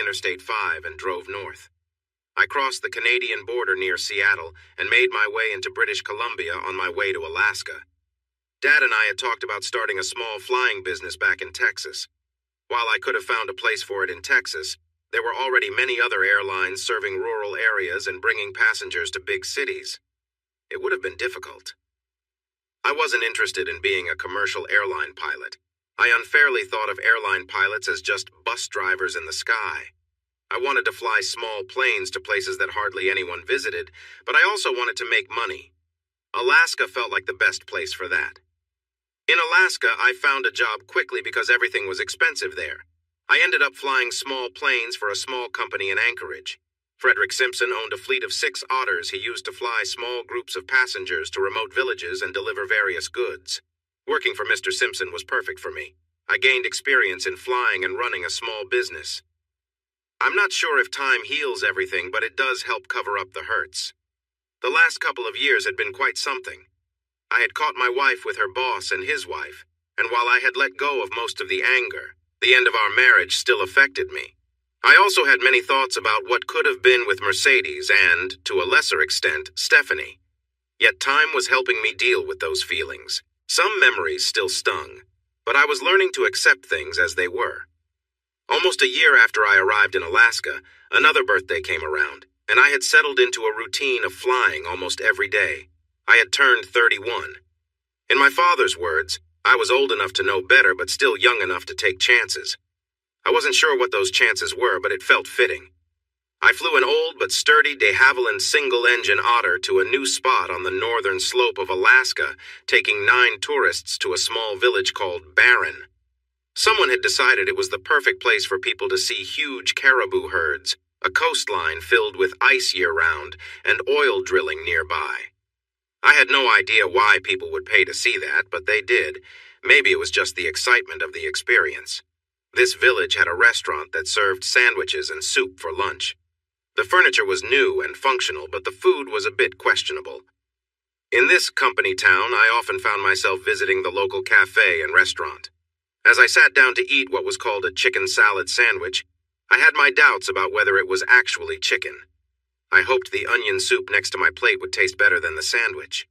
Interstate 5 and drove north. I crossed the Canadian border near Seattle and made my way into British Columbia on my way to Alaska. Dad and I had talked about starting a small flying business back in Texas. While I could have found a place for it in Texas, there were already many other airlines serving rural areas and bringing passengers to big cities. It would have been difficult. I wasn't interested in being a commercial airline pilot. I unfairly thought of airline pilots as just bus drivers in the sky. I wanted to fly small planes to places that hardly anyone visited, but I also wanted to make money. Alaska felt like the best place for that. In Alaska, I found a job quickly because everything was expensive there. I ended up flying small planes for a small company in Anchorage. Frederick Simpson owned a fleet of 6 otters he used to fly small groups of passengers to remote villages and deliver various goods. Working for Mr. Simpson was perfect for me. I gained experience in flying and running a small business. I'm not sure if time heals everything, but it does help cover up the hurts. The last couple of years had been quite something. I had caught my wife with her boss and his wife, and while I had let go of most of the anger, the end of our marriage still affected me. I also had many thoughts about what could have been with Mercedes and, to a lesser extent, Stephanie. Yet time was helping me deal with those feelings. Some memories still stung, but I was learning to accept things as they were. Almost a year after I arrived in Alaska, another birthday came around, and I had settled into a routine of flying almost every day. I had turned 31. In my father's words, I was old enough to know better but still young enough to take chances. I wasn't sure what those chances were, but it felt fitting. I flew an old but sturdy de Havilland single-engine otter to a new spot on the northern slope of Alaska, taking 9 tourists to a small village called Barron. Someone had decided it was the perfect place for people to see huge caribou herds, a coastline filled with ice year-round, and oil drilling nearby. I had no idea why people would pay to see that, but they did. Maybe it was just the excitement of the experience. This village had a restaurant that served sandwiches and soup for lunch. The furniture was new and functional, but the food was a bit questionable. In this company town, I often found myself visiting the local cafe and restaurant. As I sat down to eat what was called a chicken salad sandwich, I had my doubts about whether it was actually chicken. I hoped the onion soup next to my plate would taste better than the sandwich.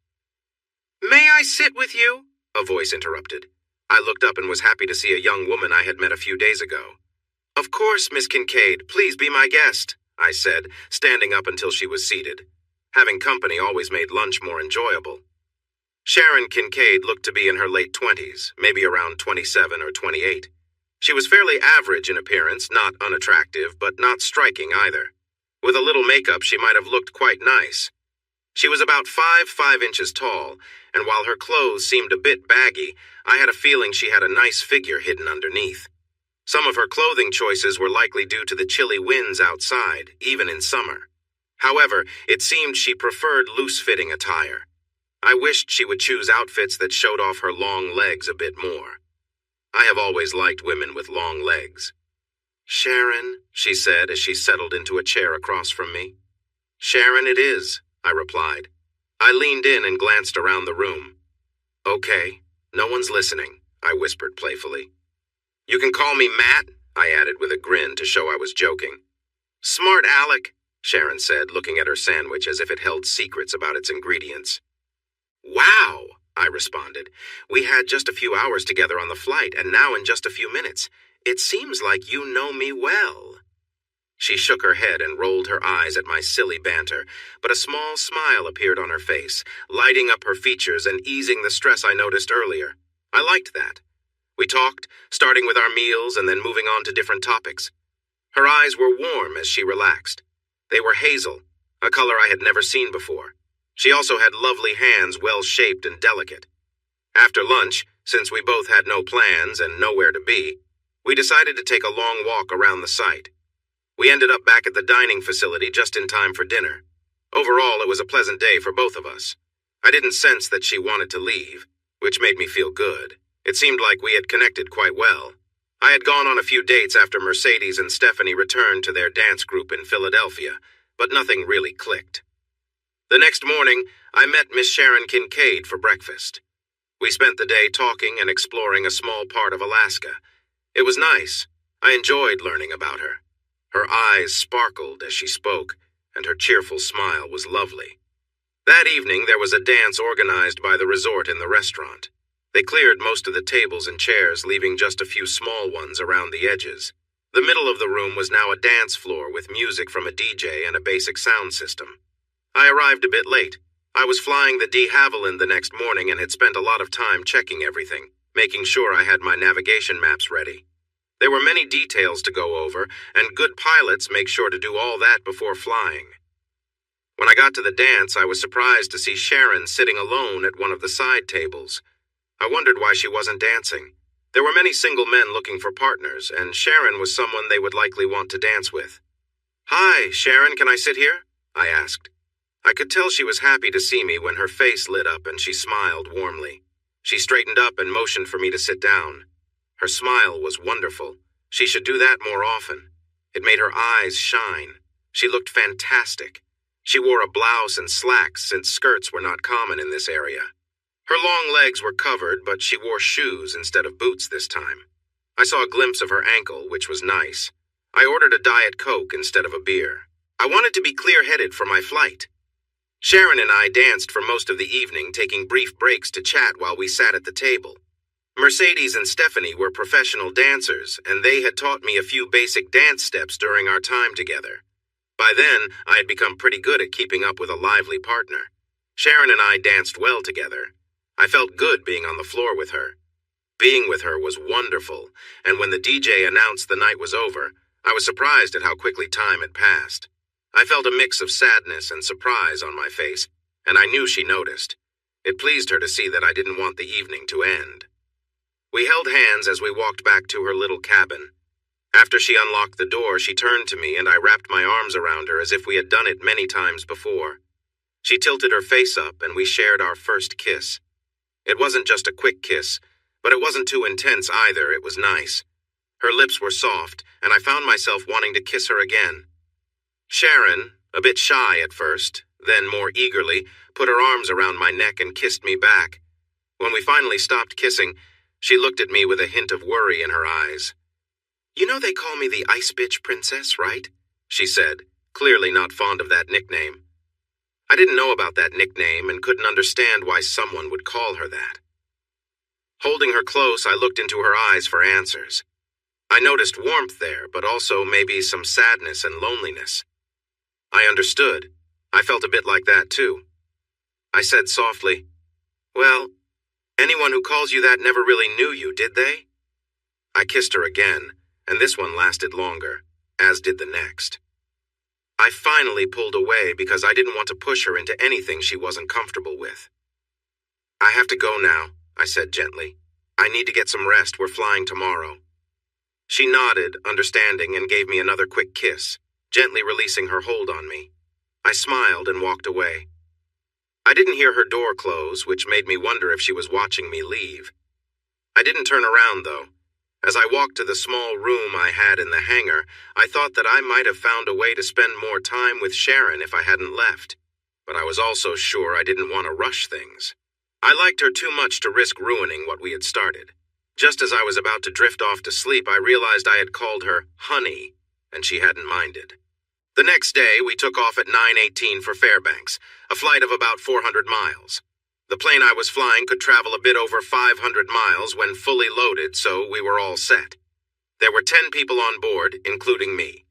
"May I sit with you?" a voice interrupted. I looked up and was happy to see a young woman I had met a few days ago. "Of course, Miss Kincaid, please be my guest," I said, standing up until she was seated. Having company always made lunch more enjoyable. Sharon Kincaid looked to be in her late 20s, maybe around 27 or 28. She was fairly average in appearance, not unattractive, but not striking either. With a little makeup, she might have looked quite nice. She was about 5 inches tall, and while her clothes seemed a bit baggy, I had a feeling she had a nice figure hidden underneath. Some of her clothing choices were likely due to the chilly winds outside, even in summer. However, it seemed she preferred loose-fitting attire. I wished she would choose outfits that showed off her long legs a bit more. I have always liked women with long legs. "Sharon," she said as she settled into a chair across from me. "Sharon it is," I replied. I leaned in and glanced around the room. "Okay, no one's listening," I whispered playfully. "You can call me Matt," I added with a grin to show I was joking. "Smart Alec," Sharon said, looking at her sandwich as if it held secrets about its ingredients. "Wow," I responded. "We had just a few hours together on the flight, and now in just a few minutes. It seems like you know me well." She shook her head and rolled her eyes at my silly banter, but a small smile appeared on her face, lighting up her features and easing the stress I noticed earlier. I liked that. We talked, starting with our meals and then moving on to different topics. Her eyes were warm as she relaxed. They were hazel, a color I had never seen before. She also had lovely hands, well-shaped and delicate. After lunch, since we both had no plans and nowhere to be, we decided to take a long walk around the site. We ended up back at the dining facility just in time for dinner. Overall, it was a pleasant day for both of us. I didn't sense that she wanted to leave, which made me feel good. It seemed like we had connected quite well. I had gone on a few dates after Mercedes and Stephanie returned to their dance group in Philadelphia, but nothing really clicked. The next morning, I met Miss Sharon Kincaid for breakfast. We spent the day talking and exploring a small part of Alaska. It was nice. I enjoyed learning about her. Her eyes sparkled as she spoke, and her cheerful smile was lovely. That evening there was a dance organized by the resort in the restaurant. They cleared most of the tables and chairs, leaving just a few small ones around the edges. The middle of the room was now a dance floor with music from a DJ and a basic sound system. I arrived a bit late. I was flying the de Havilland the next morning and had spent a lot of time checking everything, making sure I had my navigation maps ready. There were many details to go over, and good pilots make sure to do all that before flying. When I got to the dance, I was surprised to see Sharon sitting alone at one of the side tables. I wondered why she wasn't dancing. There were many single men looking for partners, and Sharon was someone they would likely want to dance with. "Hi, Sharon, can I sit here?" I asked. I could tell she was happy to see me when her face lit up and she smiled warmly. She straightened up and motioned for me to sit down. Her smile was wonderful. She should do that more often. It made her eyes shine. She looked fantastic. She wore a blouse and slacks since skirts were not common in this area. Her long legs were covered, but she wore shoes instead of boots this time. I saw a glimpse of her ankle, which was nice. I ordered a Diet Coke instead of a beer. I wanted to be clear-headed for my flight. Sharon and I danced for most of the evening, taking brief breaks to chat while we sat at the table. Mercedes and Stephanie were professional dancers, and they had taught me a few basic dance steps during our time together. By then, I had become pretty good at keeping up with a lively partner. Sharon and I danced well together. I felt good being on the floor with her. Being with her was wonderful, and when the DJ announced the night was over, I was surprised at how quickly time had passed. I felt a mix of sadness and surprise on my face, and I knew she noticed. It pleased her to see that I didn't want the evening to end. We held hands as we walked back to her little cabin. After she unlocked the door, she turned to me and I wrapped my arms around her as if we had done it many times before. She tilted her face up and we shared our first kiss. It wasn't just a quick kiss, but it wasn't too intense either. It was nice. Her lips were soft, and I found myself wanting to kiss her again. Sharon, a bit shy at first, then more eagerly, put her arms around my neck and kissed me back. When we finally stopped kissing, she looked at me with a hint of worry in her eyes. "You know they call me the Ice Bitch Princess, right?" she said, clearly not fond of that nickname. I didn't know about that nickname and couldn't understand why someone would call her that. Holding her close, I looked into her eyes for answers. I noticed warmth there, but also maybe some sadness and loneliness. I understood. I felt a bit like that too. I said softly, "Well, anyone who calls you that never really knew you, did they?" I kissed her again, and this one lasted longer, as did the next. I finally pulled away because I didn't want to push her into anything she wasn't comfortable with. "I have to go now," I said gently. "I need to get some rest. We're flying tomorrow." She nodded, understanding, and gave me another quick kiss, gently releasing her hold on me. I smiled and walked away. I didn't hear her door close, which made me wonder if she was watching me leave. I didn't turn around, though. As I walked to the small room I had in the hangar, I thought that I might have found a way to spend more time with Sharon if I hadn't left. But I was also sure I didn't want to rush things. I liked her too much to risk ruining what we had started. Just as I was about to drift off to sleep, I realized I had called her Honey, and she hadn't minded. The next day, we took off at 9:18 for Fairbanks, a flight of about 400 miles. The plane I was flying could travel a bit over 500 miles when fully loaded, so we were all set. There were 10 people on board, including me.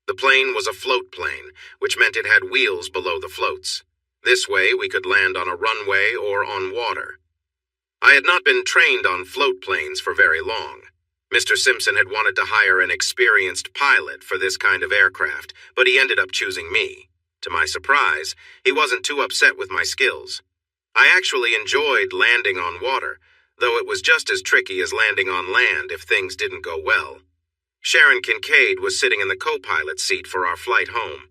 The plane was a float plane, which meant it had wheels below the floats. This way, we could land on a runway or on water. I had not been trained on float planes for very long. Mr. Simpson had wanted to hire an experienced pilot for this kind of aircraft, but he ended up choosing me. To my surprise, he wasn't too upset with my skills. I actually enjoyed landing on water, though it was just as tricky as landing on land if things didn't go well. Sharon Kincaid was sitting in the co-pilot seat for our flight home.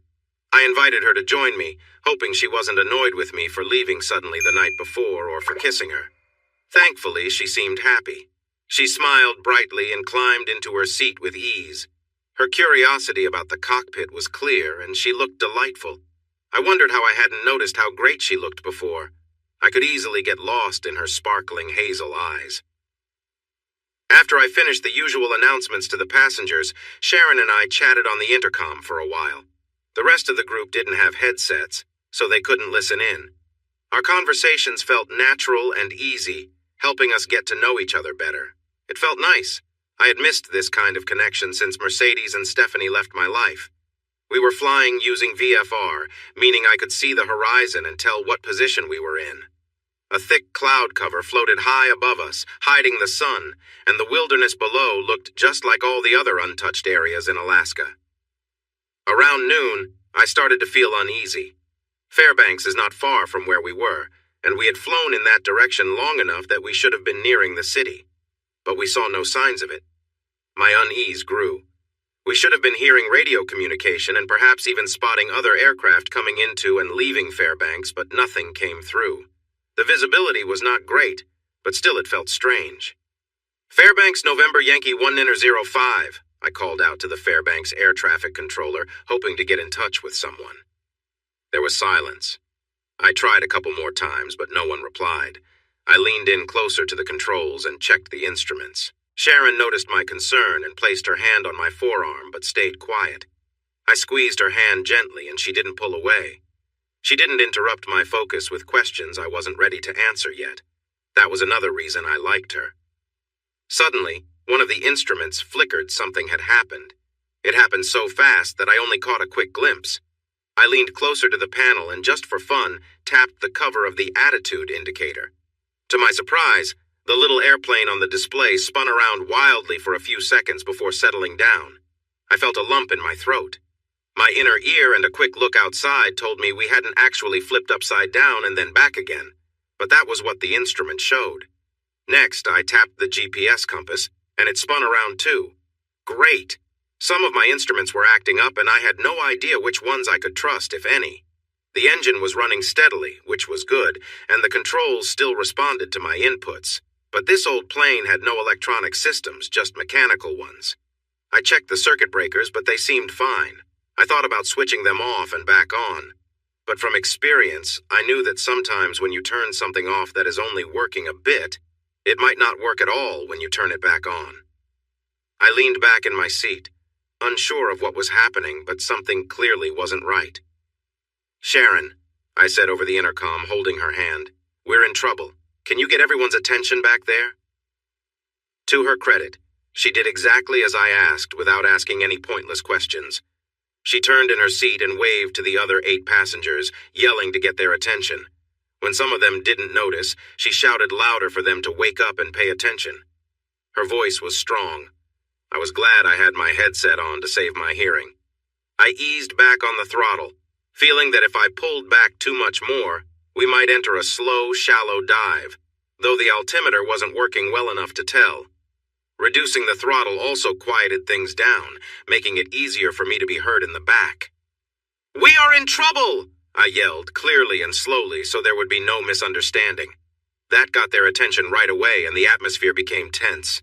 I invited her to join me, hoping she wasn't annoyed with me for leaving suddenly the night before or for kissing her. Thankfully, she seemed happy. She smiled brightly and climbed into her seat with ease. Her curiosity about the cockpit was clear, and she looked delightful. I wondered how I hadn't noticed how great she looked before. I could easily get lost in her sparkling hazel eyes. After I finished the usual announcements to the passengers, Sharon and I chatted on the intercom for a while. The rest of the group didn't have headsets, so they couldn't listen in. Our conversations felt natural and easy, helping us get to know each other better. It felt nice. I had missed this kind of connection since Mercedes and Stephanie left my life. We were flying using VFR, meaning I could see the horizon and tell what position we were in. A thick cloud cover floated high above us, hiding the sun, and the wilderness below looked just like all the other untouched areas in Alaska. Around noon, I started to feel uneasy. Fairbanks is not far from where we were, and we had flown in that direction long enough that we should have been nearing the city. But we saw no signs of it. My unease grew. We should have been hearing radio communication and perhaps even spotting other aircraft coming into and leaving Fairbanks, but nothing came through. The visibility was not great, but still it felt strange. "Fairbanks, November Yankee 1-05, I called out to the Fairbanks air traffic controller, hoping to get in touch with someone. There was silence. I tried a couple more times, but no one replied. I leaned in closer to the controls and checked the instruments. Sharon noticed my concern and placed her hand on my forearm, but stayed quiet. I squeezed her hand gently, and she didn't pull away. She didn't interrupt my focus with questions I wasn't ready to answer yet. That was another reason I liked her. Suddenly, one of the instruments flickered. Something had happened. It happened so fast that I only caught a quick glimpse. I leaned closer to the panel and, just for fun, tapped the cover of the attitude indicator. To my surprise, the little airplane on the display spun around wildly for a few seconds before settling down. I felt a lump in my throat. My inner ear and a quick look outside told me we hadn't actually flipped upside down and then back again, but that was what the instrument showed. Next, I tapped the GPS compass, and it spun around too. Great! Some of my instruments were acting up, and I had no idea which ones I could trust, if any. The engine was running steadily, which was good, and the controls still responded to my inputs. But this old plane had no electronic systems, just mechanical ones. I checked the circuit breakers, but they seemed fine. I thought about switching them off and back on. But from experience, I knew that sometimes when you turn something off that is only working a bit, it might not work at all when you turn it back on. I leaned back in my seat, unsure of what was happening, but something clearly wasn't right. "Sharon," I said over the intercom, holding her hand, "we're in trouble. Can you get everyone's attention back there?" To her credit, she did exactly as I asked without asking any pointless questions. She turned in her seat and waved to the other 8 passengers, yelling to get their attention. When some of them didn't notice, she shouted louder for them to wake up and pay attention. Her voice was strong. I was glad I had my headset on to save my hearing. I eased back on the throttle, feeling that if I pulled back too much more, we might enter a slow, shallow dive, though the altimeter wasn't working well enough to tell. Reducing the throttle also quieted things down, making it easier for me to be heard in the back. "We are in trouble!" I yelled, clearly and slowly so there would be no misunderstanding. That got their attention right away, and the atmosphere became tense.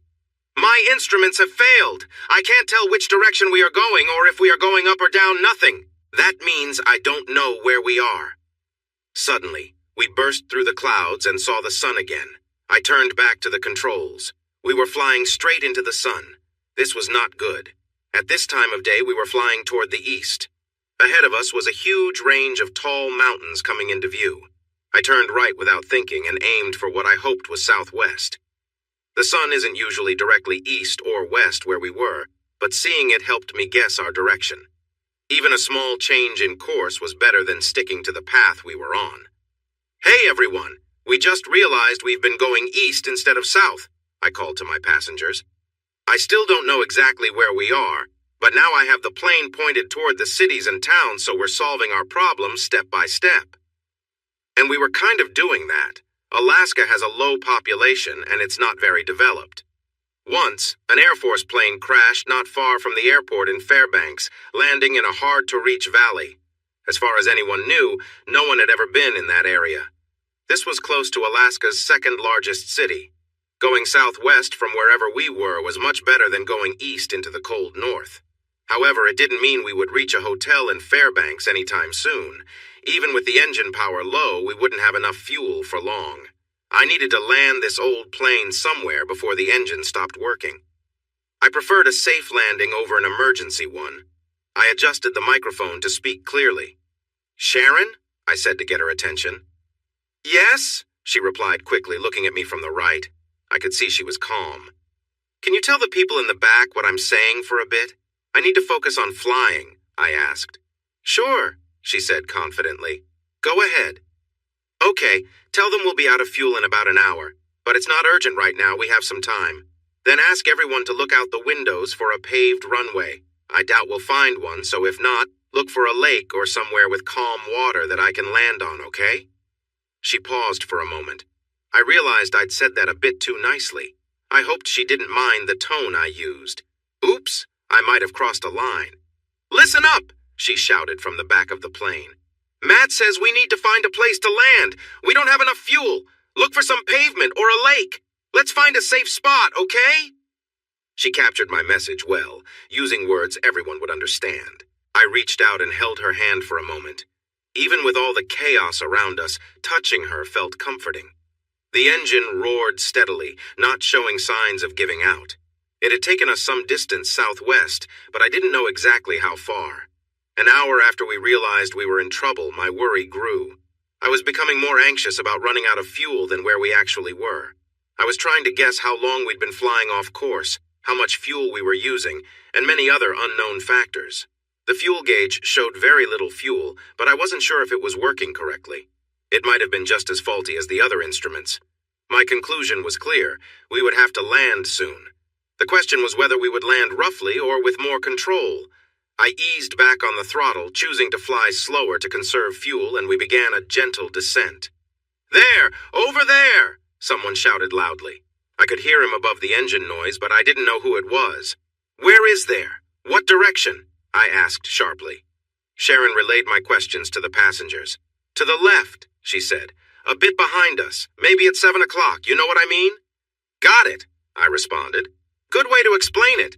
"My instruments have failed. I can't tell which direction we are going or if we are going up or down. Nothing. That means I don't know where we are." Suddenly, we burst through the clouds and saw the sun again. I turned back to the controls. We were flying straight into the sun. This was not good. At this time of day, we were flying toward the east. Ahead of us was a huge range of tall mountains coming into view. I turned right without thinking and aimed for what I hoped was southwest. The sun isn't usually directly east or west where we were, but seeing it helped me guess our direction. Even a small change in course was better than sticking to the path we were on. "Hey everyone, we just realized we've been going east instead of south," I called to my passengers. "I still don't know exactly where we are, but now I have the plane pointed toward the cities and towns, so we're solving our problems step by step." And we were kind of doing that. Alaska has a low population and it's not very developed. Once, an Air Force plane crashed not far from the airport in Fairbanks, landing in a hard-to-reach valley. As far as anyone knew, no one had ever been in that area. This was close to Alaska's second-largest city. Going southwest from wherever we were was much better than going east into the cold north. However, it didn't mean we would reach a hotel in Fairbanks anytime soon. Even with the engine power low, we wouldn't have enough fuel for long. I needed to land this old plane somewhere before the engine stopped working. I preferred a safe landing over an emergency one. I adjusted the microphone to speak clearly. "Sharon?" I said to get her attention. "Yes?" she replied quickly, looking at me from the right. I could see she was calm. "Can you tell the people in the back what I'm saying for a bit? I need to focus on flying," I asked. "Sure," she said confidently. "Go ahead." "Okay, tell them we'll be out of fuel in about an hour, but it's not urgent right now, we have some time. Then ask everyone to look out the windows for a paved runway. I doubt we'll find one, so if not, look for a lake or somewhere with calm water that I can land on, okay?" She paused for a moment. I realized I'd said that a bit too nicely. I hoped she didn't mind the tone I used. Oops, I might have crossed a line. "Listen up," she shouted from the back of the plane. "Matt says we need to find a place to land. We don't have enough fuel. Look for some pavement or a lake. Let's find a safe spot, okay?" She captured my message well, using words everyone would understand. I reached out and held her hand for a moment. Even with all the chaos around us, touching her felt comforting. The engine roared steadily, not showing signs of giving out. It had taken us some distance southwest, but I didn't know exactly how far. An hour after we realized we were in trouble, my worry grew. I was becoming more anxious about running out of fuel than where we actually were. I was trying to guess how long we'd been flying off course, how much fuel we were using, and many other unknown factors. The fuel gauge showed very little fuel, but I wasn't sure if it was working correctly. It might have been just as faulty as the other instruments. My conclusion was clear. We would have to land soon. The question was whether we would land roughly or with more control. I eased back on the throttle, choosing to fly slower to conserve fuel, and we began a gentle descent. "There! Over there!" someone shouted loudly. I could hear him above the engine noise, but I didn't know who it was. "Where is there? What direction?" I asked sharply. Sharon relayed my questions to the passengers. "To the left," she said. "A bit behind us. Maybe at 7 o'clock, you know what I mean?" "Got it," I responded. "Good way to explain it."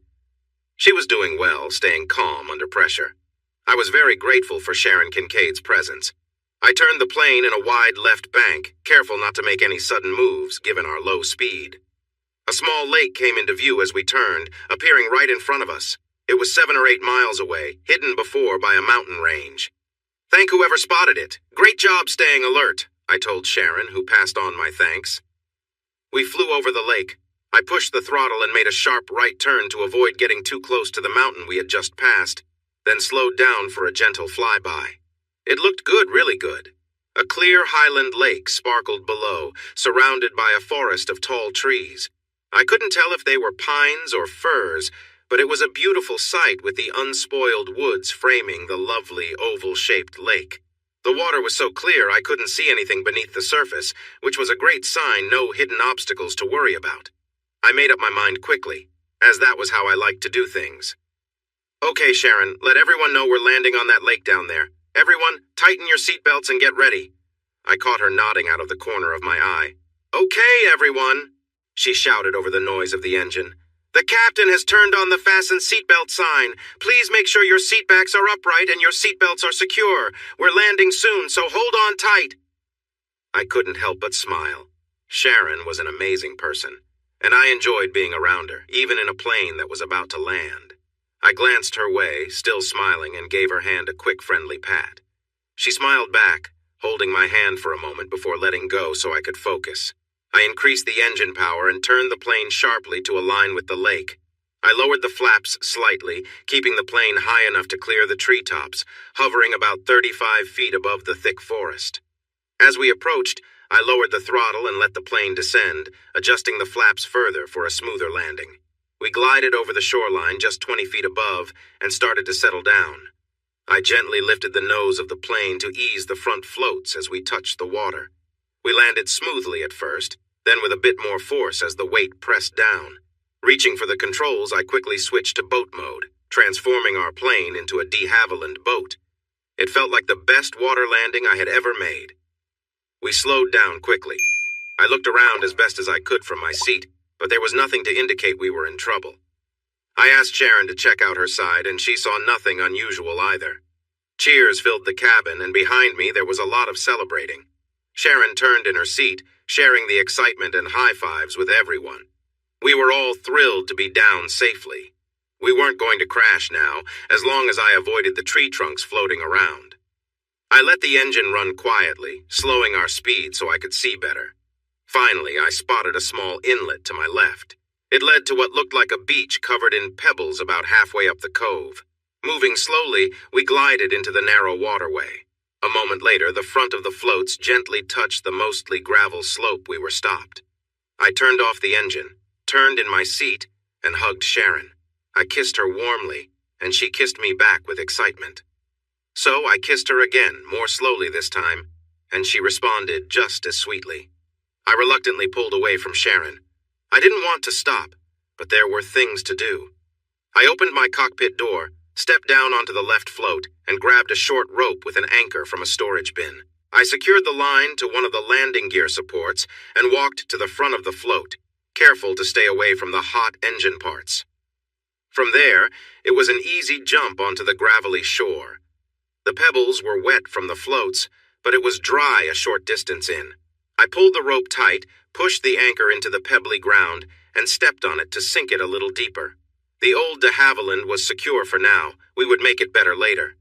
She was doing well, staying calm under pressure. I was very grateful for Sharon Kincaid's presence. I turned the plane in a wide left bank, careful not to make any sudden moves, given our low speed. A small lake came into view as we turned, appearing right in front of us. It was 7 or 8 miles away, hidden before by a mountain range. "Thank whoever spotted it. Great job staying alert," I told Sharon, who passed on my thanks. We flew over the lake. I pushed the throttle and made a sharp right turn to avoid getting too close to the mountain we had just passed, then slowed down for a gentle flyby. It looked good, really good. A clear highland lake sparkled below, surrounded by a forest of tall trees. I couldn't tell if they were pines or firs, but it was a beautiful sight with the unspoiled woods framing the lovely oval-shaped lake. The water was so clear I couldn't see anything beneath the surface, which was a great sign, no hidden obstacles to worry about. I made up my mind quickly, as that was how I liked to do things. "Okay, Sharon, let everyone know we're landing on that lake down there. Everyone, tighten your seatbelts and get ready." I caught her nodding out of the corner of my eye. "Okay, everyone," she shouted over the noise of the engine. "The captain has turned on the fasten seatbelt sign. Please make sure your seatbacks are upright and your seatbelts are secure. We're landing soon, so hold on tight." I couldn't help but smile. Sharon was an amazing person, and I enjoyed being around her, even in a plane that was about to land. I glanced her way, still smiling, and gave her hand a quick friendly pat. She smiled back, holding my hand for a moment before letting go so I could focus. I increased the engine power and turned the plane sharply to align with the lake. I lowered the flaps slightly, keeping the plane high enough to clear the treetops, hovering about 35 feet above the thick forest. As we approached, I lowered the throttle and let the plane descend, adjusting the flaps further for a smoother landing. We glided over the shoreline just 20 feet above and started to settle down. I gently lifted the nose of the plane to ease the front floats as we touched the water. We landed smoothly at first, then with a bit more force as the weight pressed down. Reaching for the controls, I quickly switched to boat mode, transforming our plane into a de Havilland boat. It felt like the best water landing I had ever made. We slowed down quickly. I looked around as best as I could from my seat, but there was nothing to indicate we were in trouble. I asked Sharon to check out her side, and she saw nothing unusual either. Cheers filled the cabin, and behind me there was a lot of celebrating. Sharon turned in her seat, sharing the excitement and high-fives with everyone. We were all thrilled to be down safely. We weren't going to crash now, as long as I avoided the tree trunks floating around. I let the engine run quietly, slowing our speed so I could see better. Finally, I spotted a small inlet to my left. It led to what looked like a beach covered in pebbles about halfway up the cove. Moving slowly, we glided into the narrow waterway. A moment later, the front of the floats gently touched the mostly gravel slope we were stopped. I turned off the engine, turned in my seat, and hugged Sharon. I kissed her warmly, and she kissed me back with excitement. So I kissed her again, more slowly this time, and she responded just as sweetly. I reluctantly pulled away from Sharon. I didn't want to stop, but there were things to do. I opened my cockpit door, stepped down onto the left float, and grabbed a short rope with an anchor from a storage bin. I secured the line to one of the landing gear supports and walked to the front of the float, careful to stay away from the hot engine parts. From there, it was an easy jump onto the gravelly shore. The pebbles were wet from the floats, but it was dry a short distance in. I pulled the rope tight, pushed the anchor into the pebbly ground, and stepped on it to sink it a little deeper. The old de Havilland was secure for now. We would make it better later.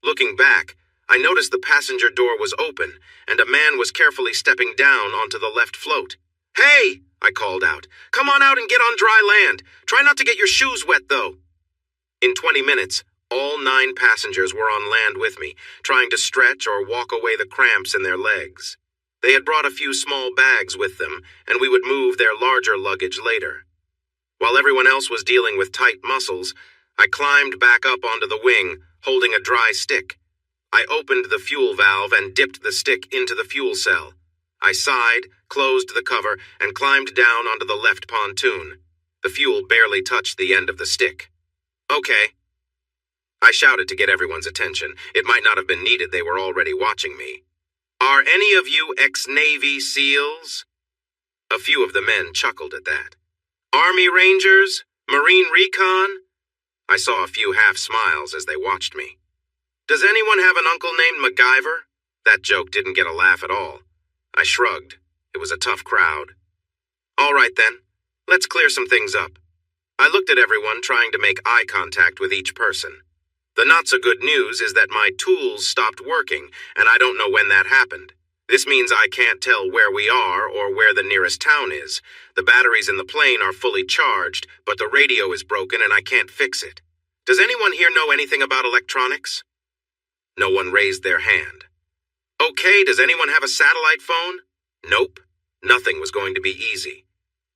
Looking back, I noticed the passenger door was open, and a man was carefully stepping down onto the left float. "Hey!" I called out. "Come on out and get on dry land. Try not to get your shoes wet, though." In 20 minutes, all 9 passengers were on land with me, trying to stretch or walk away the cramps in their legs. They had brought a few small bags with them, and we would move their larger luggage later. While everyone else was dealing with tight muscles, I climbed back up onto the wing, holding a dry stick. I opened the fuel valve and dipped the stick into the fuel cell. I sighed, closed the cover, and climbed down onto the left pontoon. The fuel barely touched the end of the stick. "Okay." I shouted to get everyone's attention. It might not have been needed, they were already watching me. "Are any of you ex-Navy SEALs?" A few of the men chuckled at that. "Army Rangers? Marine Recon?" I saw a few half-smiles as they watched me. "Does anyone have an uncle named MacGyver?" That joke didn't get a laugh at all. I shrugged. It was a tough crowd. "All right then, let's clear some things up." I looked at everyone, trying to make eye contact with each person. The not-so-good news is that my tools stopped working, and I don't know when that happened. This means I can't tell where we are or where the nearest town is. The batteries in the plane are fully charged, but the radio is broken and I can't fix it. Does anyone here know anything about electronics? No one raised their hand. Okay, does anyone have a satellite phone? Nope. Nothing was going to be easy.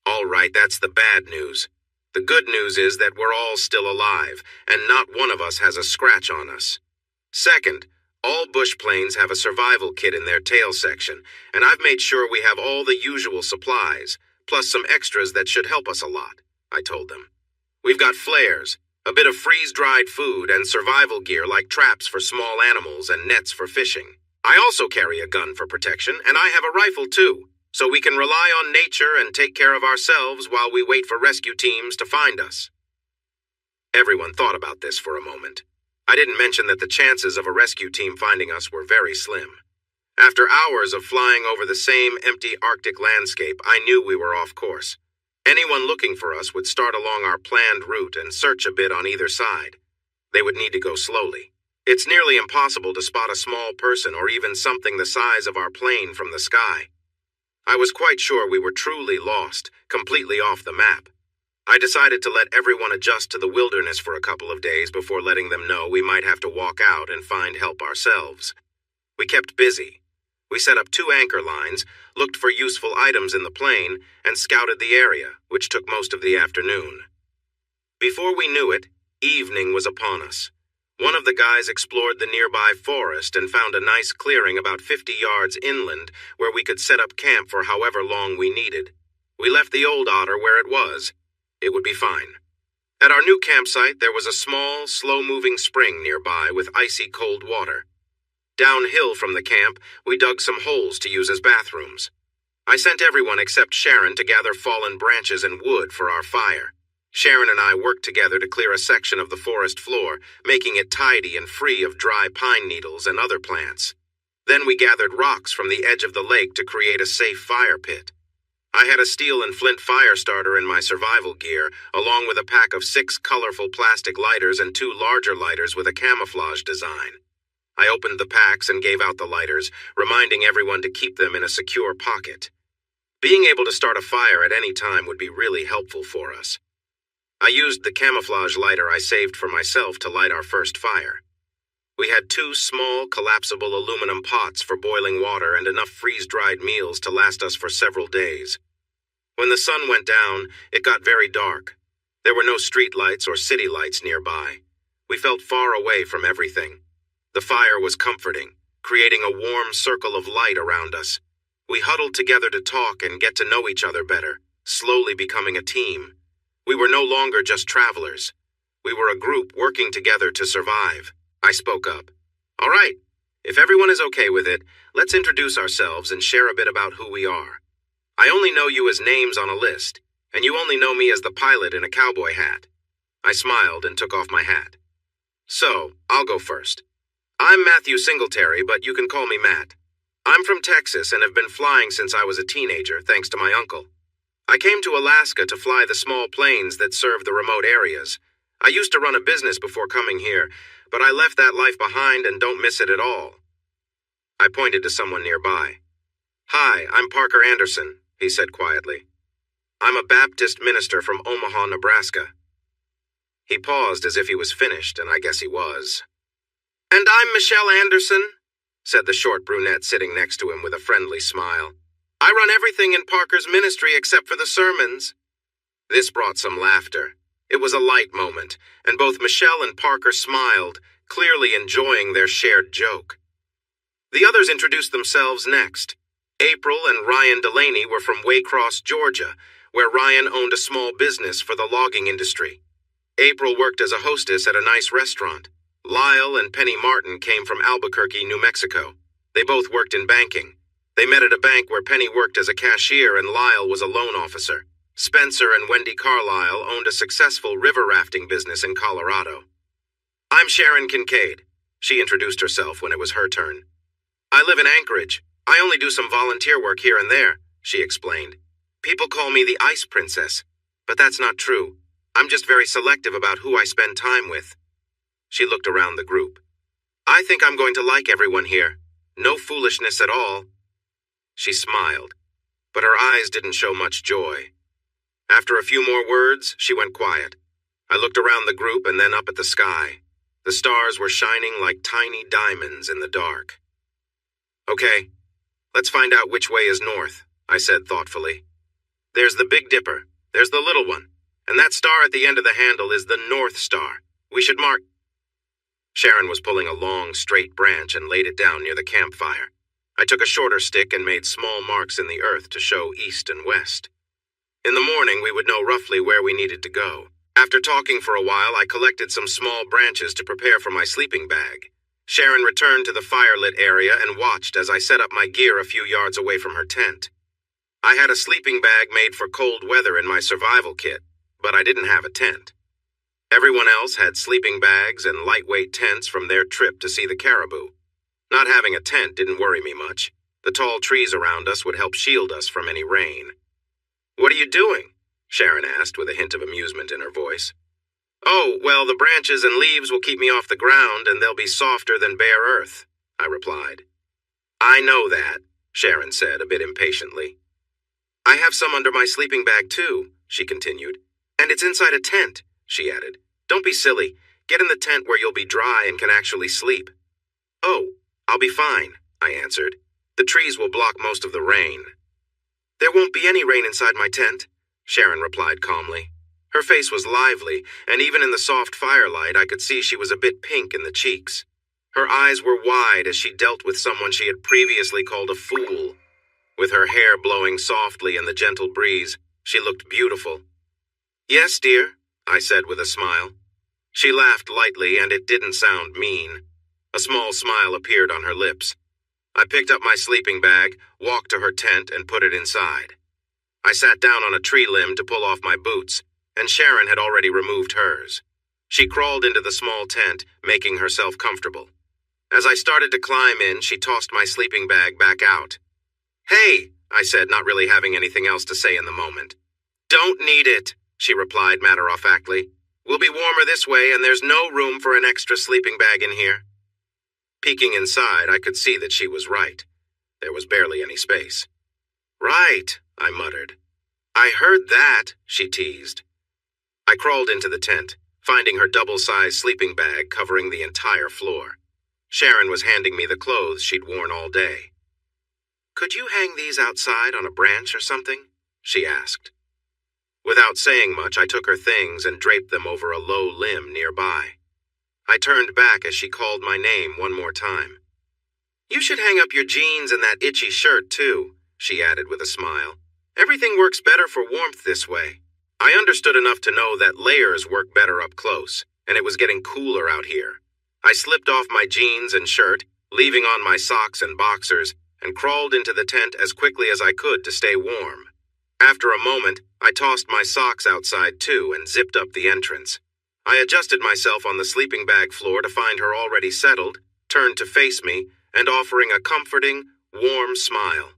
All right, that's the bad news. The good news is that we're all still alive, and not one of us has a scratch on us. Second, all bush planes have a survival kit in their tail section, and I've made sure we have all the usual supplies, plus some extras that should help us a lot, I told them. We've got flares, a bit of freeze-dried food, and survival gear like traps for small animals and nets for fishing. I also carry a gun for protection, and I have a rifle too, so we can rely on nature and take care of ourselves while we wait for rescue teams to find us. Everyone thought about this for a moment. I didn't mention that the chances of a rescue team finding us were very slim. After hours of flying over the same empty Arctic landscape, I knew we were off course. Anyone looking for us would start along our planned route and search a bit on either side. They would need to go slowly. It's nearly impossible to spot a small person or even something the size of our plane from the sky. I was quite sure we were truly lost, completely off the map. I decided to let everyone adjust to the wilderness for a couple of days before letting them know we might have to walk out and find help ourselves. We kept busy. We set up 2 anchor lines, looked for useful items in the plane, and scouted the area, which took most of the afternoon. Before we knew it, evening was upon us. One of the guys explored the nearby forest and found a nice clearing about 50 yards inland where we could set up camp for however long we needed. We left the old otter where it was. It would be fine. At our new campsite, there was a small, slow-moving spring nearby with icy cold water. Downhill from the camp, we dug some holes to use as bathrooms. I sent everyone except Sharon to gather fallen branches and wood for our fire. Sharon and I worked together to clear a section of the forest floor, making it tidy and free of dry pine needles and other plants. Then we gathered rocks from the edge of the lake to create a safe fire pit. I had a steel and flint fire starter in my survival gear, along with a pack of 6 colorful plastic lighters and 2 larger lighters with a camouflage design. I opened the packs and gave out the lighters, reminding everyone to keep them in a secure pocket. Being able to start a fire at any time would be really helpful for us. I used the camouflage lighter I saved for myself to light our first fire. We had 2 small, collapsible aluminum pots for boiling water and enough freeze-dried meals to last us for several days. When the sun went down, it got very dark. There were no street lights or city lights nearby. We felt far away from everything. The fire was comforting, creating a warm circle of light around us. We huddled together to talk and get to know each other better, slowly becoming a team. We were no longer just travelers. We were a group working together to survive. I spoke up. All right, if everyone is okay with it, let's introduce ourselves and share a bit about who we are. I only know you as names on a list, and you only know me as the pilot in a cowboy hat. I smiled and took off my hat. So, I'll go first. I'm Matthew Singletary, but you can call me Matt. I'm from Texas and have been flying since I was a teenager, thanks to my uncle. I came to Alaska to fly the small planes that serve the remote areas. I used to run a business before coming here, but I left that life behind and don't miss it at all. I pointed to someone nearby. Hi, I'm Parker Anderson, he said quietly. I'm a Baptist minister from Omaha, Nebraska. He paused as if he was finished, and I guess he was. And I'm Michelle Anderson, said the short brunette sitting next to him with a friendly smile. I run everything in Parker's ministry except for the sermons. This brought some laughter. It was a light moment, and both Michelle and Parker smiled, clearly enjoying their shared joke. The others introduced themselves next. April and Ryan Delaney were from Waycross, Georgia, where Ryan owned a small business for the logging industry. April worked as a hostess at a nice restaurant. Lyle and Penny Martin came from Albuquerque, New Mexico. They both worked in banking. They met at a bank where Penny worked as a cashier and Lyle was a loan officer. Spencer and Wendy Carlisle owned a successful river rafting business in Colorado. I'm Sharon Kincaid. She introduced herself when it was her turn. I live in Anchorage. I only do some volunteer work here and there, she explained. People call me the Ice Princess, but that's not true. I'm just very selective about who I spend time with. She looked around the group. I think I'm going to like everyone here. No foolishness at all. She smiled, but her eyes didn't show much joy. After a few more words, she went quiet. I looked around the group and then up at the sky. The stars were shining like tiny diamonds in the dark. Okay, let's find out which way is north, I said thoughtfully. There's the Big Dipper, there's the little one, and that star at the end of the handle is the North Star. We should mark. Sharon was pulling a long, straight branch and laid it down near the campfire. I took a shorter stick and made small marks in the earth to show east and west. In the morning, we would know roughly where we needed to go. After talking for a while, I collected some small branches to prepare for my sleeping bag. Sharon returned to the fire-lit area and watched as I set up my gear a few yards away from her tent. I had a sleeping bag made for cold weather in my survival kit, but I didn't have a tent. Everyone else had sleeping bags and lightweight tents from their trip to see the caribou. Not having a tent didn't worry me much. The tall trees around us would help shield us from any rain. What are you doing? Sharon asked with a hint of amusement in her voice. Oh, well, the branches and leaves will keep me off the ground and they'll be softer than bare earth, I replied. I know that, Sharon said a bit impatiently. I have some under my sleeping bag too, she continued. And it's inside a tent, she added. Don't be silly. Get in the tent where you'll be dry and can actually sleep. Oh, I'll be fine, I answered. The trees will block most of the rain. There won't be any rain inside my tent, Sharon replied calmly. Her face was lively, and even in the soft firelight I could see she was a bit pink in the cheeks. Her eyes were wide as she dealt with someone she had previously called a fool. With her hair blowing softly in the gentle breeze, she looked beautiful. Yes, dear, I said with a smile. She laughed lightly, and it didn't sound mean. A small smile appeared on her lips. I picked up my sleeping bag, walked to her tent, and put it inside. I sat down on a tree limb to pull off my boots, and Sharon had already removed hers. She crawled into the small tent, making herself comfortable. As I started to climb in, she tossed my sleeping bag back out. "Hey," I said, not really having anything else to say in the moment. "Don't need it," she replied matter-of-factly. "We'll be warmer this way, and there's no room for an extra sleeping bag in here." Peeking inside, I could see that she was right. There was barely any space. "Right," I muttered. "I heard that," she teased. I crawled into the tent, finding her double-sized sleeping bag covering the entire floor. Sharon was handing me the clothes she'd worn all day. "Could you hang these outside on a branch or something?" she asked. Without saying much, I took her things and draped them over a low limb nearby. I turned back as she called my name one more time. "You should hang up your jeans and that itchy shirt, too," she added with a smile. "Everything works better for warmth this way." I understood enough to know that layers work better up close, and it was getting cooler out here. I slipped off my jeans and shirt, leaving on my socks and boxers, and crawled into the tent as quickly as I could to stay warm. After a moment, I tossed my socks outside too and zipped up the entrance. I adjusted myself on the sleeping bag floor to find her already settled, turned to face me, and offering a comforting, warm smile.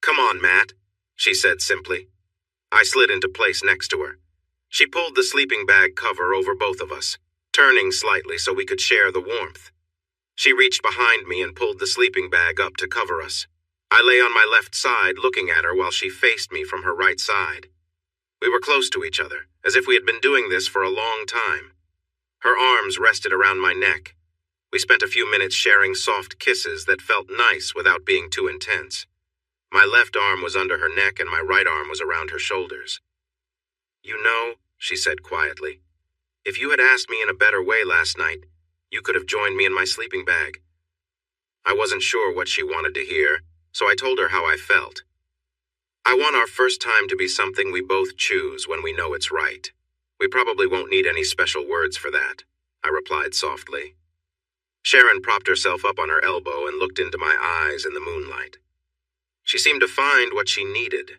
"Come on, Matt," she said simply. I slid into place next to her. She pulled the sleeping bag cover over both of us, turning slightly so we could share the warmth. She reached behind me and pulled the sleeping bag up to cover us. I lay on my left side looking at her while she faced me from her right side. We were close to each other, as if we had been doing this for a long time. Her arms rested around my neck. We spent a few minutes sharing soft kisses that felt nice without being too intense. My left arm was under her neck and my right arm was around her shoulders. "You know," she said quietly, "if you had asked me in a better way last night, you could have joined me in my sleeping bag." I wasn't sure what she wanted to hear, so I told her how I felt. "I want our first time to be something we both choose when we know it's right. We probably won't need any special words for that," I replied softly. Sharon propped herself up on her elbow and looked into my eyes in the moonlight. She seemed to find what she needed.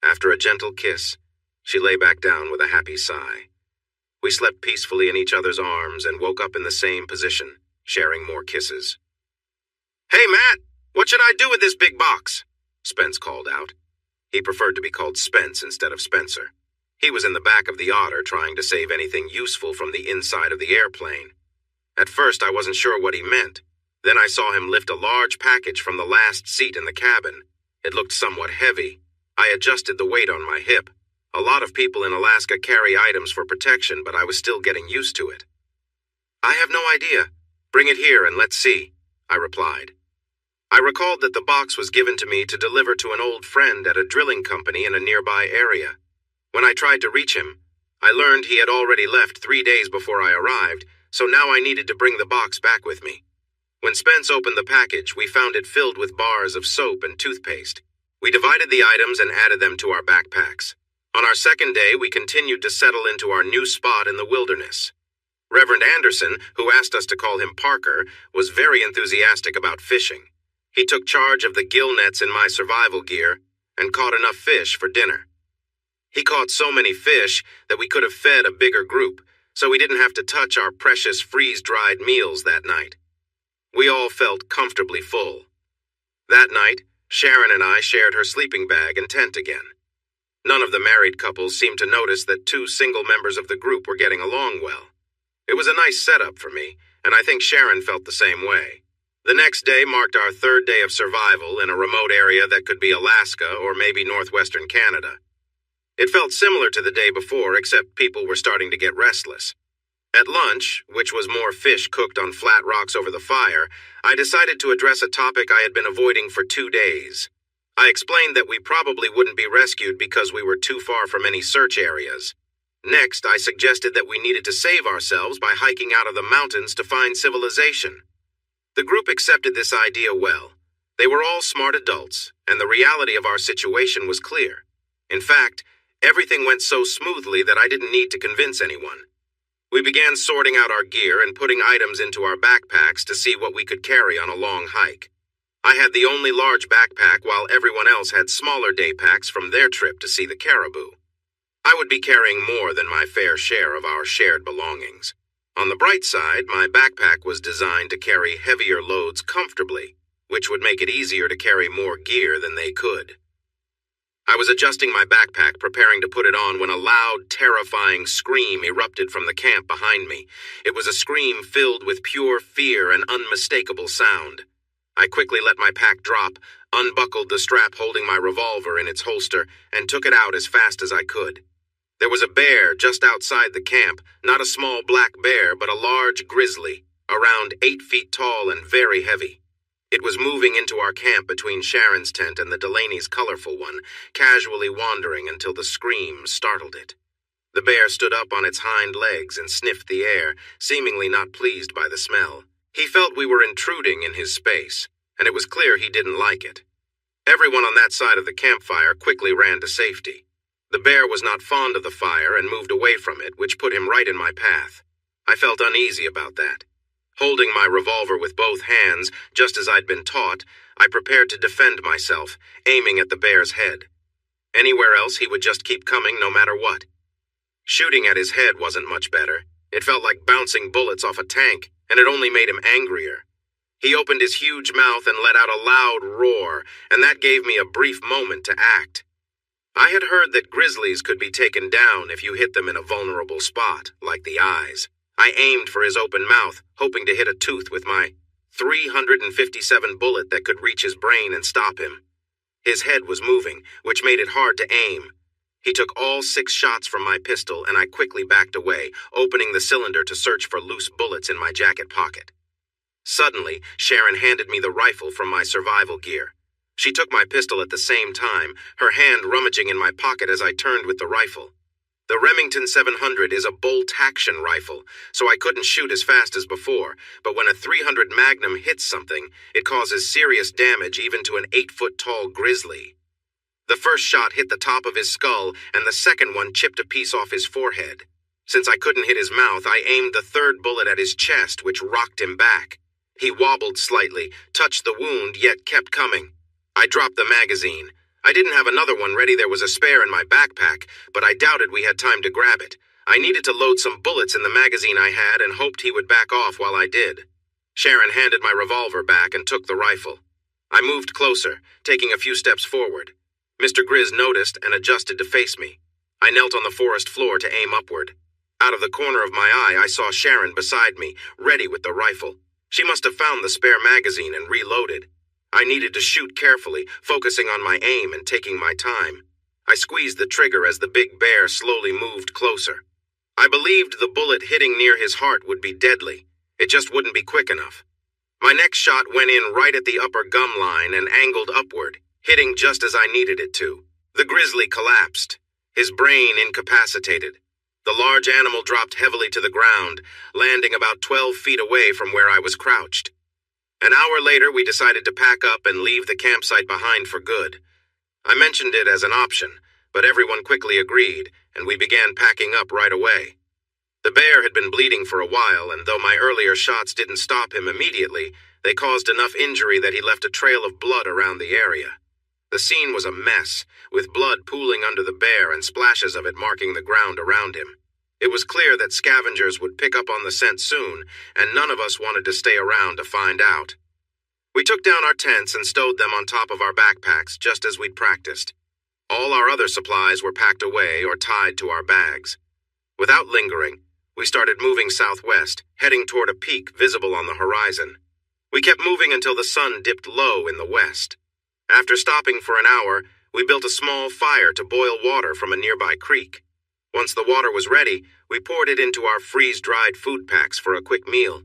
After a gentle kiss, she lay back down with a happy sigh. We slept peacefully in each other's arms and woke up in the same position, sharing more kisses. "Hey, Matt, what should I do with this big box?" Spence called out. He preferred to be called Spence instead of Spencer. He was in the back of the Otter trying to save anything useful from the inside of the airplane. At first, I wasn't sure what he meant. Then I saw him lift a large package from the last seat in the cabin. It looked somewhat heavy. I adjusted the weight on my hip. A lot of people in Alaska carry items for protection, but I was still getting used to it. "I have no idea. Bring it here and let's see," I replied. I recalled that the box was given to me to deliver to an old friend at a drilling company in a nearby area. When I tried to reach him, I learned he had already left 3 days before I arrived, so now I needed to bring the box back with me. When Spence opened the package, we found it filled with bars of soap and toothpaste. We divided the items and added them to our backpacks. On our second day, we continued to settle into our new spot in the wilderness. Reverend Anderson, who asked us to call him Parker, was very enthusiastic about fishing. He took charge of the gill nets in my survival gear and caught enough fish for dinner. He caught so many fish that we could have fed a bigger group, so we didn't have to touch our precious freeze-dried meals that night. We all felt comfortably full. That night, Sharon and I shared her sleeping bag and tent again. None of the married couples seemed to notice that 2 single members of the group were getting along well. It was a nice setup for me, and I think Sharon felt the same way. The next day marked our 3rd day of survival in a remote area that could be Alaska or maybe northwestern Canada. It felt similar to the day before, except people were starting to get restless. At lunch, which was more fish cooked on flat rocks over the fire, I decided to address a topic I had been avoiding for 2 days. I explained that we probably wouldn't be rescued because we were too far from any search areas. Next, I suggested that we needed to save ourselves by hiking out of the mountains to find civilization. The group accepted this idea well. They were all smart adults, and the reality of our situation was clear. In fact, everything went so smoothly that I didn't need to convince anyone. We began sorting out our gear and putting items into our backpacks to see what we could carry on a long hike. I had the only large backpack while everyone else had smaller day packs from their trip to see the caribou. I would be carrying more than my fair share of our shared belongings. On the bright side, my backpack was designed to carry heavier loads comfortably, which would make it easier to carry more gear than they could. I was adjusting my backpack, preparing to put it on, when a loud, terrifying scream erupted from the camp behind me. It was a scream filled with pure fear and unmistakable sound. I quickly let my pack drop, unbuckled the strap holding my revolver in its holster, and took it out as fast as I could. There was a bear just outside the camp, not a small black bear, but a large grizzly, around 8 feet tall and very heavy. It was moving into our camp between Sharon's tent and the Delaney's colorful one, casually wandering until the scream startled it. The bear stood up on its hind legs and sniffed the air, seemingly not pleased by the smell. He felt we were intruding in his space, and it was clear he didn't like it. Everyone on that side of the campfire quickly ran to safety. The bear was not fond of the fire and moved away from it, which put him right in my path. I felt uneasy about that. Holding my revolver with both hands, just as I'd been taught, I prepared to defend myself, aiming at the bear's head. Anywhere else, he would just keep coming no matter what. Shooting at his head wasn't much better. It felt like bouncing bullets off a tank, and it only made him angrier. He opened his huge mouth and let out a loud roar, and that gave me a brief moment to act. I had heard that grizzlies could be taken down if you hit them in a vulnerable spot, like the eyes. I aimed for his open mouth, hoping to hit a tooth with my .357 bullet that could reach his brain and stop him. His head was moving, which made it hard to aim. He took all 6 shots from my pistol, and I quickly backed away, opening the cylinder to search for loose bullets in my jacket pocket. Suddenly, Sharon handed me the rifle from my survival gear. She took my pistol at the same time, her hand rummaging in my pocket as I turned with the rifle. The Remington 700 is a bolt-action rifle, so I couldn't shoot as fast as before, but when a .300 Magnum hits something, it causes serious damage even to an 8-foot-tall grizzly. The first shot hit the top of his skull, and the second one chipped a piece off his forehead. Since I couldn't hit his mouth, I aimed the third bullet at his chest, which rocked him back. He wobbled slightly, touched the wound, yet kept coming. I dropped the magazine. I didn't have another one ready. There was a spare in my backpack, but I doubted we had time to grab it. I needed to load some bullets in the magazine I had and hoped he would back off while I did. Sharon handed my revolver back and took the rifle. I moved closer, taking a few steps forward. Mr. Grizz noticed and adjusted to face me. I knelt on the forest floor to aim upward. Out of the corner of my eye, I saw Sharon beside me, ready with the rifle. She must have found the spare magazine and reloaded. I needed to shoot carefully, focusing on my aim and taking my time. I squeezed the trigger as the big bear slowly moved closer. I believed the bullet hitting near his heart would be deadly. It just wouldn't be quick enough. My next shot went in right at the upper gum line and angled upward, hitting just as I needed it to. The grizzly collapsed, his brain incapacitated. The large animal dropped heavily to the ground, landing about 12 feet away from where I was crouched. An hour later, we decided to pack up and leave the campsite behind for good. I mentioned it as an option, but everyone quickly agreed, and we began packing up right away. The bear had been bleeding for a while, and though my earlier shots didn't stop him immediately, they caused enough injury that he left a trail of blood around the area. The scene was a mess, with blood pooling under the bear and splashes of it marking the ground around him. It was clear that scavengers would pick up on the scent soon, and none of us wanted to stay around to find out. We took down our tents and stowed them on top of our backpacks, just as we'd practiced. All our other supplies were packed away or tied to our bags. Without lingering, we started moving southwest, heading toward a peak visible on the horizon. We kept moving until the sun dipped low in the west. After stopping for an hour, we built a small fire to boil water from a nearby creek. Once the water was ready, we poured it into our freeze-dried food packs for a quick meal.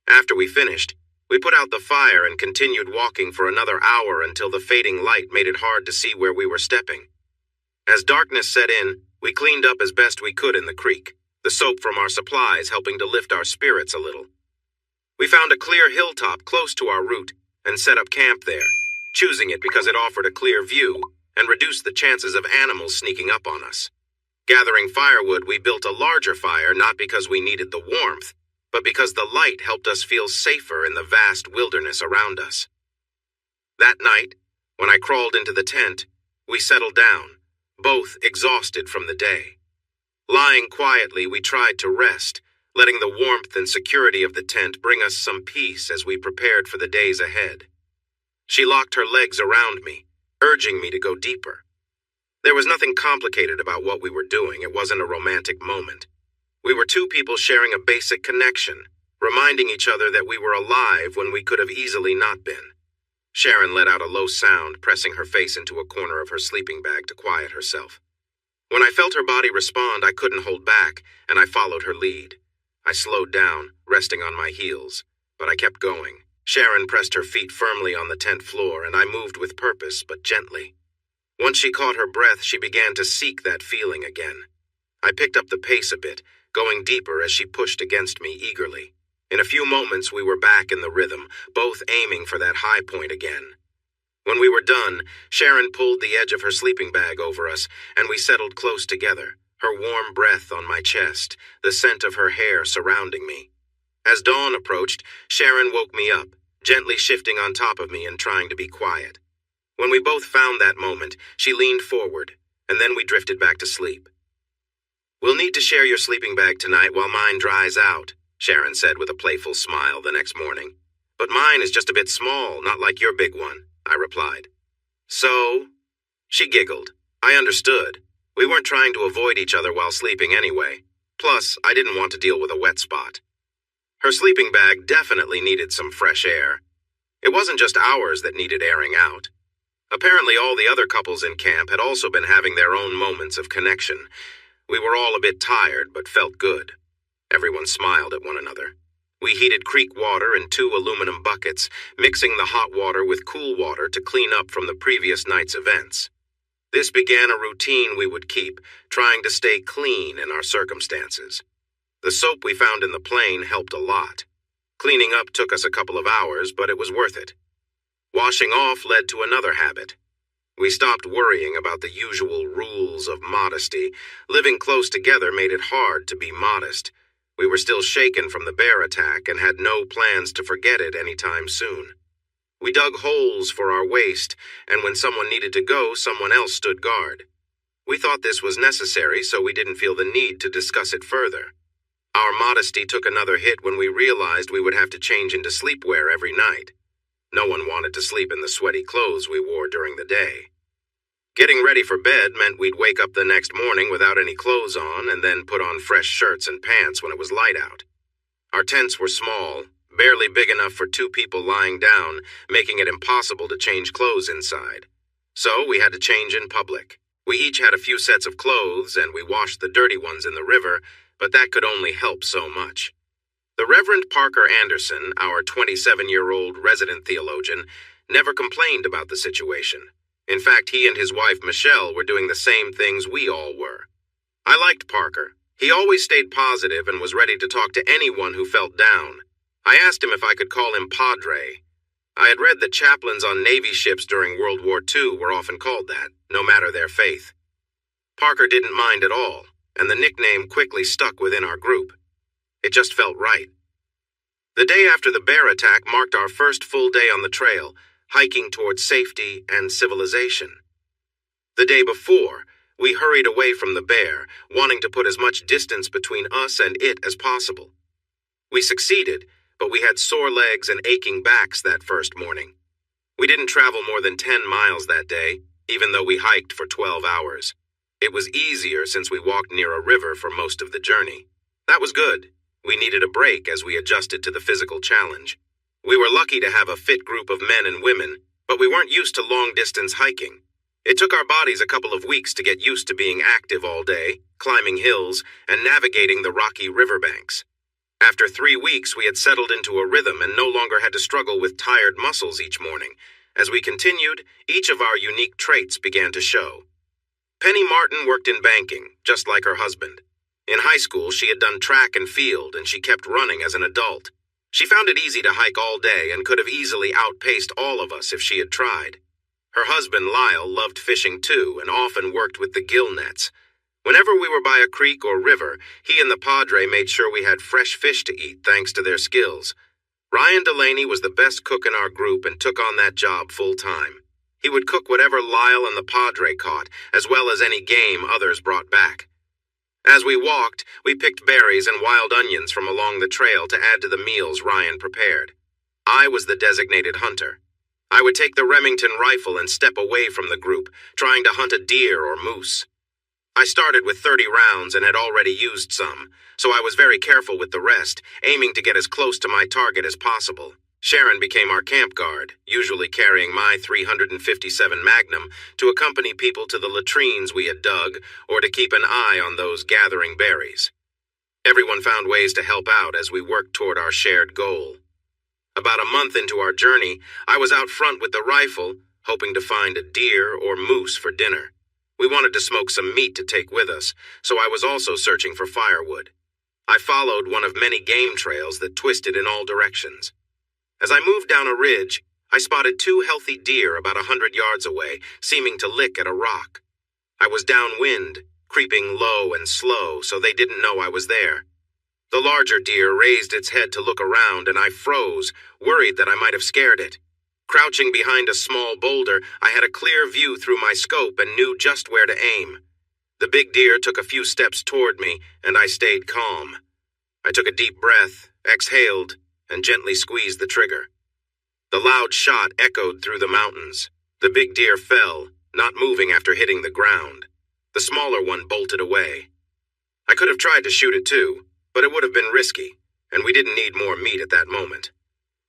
After we finished, we put out the fire and continued walking for another hour until the fading light made it hard to see where we were stepping. As darkness set in, we cleaned up as best we could in the creek, the soap from our supplies helping to lift our spirits a little. We found a clear hilltop close to our route and set up camp there, choosing it because it offered a clear view and reduced the chances of animals sneaking up on us. Gathering firewood, we built a larger fire not because we needed the warmth, but because the light helped us feel safer in the vast wilderness around us. That night, when I crawled into the tent, we settled down, both exhausted from the day. Lying quietly, we tried to rest, letting the warmth and security of the tent bring us some peace as we prepared for the days ahead. She locked her legs around me, urging me to go deeper. There was nothing complicated about what we were doing. It wasn't a romantic moment. We were two people sharing a basic connection, reminding each other that we were alive when we could have easily not been. Sharon let out a low sound, pressing her face into a corner of her sleeping bag to quiet herself. When I felt her body respond, I couldn't hold back, and I followed her lead. I slowed down, resting on my heels, but I kept going. Sharon pressed her feet firmly on the tent floor, and I moved with purpose, but gently. Once she caught her breath, she began to seek that feeling again. I picked up the pace a bit, going deeper as she pushed against me eagerly. In a few moments, we were back in the rhythm, both aiming for that high point again. When we were done, Sharon pulled the edge of her sleeping bag over us, and we settled close together, her warm breath on my chest, the scent of her hair surrounding me. As dawn approached, Sharon woke me up, gently shifting on top of me and trying to be quiet. When we both found that moment, she leaned forward, and then we drifted back to sleep. "We'll need to share your sleeping bag tonight while mine dries out," Sharon said with a playful smile the next morning. "But mine is just a bit small, not like your big one," I replied. "So?" She giggled. I understood. We weren't trying to avoid each other while sleeping anyway. Plus, I didn't want to deal with a wet spot. Her sleeping bag definitely needed some fresh air. It wasn't just ours that needed airing out. Apparently, all the other couples in camp had also been having their own moments of connection. We were all a bit tired, but felt good. Everyone smiled at one another. We heated creek water in 2 aluminum buckets, mixing the hot water with cool water to clean up from the previous night's events. This began a routine we would keep, trying to stay clean in our circumstances. The soap we found in the plane helped a lot. Cleaning up took us a couple of hours, but it was worth it. Washing off led to another habit. We stopped worrying about the usual rules of modesty. Living close together made it hard to be modest. We were still shaken from the bear attack and had no plans to forget it anytime soon. We dug holes for our waste, and when someone needed to go, someone else stood guard. We thought this was necessary, so we didn't feel the need to discuss it further. Our modesty took another hit when we realized we would have to change into sleepwear every night. No one wanted to sleep in the sweaty clothes we wore during the day. Getting ready for bed meant we'd wake up the next morning without any clothes on and then put on fresh shirts and pants when it was light out. Our tents were small, barely big enough for 2 people lying down, making it impossible to change clothes inside. So we had to change in public. We each had a few sets of clothes, and we washed the dirty ones in the river, but that could only help so much. The Reverend Parker Anderson, our 27-year-old resident theologian, never complained about the situation. In fact, he and his wife Michelle were doing the same things we all were. I liked Parker. He always stayed positive and was ready to talk to anyone who felt down. I asked him if I could call him Padre. I had read that chaplains on Navy ships during World War II were often called that, no matter their faith. Parker didn't mind at all, and the nickname quickly stuck within our group. It just felt right. The day after the bear attack marked our first full day on the trail, hiking towards safety and civilization. The day before, we hurried away from the bear, wanting to put as much distance between us and it as possible. We succeeded, but we had sore legs and aching backs that first morning. We didn't travel more than 10 miles that day, even though we hiked for 12 hours. It was easier since we walked near a river for most of the journey. That was good. We needed a break as we adjusted to the physical challenge. We were lucky to have a fit group of men and women, but we weren't used to long-distance hiking. It took our bodies a couple of weeks to get used to being active all day, climbing hills, and navigating the rocky riverbanks. After 3 weeks, we had settled into a rhythm and no longer had to struggle with tired muscles each morning. As we continued, each of our unique traits began to show. Penny Martin worked in banking, just like her husband. In high school, she had done track and field, and she kept running as an adult. She found it easy to hike all day and could have easily outpaced all of us if she had tried. Her husband, Lyle, loved fishing too and often worked with the gill nets. Whenever we were by a creek or river, he and the Padre made sure we had fresh fish to eat thanks to their skills. Ryan Delaney was the best cook in our group and took on that job full-time. He would cook whatever Lyle and the Padre caught, as well as any game others brought back. As we walked, we picked berries and wild onions from along the trail to add to the meals Ryan prepared. I was the designated hunter. I would take the Remington rifle and step away from the group, trying to hunt a deer or moose. I started with 30 rounds and had already used some, so I was very careful with the rest, aiming to get as close to my target as possible. Sharon became our camp guard, usually carrying my .357 Magnum to accompany people to the latrines we had dug or to keep an eye on those gathering berries. Everyone found ways to help out as we worked toward our shared goal. About a month into our journey, I was out front with the rifle, hoping to find a deer or moose for dinner. We wanted to smoke some meat to take with us, so I was also searching for firewood. I followed one of many game trails that twisted in all directions. As I moved down a ridge, I spotted 2 healthy deer about 100 yards away, seeming to lick at a rock. I was downwind, creeping low and slow so they didn't know I was there. The larger deer raised its head to look around, and I froze, worried that I might have scared it. Crouching behind a small boulder, I had a clear view through my scope and knew just where to aim. The big deer took a few steps toward me, and I stayed calm. I took a deep breath, exhaled, and gently squeezed the trigger. The loud shot echoed through the mountains. The big deer fell, not moving after hitting the ground. The smaller one bolted away. I could have tried to shoot it too, but it would have been risky, and we didn't need more meat at that moment.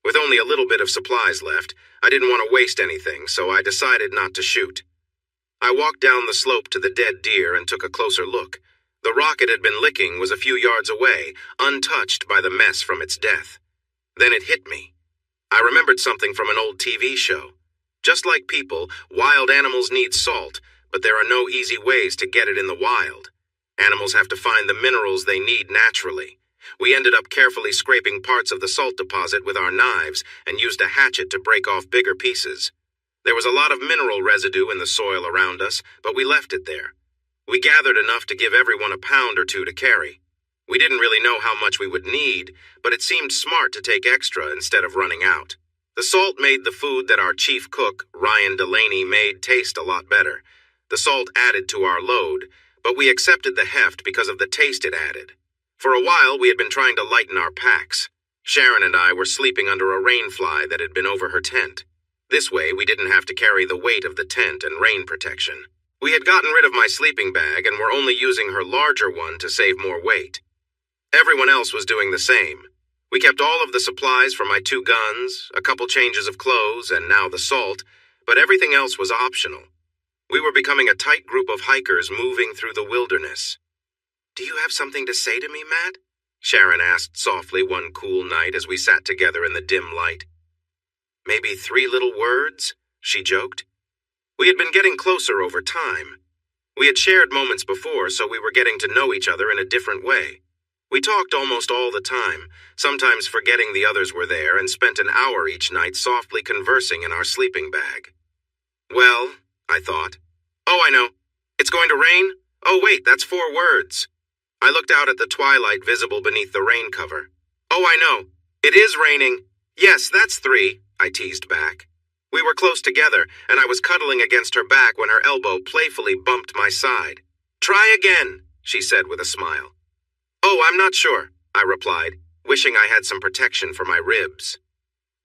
With only a little bit of supplies left, I didn't want to waste anything, so I decided not to shoot. I walked down the slope to the dead deer and took a closer look. The rock it had been licking was a few yards away, untouched by the mess from its death. Then it hit me. I remembered something from an old TV show. Just like people, wild animals need salt, but there are no easy ways to get it in the wild. Animals have to find the minerals they need naturally. We ended up carefully scraping parts of the salt deposit with our knives and used a hatchet to break off bigger pieces. There was a lot of mineral residue in the soil around us, but we left it there. We gathered enough to give everyone a pound or 2 to carry. We didn't really know how much we would need, but it seemed smart to take extra instead of running out. The salt made the food that our chief cook, Ryan Delaney, made taste a lot better. The salt added to our load, but we accepted the heft because of the taste it added. For a while, we had been trying to lighten our packs. Sharon and I were sleeping under a rain fly that had been over her tent. This way, we didn't have to carry the weight of the tent and rain protection. We had gotten rid of my sleeping bag and were only using her larger one to save more weight. Everyone else was doing the same. We kept all of the supplies for my 2 guns, a couple changes of clothes, and now the salt, but everything else was optional. We were becoming a tight group of hikers moving through the wilderness. "Do you have something to say to me, Matt?" Sharon asked softly one cool night as we sat together in the dim light. "Maybe 3 little words?" she joked. We had been getting closer over time. We had shared moments before, so we were getting to know each other in a different way. We talked almost all the time, sometimes forgetting the others were there, and spent an hour each night softly conversing in our sleeping bag. Well, I thought. Oh, I know. It's going to rain? Oh, wait, that's 4 words. I looked out at the twilight visible beneath the rain cover. Oh, I know. It is raining. Yes, that's 3, I teased back. We were close together, and I was cuddling against her back when her elbow playfully bumped my side. Try again, she said with a smile. Oh, I'm not sure, I replied, wishing I had some protection for my ribs.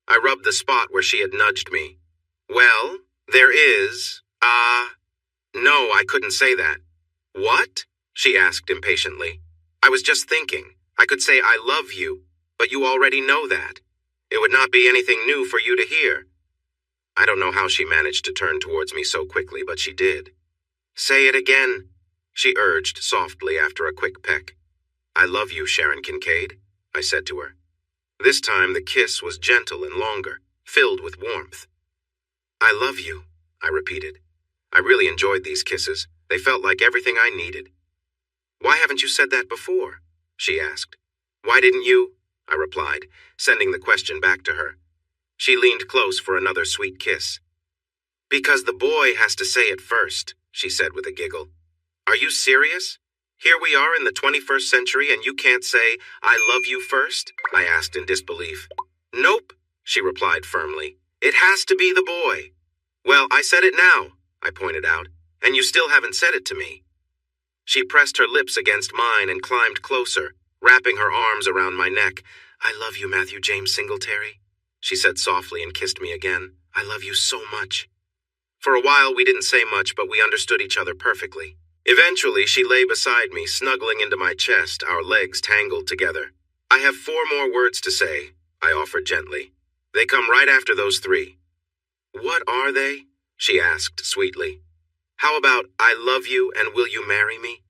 I rubbed the spot where she had nudged me. Well, there is, no, I couldn't say that. What? She asked impatiently. I was just thinking. I could say I love you, but you already know that. It would not be anything new for you to hear. I don't know how she managed to turn towards me so quickly, but she did. Say it again, she urged softly after a quick peck. I love you, Sharon Kincaid, I said to her. This time the kiss was gentle and longer, filled with warmth. I love you, I repeated. I really enjoyed these kisses. They felt like everything I needed. Why haven't you said that before? She asked. Why didn't you? I replied, sending the question back to her. She leaned close for another sweet kiss. Because the boy has to say it first, she said with a giggle. Are you serious? Here we are in the 21st century and you can't say, I love you first? I asked in disbelief. Nope, she replied firmly. It has to be the boy. Well, I said it now, I pointed out, and you still haven't said it to me. She pressed her lips against mine and climbed closer, wrapping her arms around my neck. "I love you, Matthew James Singletary," she said softly and kissed me again. "I love you so much." For a while we didn't say much, but we understood each other perfectly. Eventually she lay beside me, snuggling into my chest, our legs tangled together. "I have 4 more words to say," I offered gently. "They come right after those 3. "What are they?" she asked sweetly. "How about, I love you and will you marry me?"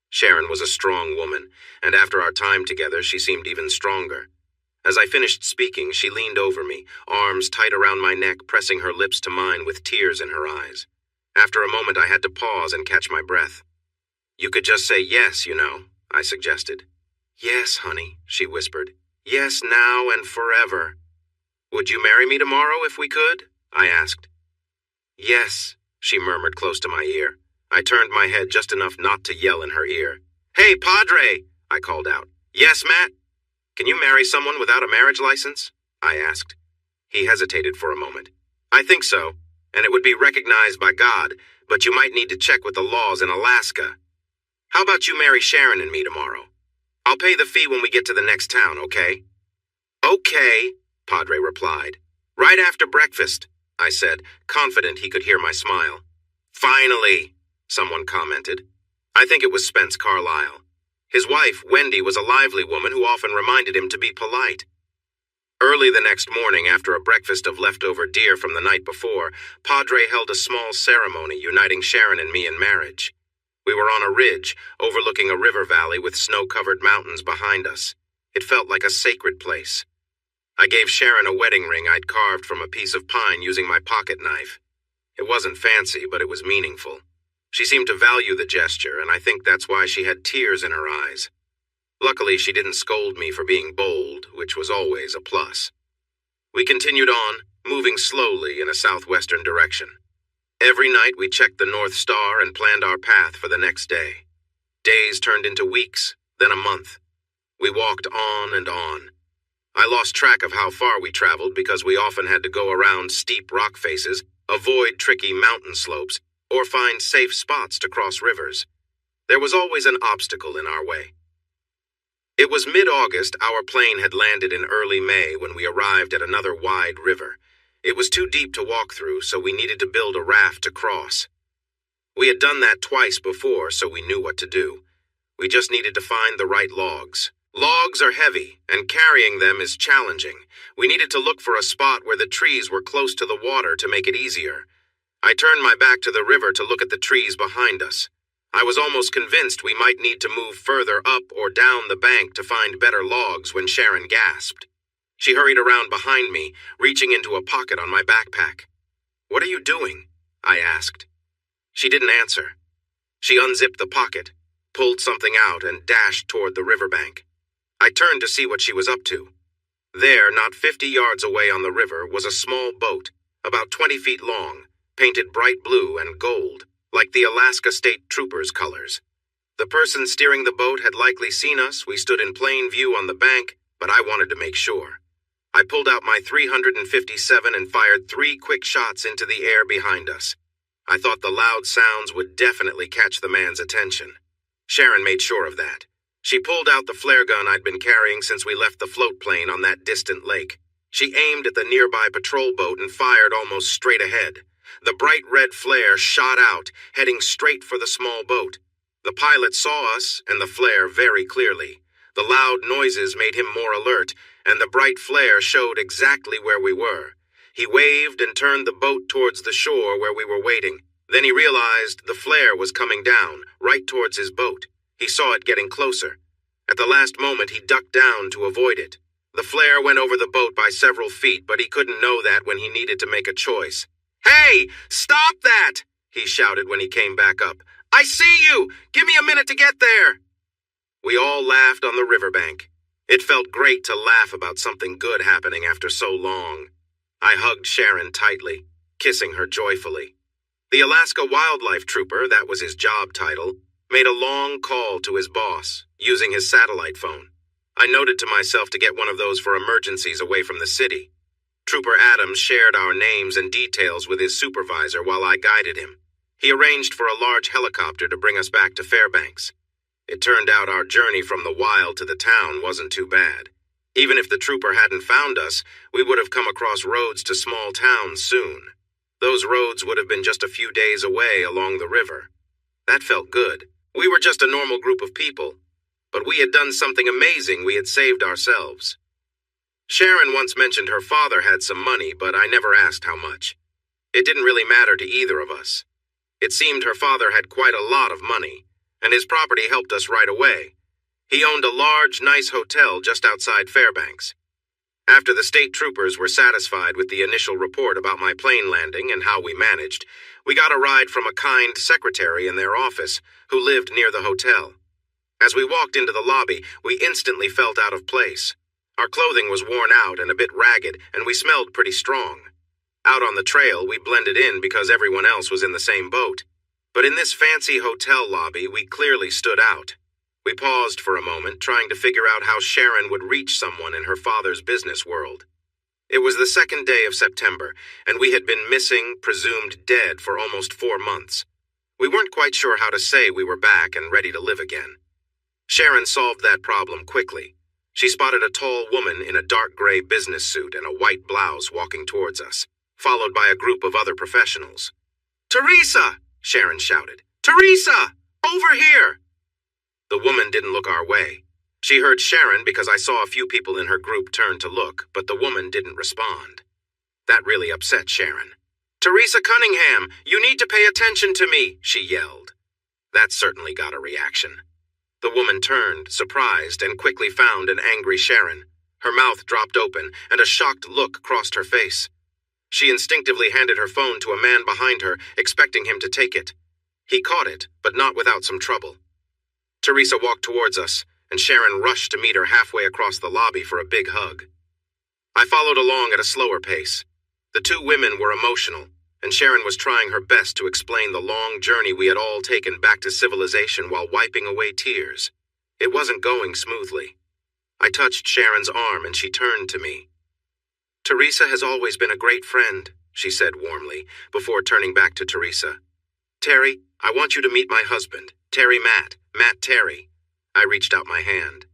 Sharon was a strong woman, and after our time together she seemed even stronger. As I finished speaking, she leaned over me, arms tight around my neck, pressing her lips to mine with tears in her eyes. After a moment I had to pause and catch my breath. "You could just say yes, you know," I suggested. "Yes, honey," she whispered. "Yes, now and forever." "Would you marry me tomorrow if we could?" I asked. "Yes," she murmured close to my ear. I turned my head just enough not to yell in her ear. "Hey, Padre!" I called out. "Yes, Matt?" "Can you marry someone without a marriage license?" I asked. He hesitated for a moment. "I think so, and it would be recognized by God, but you might need to check with the laws in Alaska. How about you marry Sharon and me tomorrow? I'll pay the fee when we get to the next town, okay?" "Okay," Padre replied. "Right after breakfast," I said, confident he could hear my smile. "Finally," someone commented. I think it was Spence Carlyle. His wife, Wendy, was a lively woman who often reminded him to be polite. Early the next morning, after a breakfast of leftover deer from the night before, Padre held a small ceremony uniting Sharon and me in marriage. We were on a ridge, overlooking a river valley with snow-covered mountains behind us. It felt like a sacred place. I gave Sharon a wedding ring I'd carved from a piece of pine using my pocket knife. It wasn't fancy, but it was meaningful. She seemed to value the gesture, and I think that's why she had tears in her eyes. Luckily, she didn't scold me for being bold, which was always a plus. We continued on, moving slowly in a southwestern direction. Every night we checked the North Star and planned our path for the next day. Days turned into weeks, then a month. We walked on and on. I lost track of how far we traveled because we often had to go around steep rock faces, avoid tricky mountain slopes, or find safe spots to cross rivers. There was always an obstacle in our way. It was mid-August. Our plane had landed in early May when we arrived at another wide river. It was too deep to walk through, so we needed to build a raft to cross. We had done that twice before, so we knew what to do. We just needed to find the right logs. Logs are heavy, and carrying them is challenging. We needed to look for a spot where the trees were close to the water to make it easier. I turned my back to the river to look at the trees behind us. I was almost convinced we might need to move further up or down the bank to find better logs when Sharon gasped. She hurried around behind me, reaching into a pocket on my backpack. "What are you doing?" I asked. She didn't answer. She unzipped the pocket, pulled something out, and dashed toward the riverbank. I turned to see what she was up to. There, not 50 yards away on the river, was a small boat, about 20 feet long, painted bright blue and gold, like the Alaska State Troopers' colors. The person steering the boat had likely seen us. We stood in plain view on the bank, but I wanted to make sure. I pulled out my .357 and fired 3 quick shots into the air behind us. I thought the loud sounds would definitely catch the man's attention. Sharon made sure of that. She pulled out the flare gun I'd been carrying since we left the float plane on that distant lake. She aimed at the nearby patrol boat and fired almost straight ahead. The bright red flare shot out, heading straight for the small boat. The pilot saw us and the flare very clearly. The loud noises made him more alert, and the bright flare showed exactly where we were. He waved and turned the boat towards the shore where we were waiting. Then he realized the flare was coming down, right towards his boat. He saw it getting closer. At the last moment, he ducked down to avoid it. The flare went over the boat by several feet, but he couldn't know that when he needed to make a choice. "Hey, stop that!" he shouted when he came back up. "I see you! Give me a minute to get there!" We all laughed on the riverbank. It felt great to laugh about something good happening after so long. I hugged Sharon tightly, kissing her joyfully. The Alaska Wildlife Trooper, that was his job title, made a long call to his boss, using his satellite phone. I noted to myself to get one of those for emergencies away from the city. Trooper Adams shared our names and details with his supervisor while I guided him. He arranged for a large helicopter to bring us back to Fairbanks. It turned out our journey from the wild to the town wasn't too bad. Even if the trooper hadn't found us, we would have come across roads to small towns soon. Those roads would have been just a few days away along the river. That felt good. We were just a normal group of people. But we had done something amazing. We had saved ourselves. Sharon once mentioned her father had some money, but I never asked how much. It didn't really matter to either of us. It seemed her father had quite a lot of money, and his property helped us right away. He owned a large, nice hotel just outside Fairbanks. After the state troopers were satisfied with the initial report about my plane landing and how we managed, we got a ride from a kind secretary in their office who lived near the hotel. As we walked into the lobby, we instantly felt out of place. Our clothing was worn out and a bit ragged, and we smelled pretty strong. Out on the trail, we blended in because everyone else was in the same boat. But in this fancy hotel lobby, we clearly stood out. We paused for a moment, trying to figure out how Sharon would reach someone in her father's business world. It was the second day of September, and we had been missing, presumed dead, for almost 4 months. We weren't quite sure how to say we were back and ready to live again. Sharon solved that problem quickly. She spotted a tall woman in a dark gray business suit and a white blouse walking towards us, followed by a group of other professionals. "Teresa!" Sharon shouted. "Teresa! Over here!" The woman didn't look our way. She heard Sharon because I saw a few people in her group turn to look, but the woman didn't respond. That really upset Sharon. "Teresa Cunningham, you need to pay attention to me," she yelled. That certainly got a reaction. The woman turned, surprised, and quickly found an angry Sharon. Her mouth dropped open, and a shocked look crossed her face. She instinctively handed her phone to a man behind her, expecting him to take it. He caught it, but not without some trouble. Teresa walked towards us, and Sharon rushed to meet her halfway across the lobby for a big hug. I followed along at a slower pace. The two women were emotional, and Sharon was trying her best to explain the long journey we had all taken back to civilization while wiping away tears. It wasn't going smoothly. I touched Sharon's arm, and she turned to me. "Teresa has always been a great friend," she said warmly, before turning back to Teresa. "Terry, I want you to meet my husband, Terry Matt Terry." I reached out my hand.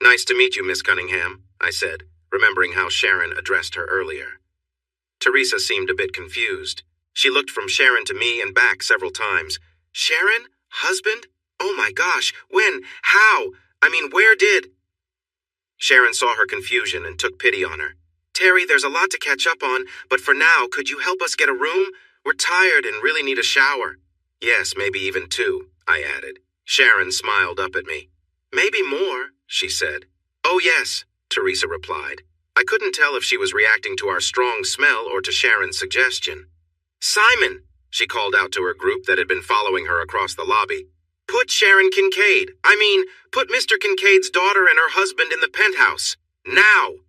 "Nice to meet you, Miss Cunningham," I said, remembering how Sharon addressed her earlier. Teresa seemed a bit confused. She looked from Sharon to me and back several times. "Sharon? Husband? Oh my gosh, when? How? I mean, where did—" Sharon saw her confusion and took pity on her. "Terry, there's a lot to catch up on, but for now, could you help us get a room? We're tired and really need a shower." "Yes, maybe even 2, I added. Sharon smiled up at me. "Maybe more," she said. "Oh yes," Teresa replied. I couldn't tell if she was reacting to our strong smell or to Sharon's suggestion. "Simon," she called out to her group that had been following her across the lobby. "Put Sharon Kincaid, put Mr. Kincaid's daughter and her husband in the penthouse. Now!"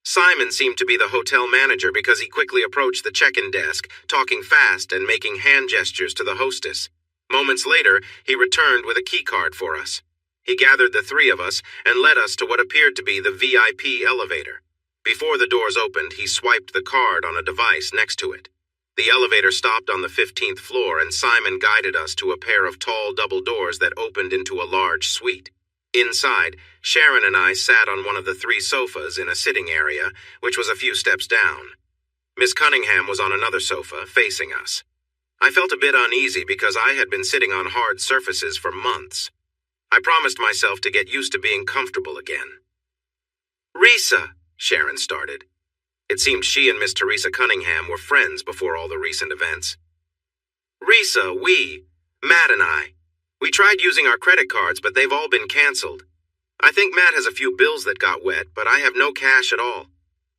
Simon seemed to be the hotel manager because he quickly approached the check-in desk, talking fast and making hand gestures to the hostess. Moments later, he returned with a key card for us. He gathered the 3 of us and led us to what appeared to be the VIP elevator. Before the doors opened, he swiped the card on a device next to it. The elevator stopped on the 15th floor, and Simon guided us to a pair of tall double doors that opened into a large suite. Inside, Sharon and I sat on one of the 3 sofas in a sitting area, which was a few steps down. Miss Cunningham was on another sofa, facing us. I felt a bit uneasy because I had been sitting on hard surfaces for months. I promised myself to get used to being comfortable again. "Risa," Sharon started. It seemed she and Miss Teresa Cunningham were friends before all the recent events. "Risa, Matt and I, we tried using our credit cards, but they've all been canceled. I think Matt has a few bills that got wet, but I have no cash at all.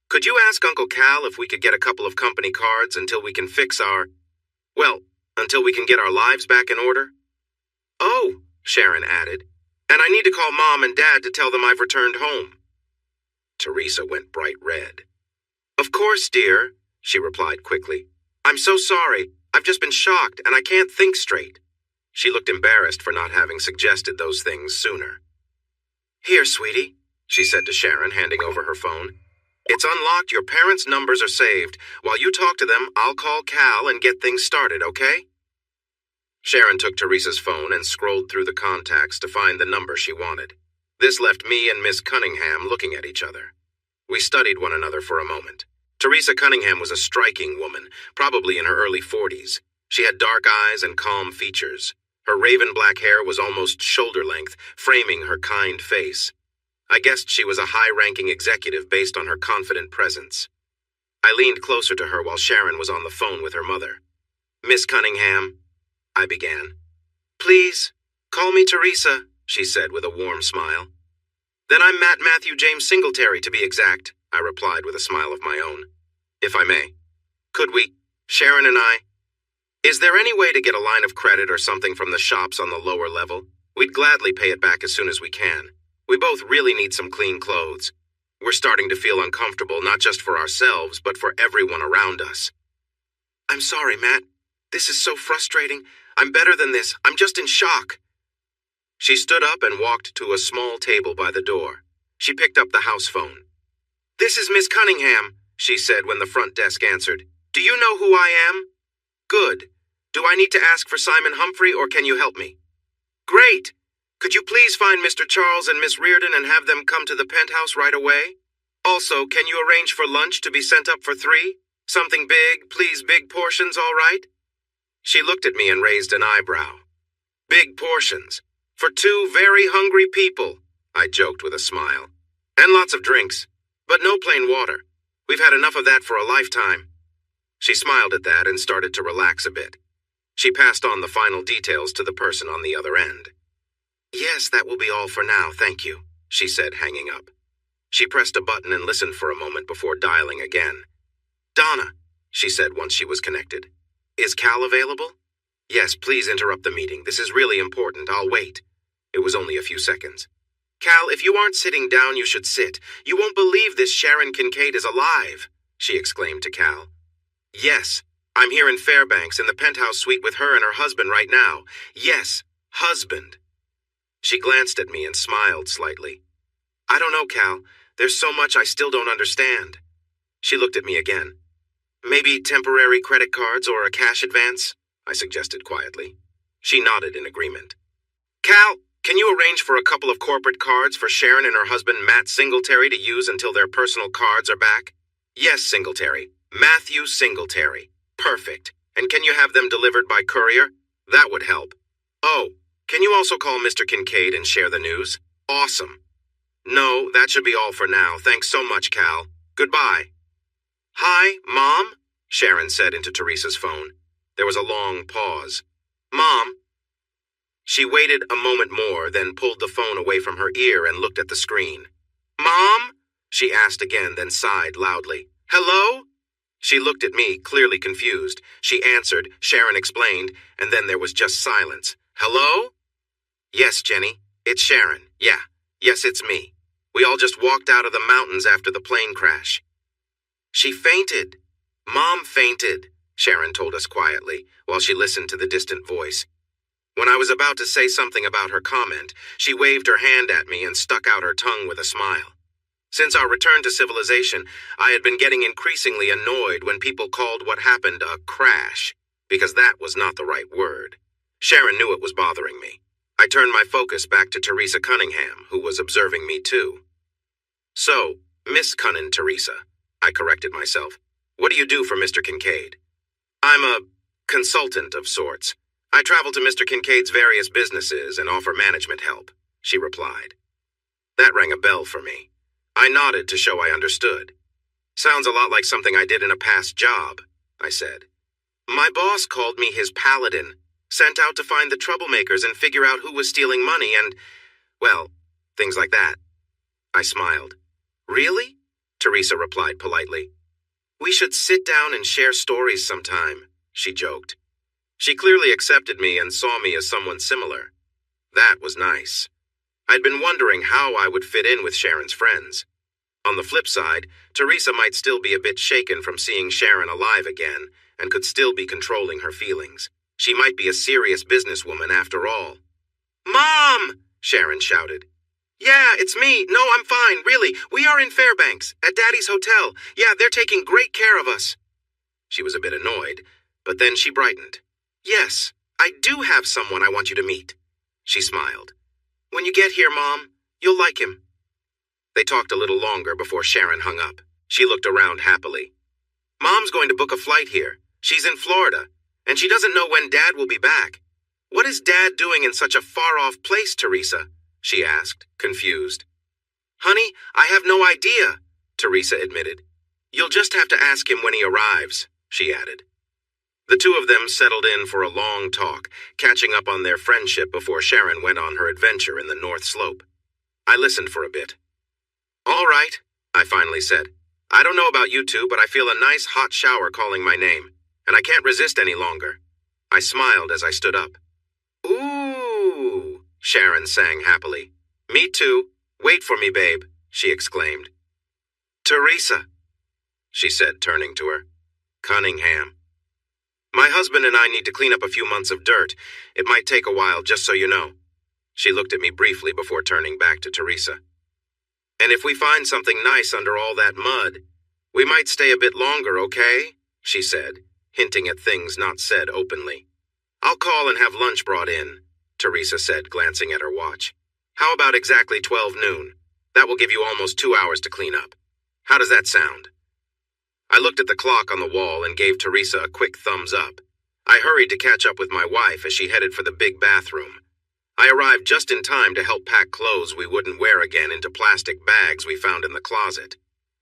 Could you ask Uncle Cal if we could get a couple of company cards until we can until we can get our lives back in order?" "Oh," Sharon added, "and I need to call Mom and Dad to tell them I've returned home." Teresa went bright red. "Of course, dear," she replied quickly. "I'm so sorry. I've just been shocked, and I can't think straight." She looked embarrassed for not having suggested those things sooner. "Here, sweetie," she said to Sharon, handing over her phone. "It's unlocked. Your parents' numbers are saved. While you talk to them, I'll call Cal and get things started, okay?" Sharon took Teresa's phone and scrolled through the contacts to find the number she wanted. This left me and Miss Cunningham looking at each other. We studied one another for a moment. Teresa Cunningham was a striking woman, probably in her early 40s. She had dark eyes and calm features. Her raven black hair was almost shoulder-length, framing her kind face. I guessed she was a high-ranking executive based on her confident presence. I leaned closer to her while Sharon was on the phone with her mother. "Miss Cunningham," I began. "Please, call me Teresa," she said with a warm smile. "Then I'm Matt Matthew James Singletary, to be exact," I replied with a smile of my own. "If I may. Could we, Sharon and I? Is there any way to get a line of credit or something from the shops on the lower level? We'd gladly pay it back as soon as we can. We both really need some clean clothes. We're starting to feel uncomfortable, not just for ourselves, but for everyone around us." "I'm sorry, Matt. This is so frustrating. I'm better than this. I'm just in shock." She stood up and walked to a small table by the door. She picked up the house phone. "This is Miss Cunningham," she said when the front desk answered. "Do you know who I am?" "Good. Do I need to ask for Simon Humphrey, or can you help me?" "Great. Could you please find Mr. Charles and Miss Reardon and have them come to the penthouse right away? Also, can you arrange for lunch to be sent up for 3? Something big, please, big portions, all right?" She looked at me and raised an eyebrow. "Big portions? For 2 very hungry people," I joked with a smile. "And lots of drinks. But no plain water. We've had enough of that for a lifetime." She smiled at that and started to relax a bit. She passed on the final details to the person on the other end. "Yes, that will be all for now, thank you," she said, hanging up. She pressed a button and listened for a moment before dialing again. "Donna," she said once she was connected. "Is Cal available?" "Yes, please interrupt the meeting. This is really important. I'll wait." It was only a few seconds. "Cal, if you aren't sitting down, you should sit. You won't believe this Sharon Kincaid is alive," she exclaimed to Cal. "Yes, I'm here in Fairbanks in the penthouse suite with her and her husband right now. Yes, husband." She glanced at me and smiled slightly. "I don't know, Cal. There's so much I still don't understand." She looked at me again. "Maybe temporary credit cards or a cash advance?" I suggested quietly. She nodded in agreement. "Cal, can you arrange for a couple of corporate cards for Sharon and her husband Matt Singletary to use until their personal cards are back?" "Yes, Singletary. Matthew Singletary. Perfect. And can you have them delivered by courier? That would help. Oh, can you also call Mr. Kincaid and share the news? Awesome. No, that should be all for now. Thanks so much, Cal. Goodbye." "Hi, Mom?" Sharon said into Teresa's phone. There was a long pause. "Mom?" She waited a moment more, then pulled the phone away from her ear and looked at the screen. "Mom?" she asked again, then sighed loudly. "Hello?" She looked at me, clearly confused. She answered, Sharon explained, and then there was just silence. "Hello?" "Yes, Jenny. It's Sharon. Yeah. Yes, it's me. We all just walked out of the mountains after the plane crash." "She fainted. Mom fainted," Sharon told us quietly, while she listened to the distant voice. When I was about to say something about her comment, she waved her hand at me and stuck out her tongue with a smile. Since our return to civilization, I had been getting increasingly annoyed when people called what happened a crash, because that was not the right word. Sharon knew it was bothering me. I turned my focus back to Teresa Cunningham, who was observing me too. "So, Miss Cunnin Teresa," I corrected myself. "What do you do for Mr. Kincaid?" "I'm a consultant of sorts. I travel to Mr. Kincaid's various businesses and offer management help," she replied. That rang a bell for me. I nodded to show I understood. "Sounds a lot like something I did in a past job," I said. "My boss called me his paladin, sent out to find the troublemakers and figure out who was stealing money and, well, things like that." I smiled. "Really?" Teresa replied politely. "We should sit down and share stories sometime," she joked. She clearly accepted me and saw me as someone similar. That was nice. I'd been wondering how I would fit in with Sharon's friends. On the flip side, Teresa might still be a bit shaken from seeing Sharon alive again and could still be controlling her feelings. She might be a serious businesswoman after all. "Mom!" Sharon shouted. "Yeah, it's me. No, I'm fine, really. We are in Fairbanks, at Daddy's hotel. Yeah, they're taking great care of us." She was a bit annoyed, but then she brightened. "Yes, I do have someone I want you to meet. She smiled. When you get here, Mom, you'll like him. They talked a little longer before Sharon hung up. She looked around happily. Mom's going to book a flight here. She's in Florida, and she doesn't know when Dad will be back. What is Dad doing in such a far-off place, Teresa? She asked, confused. Honey, I have no idea, Teresa admitted. You'll just have to ask him when he arrives, she added. The two of them settled in for a long talk, catching up on their friendship before Sharon went on her adventure in the North Slope. I listened for a bit. All right, I finally said. I don't know about you two, but I feel a nice hot shower calling my name, and I can't resist any longer. I smiled as I stood up. Ooh, Sharon sang happily. Me too. Wait for me, babe, she exclaimed. Teresa, she said, turning to her. Cunningham. My husband and I need to clean up a few months of dirt. It might take a while, just so you know. She looked at me briefly before turning back to Teresa. And if we find something nice under all that mud, we might stay a bit longer, okay? She said, hinting at things not said openly. I'll call and have lunch brought in, Teresa said, glancing at her watch. How about exactly 12 noon? That will give you almost 2 hours to clean up. How does that sound? I looked at the clock on the wall and gave Teresa a quick thumbs up. I hurried to catch up with my wife as she headed for the big bathroom. I arrived just in time to help pack clothes we wouldn't wear again into plastic bags we found in the closet.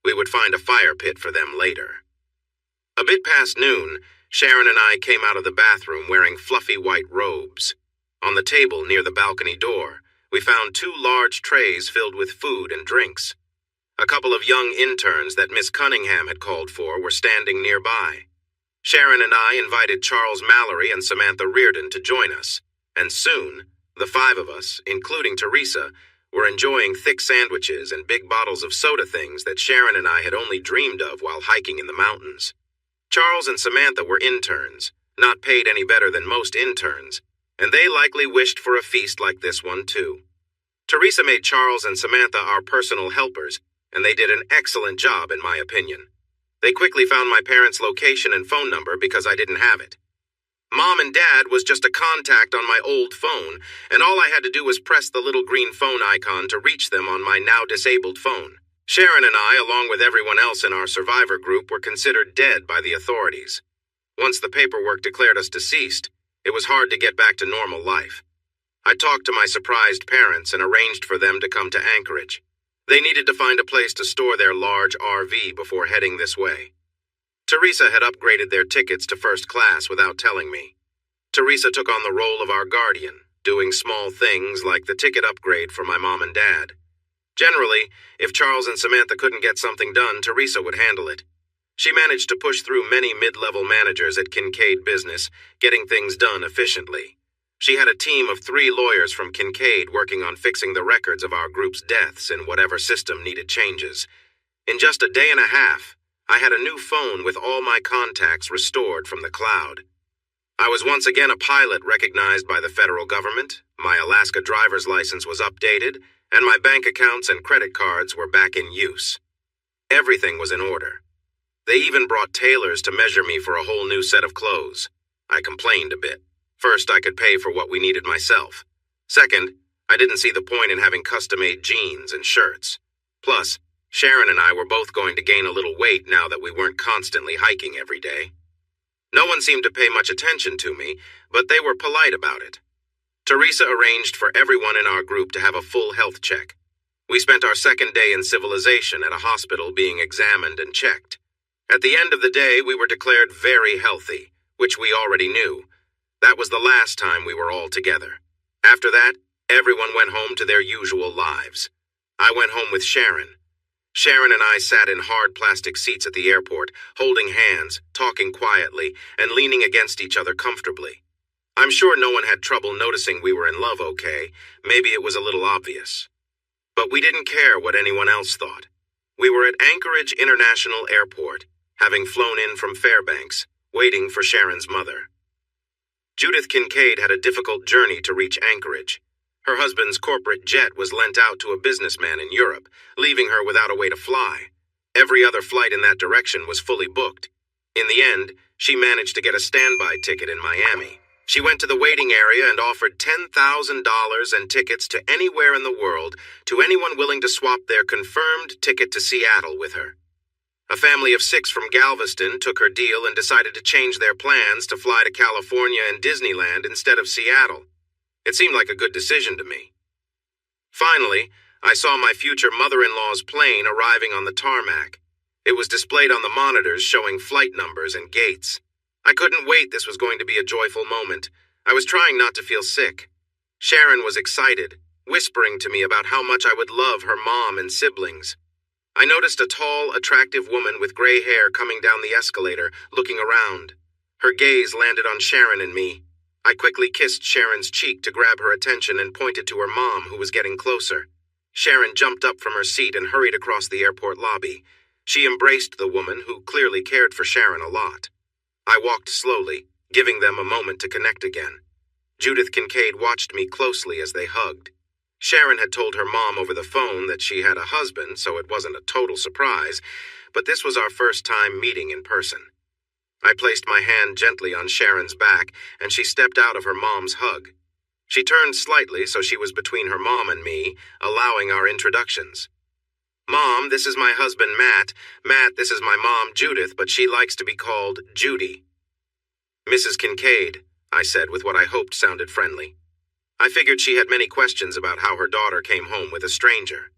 We would find a fire pit for them later. A bit past noon, Sharon and I came out of the bathroom wearing fluffy white robes. On the table near the balcony door, we found 2 large trays filled with food and drinks. A couple of young interns that Miss Cunningham had called for were standing nearby. Sharon and I invited Charles Mallory and Samantha Reardon to join us, and soon, the 5 of us, including Teresa, were enjoying thick sandwiches and big bottles of soda things that Sharon and I had only dreamed of while hiking in the mountains. Charles and Samantha were interns, not paid any better than most interns, and they likely wished for a feast like this one too. Teresa made Charles and Samantha our personal helpers, and they did an excellent job in my opinion. They quickly found my parents' location and phone number because I didn't have it. Mom and Dad was just a contact on my old phone, and all I had to do was press the little green phone icon to reach them on my now disabled phone. Sharon and I, along with everyone else in our survivor group, were considered dead by the authorities. Once the paperwork declared us deceased, it was hard to get back to normal life. I talked to my surprised parents and arranged for them to come to Anchorage. They needed to find a place to store their large RV before heading this way. Teresa had upgraded their tickets to first class without telling me. Teresa took on the role of our guardian, doing small things like the ticket upgrade for my mom and dad. Generally, if Charles and Samantha couldn't get something done, Teresa would handle it. She managed to push through many mid-level managers at Kincaid Business, getting things done efficiently. She had a team of 3 lawyers from Kincaid working on fixing the records of our group's deaths in whatever system needed changes. In just a day and a half, I had a new phone with all my contacts restored from the cloud. I was once again a pilot recognized by the federal government, my Alaska driver's license was updated, and my bank accounts and credit cards were back in use. Everything was in order. They even brought tailors to measure me for a whole new set of clothes. I complained a bit. First, I could pay for what we needed myself. Second, I didn't see the point in having custom-made jeans and shirts. Plus, Sharon and I were both going to gain a little weight now that we weren't constantly hiking every day. No one seemed to pay much attention to me, but they were polite about it. Teresa arranged for everyone in our group to have a full health check. We spent our second day in civilization at a hospital being examined and checked. At the end of the day, we were declared very healthy, which we already knew. That was the last time we were all together. After that, everyone went home to their usual lives. I went home with Sharon. Sharon and I sat in hard plastic seats at the airport, holding hands, talking quietly, and leaning against each other comfortably. I'm sure no one had trouble noticing we were in love, okay? Maybe it was a little obvious. But we didn't care what anyone else thought. We were at Anchorage International Airport, having flown in from Fairbanks, waiting for Sharon's mother. Judith Kincaid had a difficult journey to reach Anchorage. Her husband's corporate jet was lent out to a businessman in Europe, leaving her without a way to fly. Every other flight in that direction was fully booked. In the end, she managed to get a standby ticket in Miami. She went to the waiting area and offered $10,000 and tickets to anywhere in the world to anyone willing to swap their confirmed ticket to Seattle with her. A family of 6 from Galveston took her deal and decided to change their plans to fly to California and Disneyland instead of Seattle. It seemed like a good decision to me. Finally, I saw my future mother-in-law's plane arriving on the tarmac. It was displayed on the monitors showing flight numbers and gates. I couldn't wait. This was going to be a joyful moment. I was trying not to feel sick. Sharon was excited, whispering to me about how much I would love her mom and siblings. I noticed a tall, attractive woman with gray hair coming down the escalator, looking around. Her gaze landed on Sharon and me. I quickly kissed Sharon's cheek to grab her attention and pointed to her mom, who was getting closer. Sharon jumped up from her seat and hurried across the airport lobby. She embraced the woman, who clearly cared for Sharon a lot. I walked slowly, giving them a moment to connect again. Judith Kincaid watched me closely as they hugged. Sharon had told her mom over the phone that she had a husband, so it wasn't a total surprise, but this was our first time meeting in person. I placed my hand gently on Sharon's back, and she stepped out of her mom's hug. She turned slightly so she was between her mom and me, allowing our introductions. Mom, this is my husband, Matt. Matt, this is my mom, Judith, but she likes to be called Judy. Mrs. Kincaid, I said with what I hoped sounded friendly. I figured she had many questions about how her daughter came home with a stranger.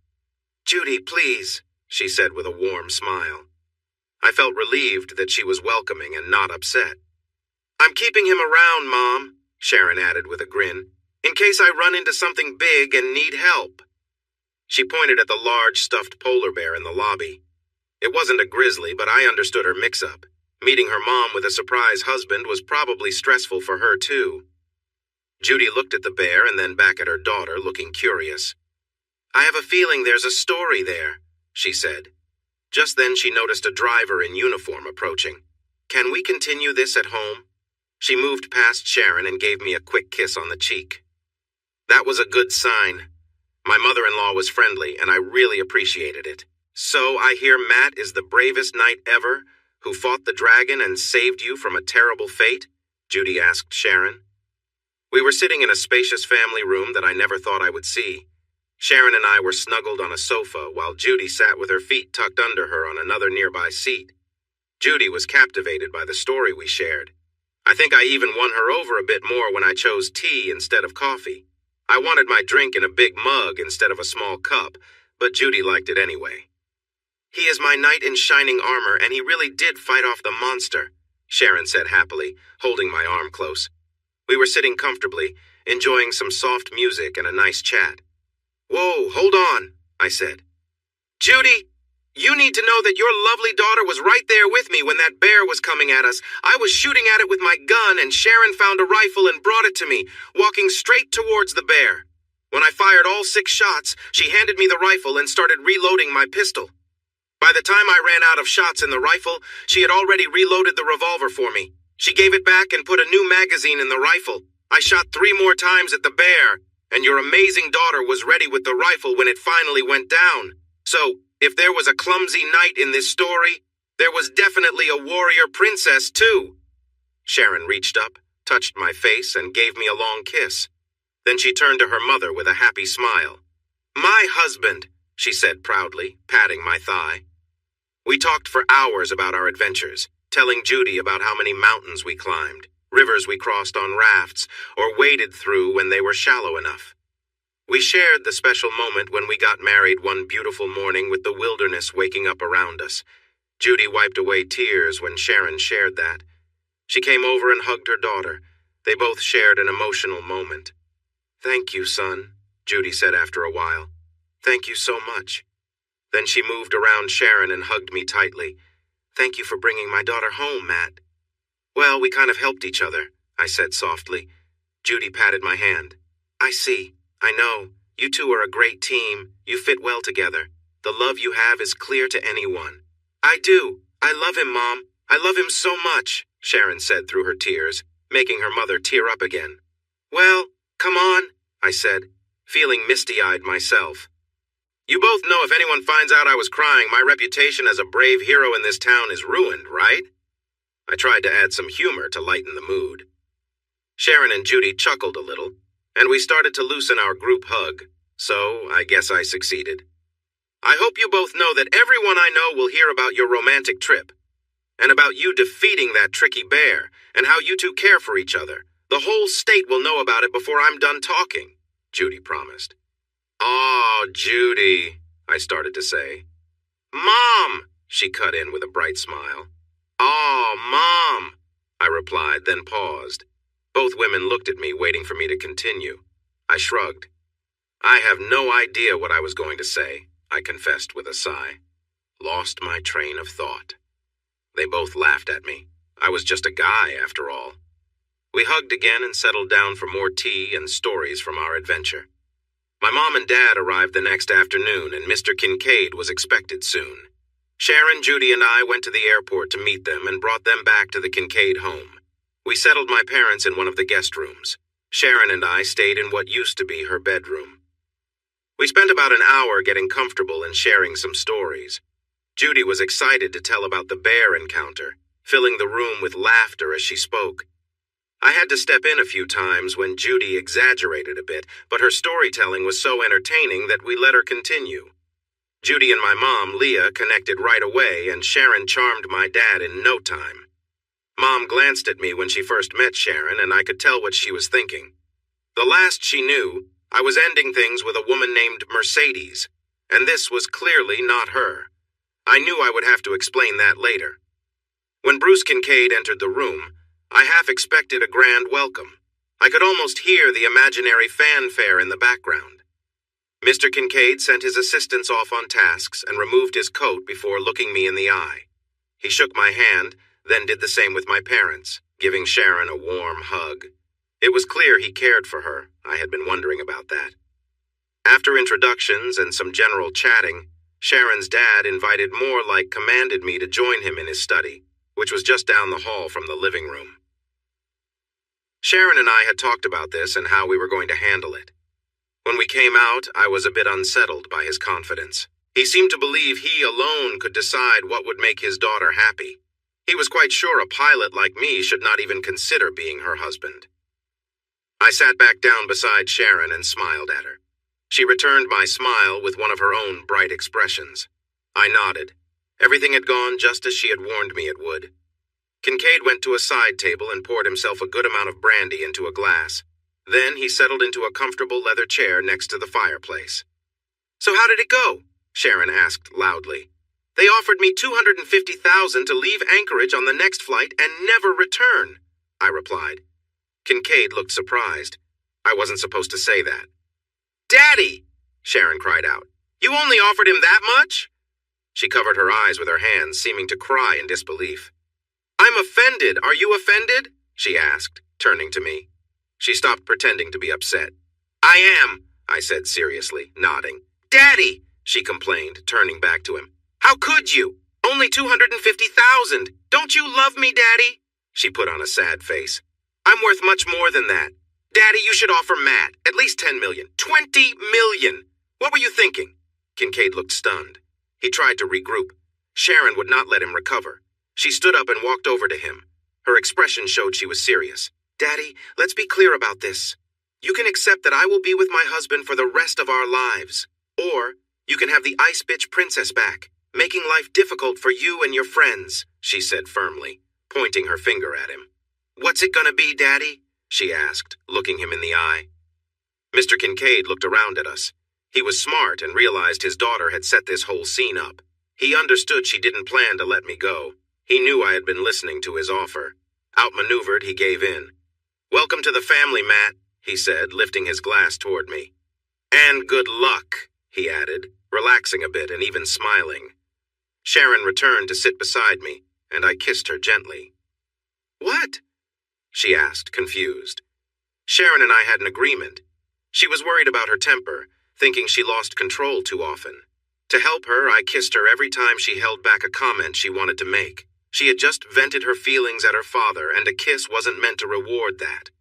Judy, please, she said with a warm smile. I felt relieved that she was welcoming and not upset. I'm keeping him around, Mom, Sharon added with a grin, in case I run into something big and need help. She pointed at the large stuffed polar bear in the lobby. It wasn't a grizzly, but I understood her mix-up. Meeting her mom with a surprise husband was probably stressful for her, too. Judy looked at the bear and then back at her daughter, looking curious. I have a feeling there's a story there, she said. Just then she noticed a driver in uniform approaching. Can we continue this at home? She moved past Sharon and gave me a quick kiss on the cheek. That was a good sign. My mother-in-law was friendly, and I really appreciated it. So I hear Matt is the bravest knight ever, who fought the dragon and saved you from a terrible fate? Judy asked Sharon. We were sitting in a spacious family room that I never thought I would see. Sharon and I were snuggled on a sofa while Judy sat with her feet tucked under her on another nearby seat. Judy was captivated by the story we shared. I think I even won her over a bit more when I chose tea instead of coffee. I wanted my drink in a big mug instead of a small cup, but Judy liked it anyway. He is my knight in shining armor, and he really did fight off the monster, Sharon said happily, holding my arm close. We were sitting comfortably, enjoying some soft music and a nice chat. Whoa, hold on, I said. Judy, you need to know that your lovely daughter was right there with me when that bear was coming at us. I was shooting at it with my gun, and Sharon found a rifle and brought it to me, walking straight towards the bear. When I fired all 6 shots, she handed me the rifle and started reloading my pistol. By the time I ran out of shots in the rifle, she had already reloaded the revolver for me. She gave it back and put a new magazine in the rifle. I shot 3 more times at the bear, and your amazing daughter was ready with the rifle when it finally went down. So, if there was a clumsy knight in this story, there was definitely a warrior princess, too. Sharon reached up, touched my face, and gave me a long kiss. Then she turned to her mother with a happy smile. My husband, she said proudly, patting my thigh. We talked for hours about our adventures, telling Judy about how many mountains we climbed, rivers we crossed on rafts, or waded through when they were shallow enough. We shared the special moment when we got married one beautiful morning with the wilderness waking up around us. Judy wiped away tears when Sharon shared that. She came over and hugged her daughter. They both shared an emotional moment. Thank you, son, Judy said after a while. Thank you so much. Then she moved around Sharon and hugged me tightly. Thank you for bringing my daughter home, Matt. Well, we kind of helped each other, I said softly. Judy patted my hand. I see. I know. You two are a great team. You fit well together. The love you have is clear to anyone. I do. I love him, Mom. I love him so much, Sharon said through her tears, making her mother tear up again. Well, come on, I said, feeling misty-eyed myself. You both know if anyone finds out I was crying, my reputation as a brave hero in this town is ruined, right? I tried to add some humor to lighten the mood. Sharon and Judy chuckled a little, and we started to loosen our group hug, so I guess I succeeded. I hope you both know that everyone I know will hear about your romantic trip, and about you defeating that tricky bear, and how you two care for each other. The whole state will know about it before I'm done talking, Judy promised. "Aw, Judy," I started to say. "Mom," she cut in with a bright smile. "Aw, Mom," I replied, then paused. Both women looked at me, waiting for me to continue. I shrugged. I have no idea what I was going to say, I confessed with a sigh. Lost my train of thought. They both laughed at me. I was just a guy, after all. We hugged again and settled down for more tea and stories from our adventure. My mom and dad arrived the next afternoon, and Mr. Kincaid was expected soon. Sharon, Judy, and I went to the airport to meet them and brought them back to the Kincaid home. We settled my parents in one of the guest rooms. Sharon and I stayed in what used to be her bedroom. We spent about an hour getting comfortable and sharing some stories. Judy was excited to tell about the bear encounter, filling the room with laughter as she spoke. I had to step in a few times when Judy exaggerated a bit, but her storytelling was so entertaining that we let her continue. Judy and my mom, Leah, connected right away, and Sharon charmed my dad in no time. Mom glanced at me when she first met Sharon, and I could tell what she was thinking. The last she knew, I was ending things with a woman named Mercedes, and this was clearly not her. I knew I would have to explain that later. When Bruce Kincaid entered the room, I half expected a grand welcome. I could almost hear the imaginary fanfare in the background. Mr. Kincaid sent his assistants off on tasks and removed his coat before looking me in the eye. He shook my hand, then did the same with my parents, giving Sharon a warm hug. It was clear he cared for her. I had been wondering about that. After introductions and some general chatting, Sharon's dad invited more like commanded me to join him in his study, which was just down the hall from the living room. Sharon and I had talked about this and how we were going to handle it. When we came out, I was a bit unsettled by his confidence. He seemed to believe he alone could decide what would make his daughter happy. He was quite sure a pilot like me should not even consider being her husband. I sat back down beside Sharon and smiled at her. She returned my smile with one of her own bright expressions. I nodded. Everything had gone just as she had warned me it would. Kincaid went to a side table and poured himself a good amount of brandy into a glass. Then he settled into a comfortable leather chair next to the fireplace. "So how did it go?" Sharon asked loudly. "They offered me $250,000 to leave Anchorage on the next flight and never return," I replied. Kincaid looked surprised. I wasn't supposed to say that. "Daddy!" Sharon cried out. "You only offered him that much?" She covered her eyes with her hands, seeming to cry in disbelief. "I'm offended. Are you offended?" she asked, turning to me. She stopped pretending to be upset. "I am," I said seriously, nodding. "Daddy!" she complained, turning back to him. "How could you? Only $250,000. Don't you love me, Daddy?" She put on a sad face. "I'm worth much more than that. Daddy, you should offer Matt at least $10 million. $20 million. What were you thinking?" Kincaid looked stunned. He tried to regroup. Sharon would not let him recover. She stood up and walked over to him. Her expression showed she was serious. "Daddy, let's be clear about this. You can accept that I will be with my husband for the rest of our lives. Or you can have the Ice Bitch Princess back, making life difficult for you and your friends," she said firmly, pointing her finger at him. "What's it gonna be, Daddy?" she asked, looking him in the eye. Mr. Kincaid looked around at us. He was smart and realized his daughter had set this whole scene up. He understood she didn't plan to let me go. He knew I had been listening to his offer. Outmaneuvered, he gave in. "Welcome to the family, Matt," he said, lifting his glass toward me. "And good luck," he added, relaxing a bit and even smiling. Sharon returned to sit beside me, and I kissed her gently. "What?" she asked, confused. Sharon and I had an agreement. She was worried about her temper, thinking she lost control too often. To help her, I kissed her every time she held back a comment she wanted to make. She had just vented her feelings at her father, and a kiss wasn't meant to reward that.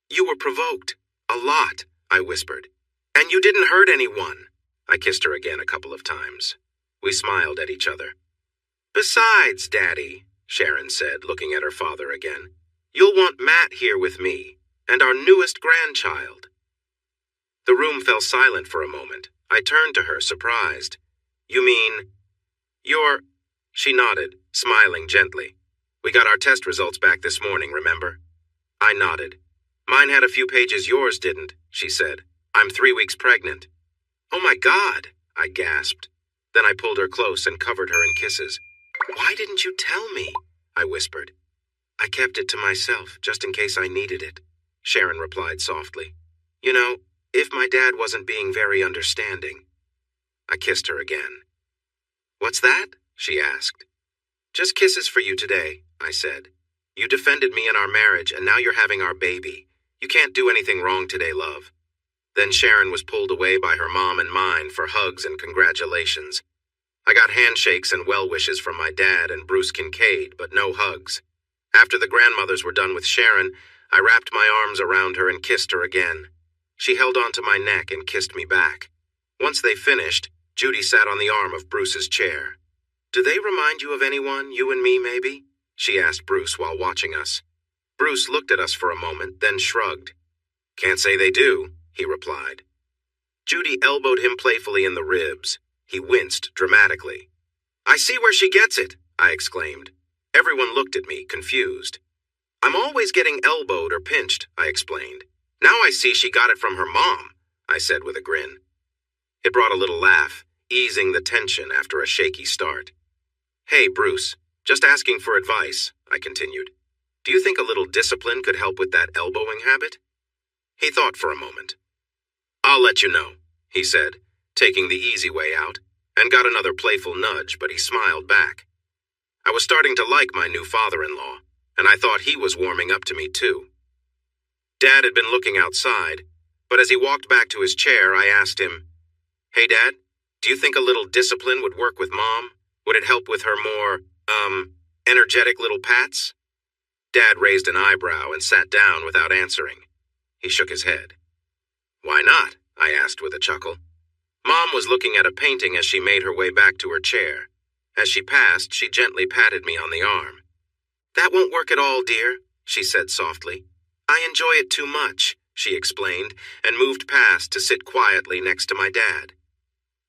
"You were provoked. A lot," I whispered. "And you didn't hurt anyone." I kissed her again a couple of times. We smiled at each other. "Besides, Daddy," Sharon said, looking at her father again, "you'll want Matt here with me. And our newest grandchild. The room fell silent for a moment. I turned to her, surprised. You mean, you're... She nodded, smiling gently. We got our test results back this morning, remember? I nodded. Mine had a few pages yours didn't, she said. I'm 3 weeks pregnant. Oh my God, I gasped. Then I pulled her close and covered her in kisses. Why didn't you tell me? I whispered. I kept it to myself, just in case I needed it, Sharon replied softly. You know, if my dad wasn't being very understanding. I kissed her again. What's that? She asked. Just kisses for you today, I said. You defended me in our marriage, and now you're having our baby. You can't do anything wrong today, love. Then Sharon was pulled away by her mom and mine for hugs and congratulations. I got handshakes and well wishes from my dad and Bruce Kincaid, but no hugs. After the grandmothers were done with Sharon, I wrapped my arms around her and kissed her again. She held onto my neck and kissed me back. Once they finished, Judy sat on the arm of Bruce's chair. Do they remind you of anyone, you and me maybe? She asked Bruce while watching us. Bruce looked at us for a moment, then shrugged. Can't say they do, he replied. Judy elbowed him playfully in the ribs. He winced dramatically. I see where she gets it, I exclaimed. Everyone looked at me, confused. I'm always getting elbowed or pinched, I explained. Now I see she got it from her mom, I said with a grin. It brought a little laugh, easing the tension after a shaky start. Hey, Bruce, just asking for advice, I continued. Do you think a little discipline could help with that elbowing habit? He thought for a moment. I'll let you know, he said, taking the easy way out, and got another playful nudge, but he smiled back. I was starting to like my new father-in-law, and I thought he was warming up to me too. Dad had been looking outside, but as he walked back to his chair, I asked him, Hey, Dad, do you think a little discipline would work with Mom? Would it help with her more, energetic little pats? Dad raised an eyebrow and sat down without answering. He shook his head. Why not? I asked with a chuckle. Mom was looking at a painting as she made her way back to her chair. As she passed, she gently patted me on the arm. That won't work at all, dear, she said softly. I enjoy it too much, she explained, and moved past to sit quietly next to my dad.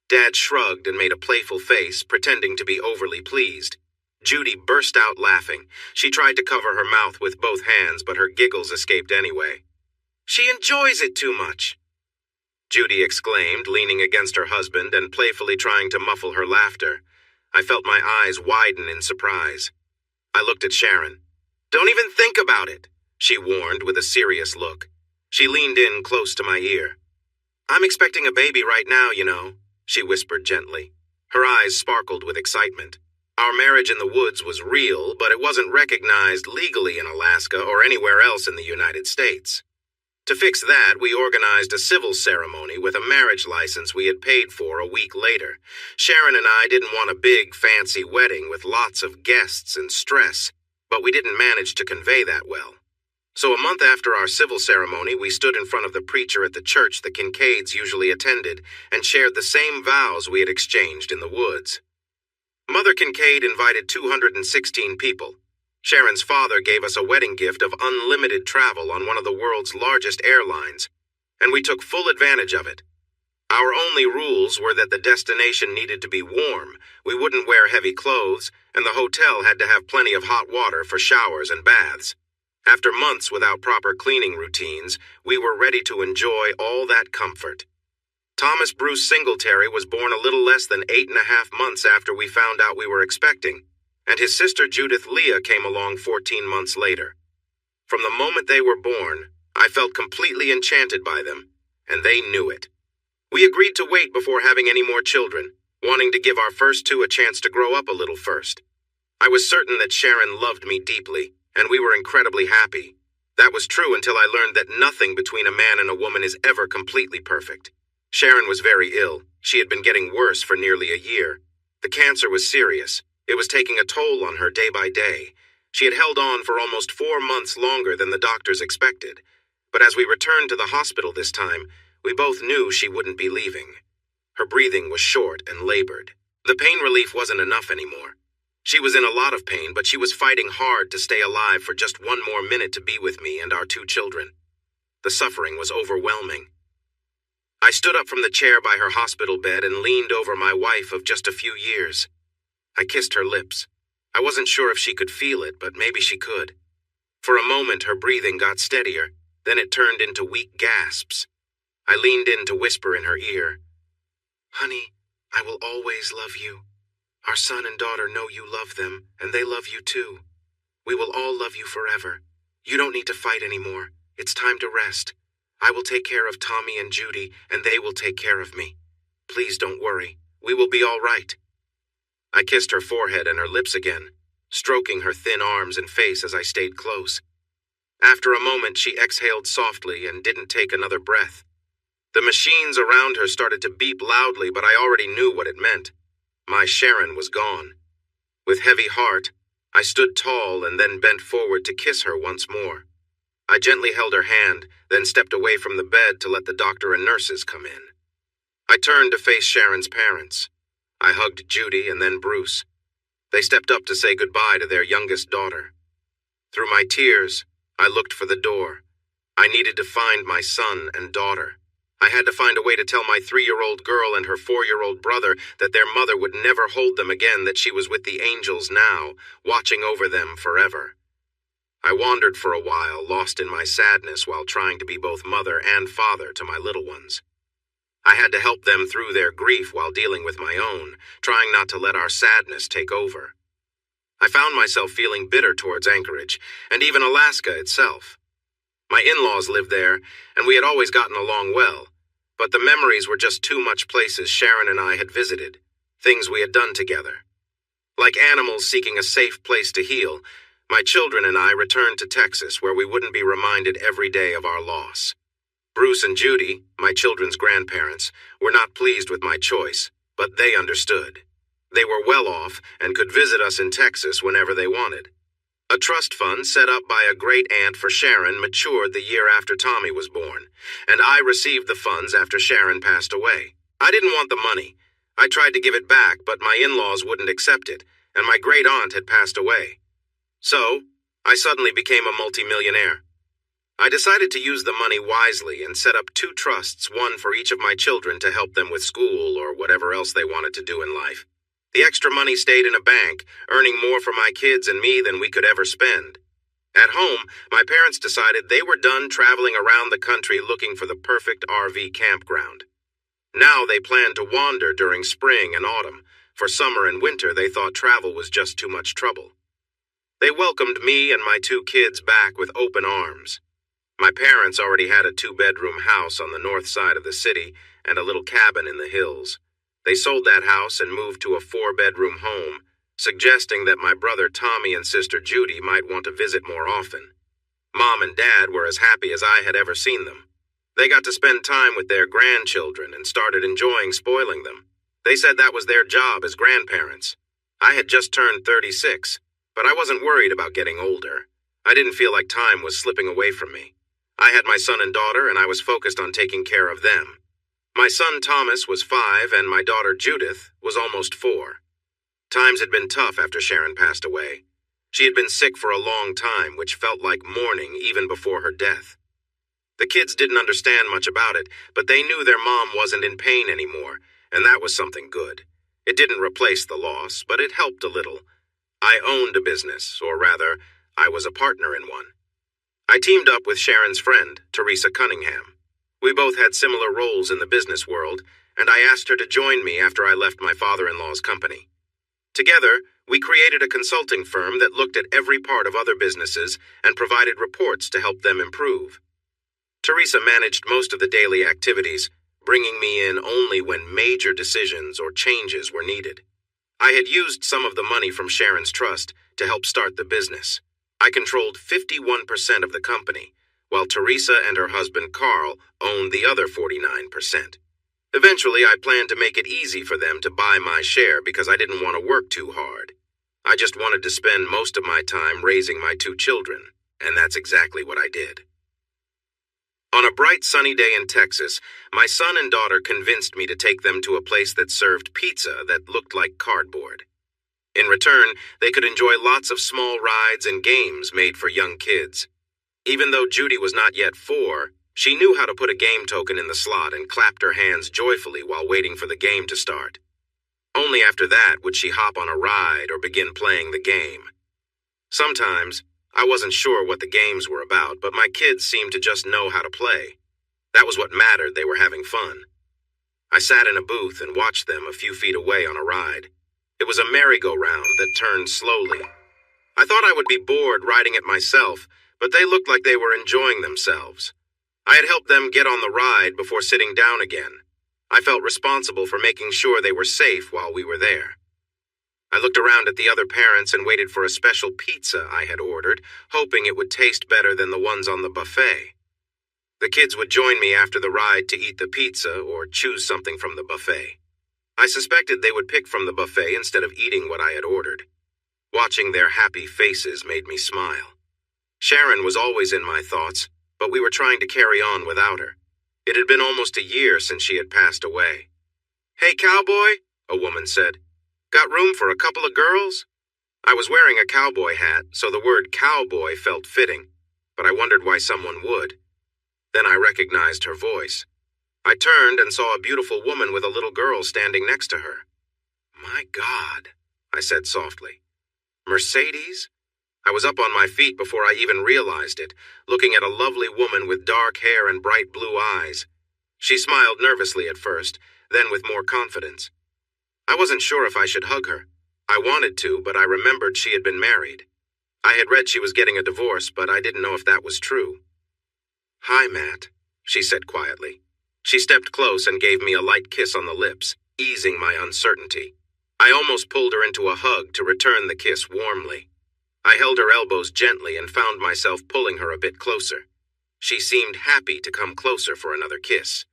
Dad shrugged and made a playful face, pretending to be overly pleased. Judy burst out laughing. She tried to cover her mouth with both hands, but her giggles escaped anyway. She enjoys it too much, Judy exclaimed, leaning against her husband and playfully trying to muffle her laughter. I felt my eyes widen in surprise. I looked at Sharon. Don't even think about it, she warned with a serious look. She leaned in close to my ear. I'm expecting a baby right now, you know, she whispered gently. Her eyes sparkled with excitement. Our marriage in the woods was real, but it wasn't recognized legally in Alaska or anywhere else in the United States. To fix that, we organized a civil ceremony with a marriage license we had paid for a week later. Sharon and I didn't want a big, fancy wedding with lots of guests and stress, but we didn't manage to convey that well. So a month after our civil ceremony, we stood in front of the preacher at the church the Kincaids usually attended and shared the same vows we had exchanged in the woods. Mother Kincaid invited 216 people. Sharon's father gave us a wedding gift of unlimited travel on one of the world's largest airlines, and we took full advantage of it. Our only rules were that the destination needed to be warm, we wouldn't wear heavy clothes, and the hotel had to have plenty of hot water for showers and baths. After months without proper cleaning routines, we were ready to enjoy all that comfort. Thomas Bruce Singletary was born a little less than 8.5 months after we found out we were expecting, and his sister Judith Leah came along 14 months later. From the moment they were born, I felt completely enchanted by them, and they knew it. We agreed to wait before having any more children, wanting to give our first two a chance to grow up a little first. I was certain that Sharon loved me deeply, and we were incredibly happy. That was true until I learned that nothing between a man and a woman is ever completely perfect. Sharon was very ill. She had been getting worse for nearly a year. The cancer was serious. It was taking a toll on her day by day. She had held on for almost 4 months longer than the doctors expected. But as we returned to the hospital this time, we both knew she wouldn't be leaving. Her breathing was short and labored. The pain relief wasn't enough anymore. She was in a lot of pain, but she was fighting hard to stay alive for just 1 more minute to be with me and our 2 children. The suffering was overwhelming. I stood up from the chair by her hospital bed and leaned over my wife of just a few years. I kissed her lips. I wasn't sure if she could feel it, but maybe she could. For a moment, her breathing got steadier, then it turned into weak gasps. I leaned in to whisper in her ear, "Honey, I will always love you. Our son and daughter know you love them, and they love you too. We will all love you forever. You don't need to fight anymore. It's time to rest. I will take care of Tommy and Judy, and they will take care of me. Please don't worry. We will be all right." I kissed her forehead and her lips again, stroking her thin arms and face as I stayed close. After a moment, she exhaled softly and didn't take another breath. The machines around her started to beep loudly, but I already knew what it meant. My Sharon was gone. With heavy heart, I stood tall and then bent forward to kiss her once more. I gently held her hand, then stepped away from the bed to let the doctor and nurses come in. I turned to face Sharon's parents. I hugged Judy and then Bruce. They stepped up to say goodbye to their youngest daughter. Through my tears, I looked for the door. I needed to find my son and daughter. I had to find a way to tell my 3-year-old girl and her 4-year-old brother that their mother would never hold them again, that she was with the angels now, watching over them forever. I wandered for a while, lost in my sadness while trying to be both mother and father to my little ones. I had to help them through their grief while dealing with my own, trying not to let our sadness take over. I found myself feeling bitter towards Anchorage, and even Alaska itself. My in-laws lived there, and we had always gotten along well, but the memories were just too much places Sharon and I had visited, things we had done together. Like animals seeking a safe place to heal, my children and I returned to Texas, where we wouldn't be reminded every day of our loss. Bruce and Judy, my children's grandparents, were not pleased with my choice, but they understood. They were well off and could visit us in Texas whenever they wanted. A trust fund set up by a great-aunt for Sharon matured the year after Tommy was born, and I received the funds after Sharon passed away. I didn't want the money. I tried to give it back, but my in-laws wouldn't accept it, and my great-aunt had passed away. So, I suddenly became a multimillionaire. I decided to use the money wisely and set up 2 trusts, one for each of my children to help them with school or whatever else they wanted to do in life. The extra money stayed in a bank, earning more for my kids and me than we could ever spend. At home, my parents decided they were done traveling around the country looking for the perfect RV campground. Now they planned to wander during spring and autumn. For summer and winter, they thought travel was just too much trouble. They welcomed me and my 2 kids back with open arms. My parents already had a 2-bedroom house on the north side of the city and a little cabin in the hills. They sold that house and moved to a 4-bedroom home, suggesting that my brother Tommy and sister Judy might want to visit more often. Mom and Dad were as happy as I had ever seen them. They got to spend time with their grandchildren and started enjoying spoiling them. They said that was their job as grandparents. I had just turned 36, but I wasn't worried about getting older. I didn't feel like time was slipping away from me. I had my son and daughter, and I was focused on taking care of them. My son Thomas was 5, and my daughter Judith was almost 4. Times had been tough after Sharon passed away. She had been sick for a long time, which felt like mourning even before her death. The kids didn't understand much about it, but they knew their mom wasn't in pain anymore, and that was something good. It didn't replace the loss, but it helped a little. I owned a business, or rather, I was a partner in one. I teamed up with Sharon's friend, Teresa Cunningham. We both had similar roles in the business world, and I asked her to join me after I left my father-in-law's company. Together, we created a consulting firm that looked at every part of other businesses and provided reports to help them improve. Teresa managed most of the daily activities, bringing me in only when major decisions or changes were needed. I had used some of the money from Sharon's trust to help start the business. I controlled 51% of the company, while Teresa and her husband Carl owned the other 49%. Eventually, I planned to make it easy for them to buy my share because I didn't want to work too hard. I just wanted to spend most of my time raising my 2 children, and that's exactly what I did. On a bright sunny day in Texas, my son and daughter convinced me to take them to a place that served pizza that looked like cardboard. In return, they could enjoy lots of small rides and games made for young kids. Even though Judy was not yet 4, She knew how to put a game token in the slot and clapped her hands joyfully while waiting for the game to start. Only after that would she hop on a ride or begin playing the game. Sometimes, I wasn't sure what the games were about, but my kids seemed to just know how to play. That was what mattered. They were having fun. I sat in a booth and watched them a few feet away on a ride. It was a merry-go-round that turned slowly. I thought I would be bored riding it myself, but they looked like they were enjoying themselves. I had helped them get on the ride before sitting down again. I felt responsible for making sure they were safe while we were there. I looked around at the other parents and waited for a special pizza I had ordered, hoping it would taste better than the ones on the buffet. The kids would join me after the ride to eat the pizza or choose something from the buffet. I suspected they would pick from the buffet instead of eating what I had ordered. Watching their happy faces made me smile. Sharon was always in my thoughts, but we were trying to carry on without her. It had been almost a year since she had passed away. "Hey, cowboy," a woman said. "Got room for a couple of girls?" I was wearing a cowboy hat, so the word cowboy felt fitting, but I wondered why someone would. Then I recognized her voice. I turned and saw a beautiful woman with a little girl standing next to her. "My God," I said softly. "Mercedes?" I was up on my feet before I even realized it, looking at a lovely woman with dark hair and bright blue eyes. She smiled nervously at first, then with more confidence. I wasn't sure if I should hug her. I wanted to, but I remembered she had been married. I had read she was getting a divorce, but I didn't know if that was true. "Hi, Matt," she said quietly. She stepped close and gave me a light kiss on the lips, easing my uncertainty. I almost pulled her into a hug to return the kiss warmly. I held her elbows gently and found myself pulling her a bit closer. She seemed happy to come closer for another kiss.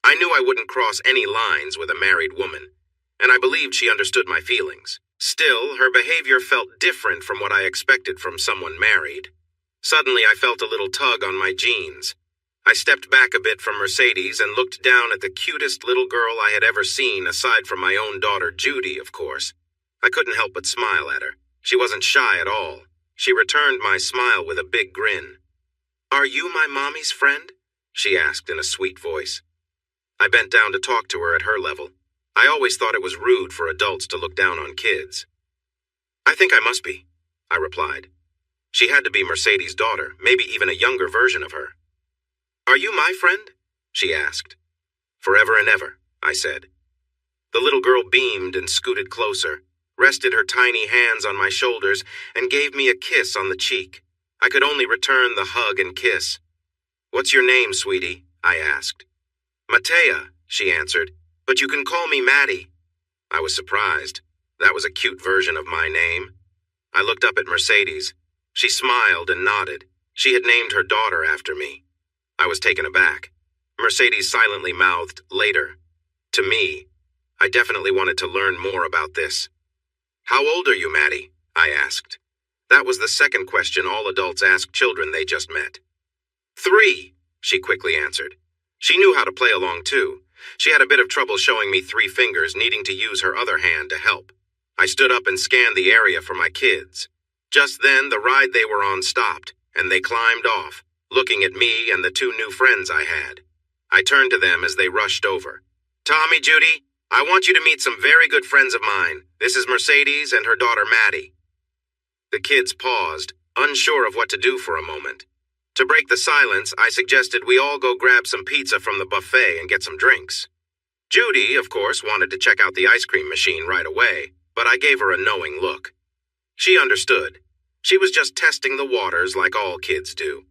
I knew I wouldn't cross any lines with a married woman, and I believed she understood my feelings. Still, her behavior felt different from what I expected from someone married. Suddenly, I felt a little tug on my jeans. I stepped back a bit from Mercedes and looked down at the cutest little girl I had ever seen, aside from my own daughter, Judy, of course. I couldn't help but smile at her. She wasn't shy at all. She returned my smile with a big grin. "Are you my mommy's friend?" she asked in a sweet voice. I bent down to talk to her at her level. I always thought it was rude for adults to look down on kids. "I think I must be," I replied. She had to be Mercedes' daughter, maybe even a younger version of her. "Are you my friend?" she asked. "Forever and ever," I said. The little girl beamed and scooted closer, rested her tiny hands on my shoulders, and gave me a kiss on the cheek. I could only return the hug and kiss. "What's your name, sweetie?" I asked. "Matea," she answered, "but you can call me Maddie." I was surprised. That was a cute version of my name. I looked up at Mercedes. She smiled and nodded. She had named her daughter after me. I was taken aback. Mercedes silently mouthed, "Later." To me, I definitely wanted to learn more about this. "How old are you, Maddie?" I asked. That was the second question all adults ask children they just met. "3," she quickly answered. She knew how to play along too. She had a bit of trouble showing me 3 fingers, needing to use her other hand to help. I stood up and scanned the area for my kids. Just then, the ride they were on stopped, and they climbed off, looking at me and the 2 new friends I had. I turned to them as they rushed over. "Tommy, Judy, I want you to meet some very good friends of mine. This is Mercedes and her daughter Maddie." The kids paused, unsure of what to do for a moment. To break the silence, I suggested we all go grab some pizza from the buffet and get some drinks. Judy, of course, wanted to check out the ice cream machine right away, but I gave her a knowing look. She understood. She was just testing the waters like all kids do.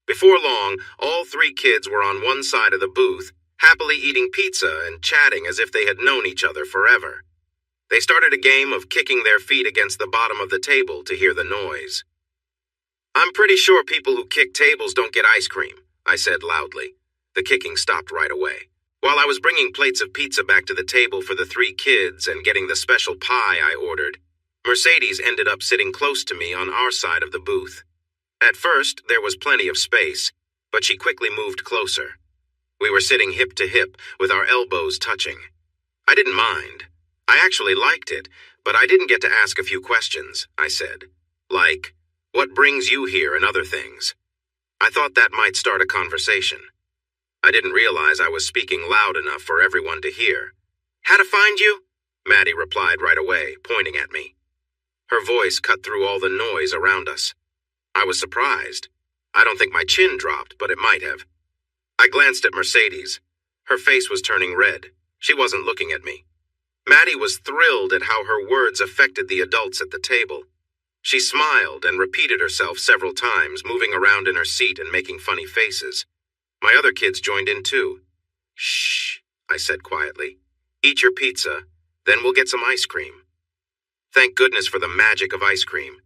Before long, all 3 kids were on one side of the booth, happily eating pizza and chatting as if they had known each other forever. They started a game of kicking their feet against the bottom of the table to hear the noise. "I'm pretty sure people who kick tables don't get ice cream," I said loudly. The kicking stopped right away. While I was bringing plates of pizza back to the table for the 3 kids and getting the special pie I ordered, Mercedes ended up sitting close to me on our side of the booth. At first, there was plenty of space, but she quickly moved closer. We were sitting hip to hip, with our elbows touching. I didn't mind. I actually liked it, but I didn't get to ask a few questions, I said. Like, what brings you here and other things? I thought that might start a conversation. I didn't realize I was speaking loud enough for everyone to hear. How to find you? Maddie replied right away, pointing at me. Her voice cut through all the noise around us. I was surprised. I don't think my chin dropped, but it might have. I glanced at Mercedes. Her face was turning red. She wasn't looking at me. Maddie was thrilled at how her words affected the adults at the table. She smiled and repeated herself several times, moving around in her seat and making funny faces. My other kids joined in too. Shh, I said quietly. Eat your pizza, then we'll get some ice cream. Thank goodness for the magic of ice cream.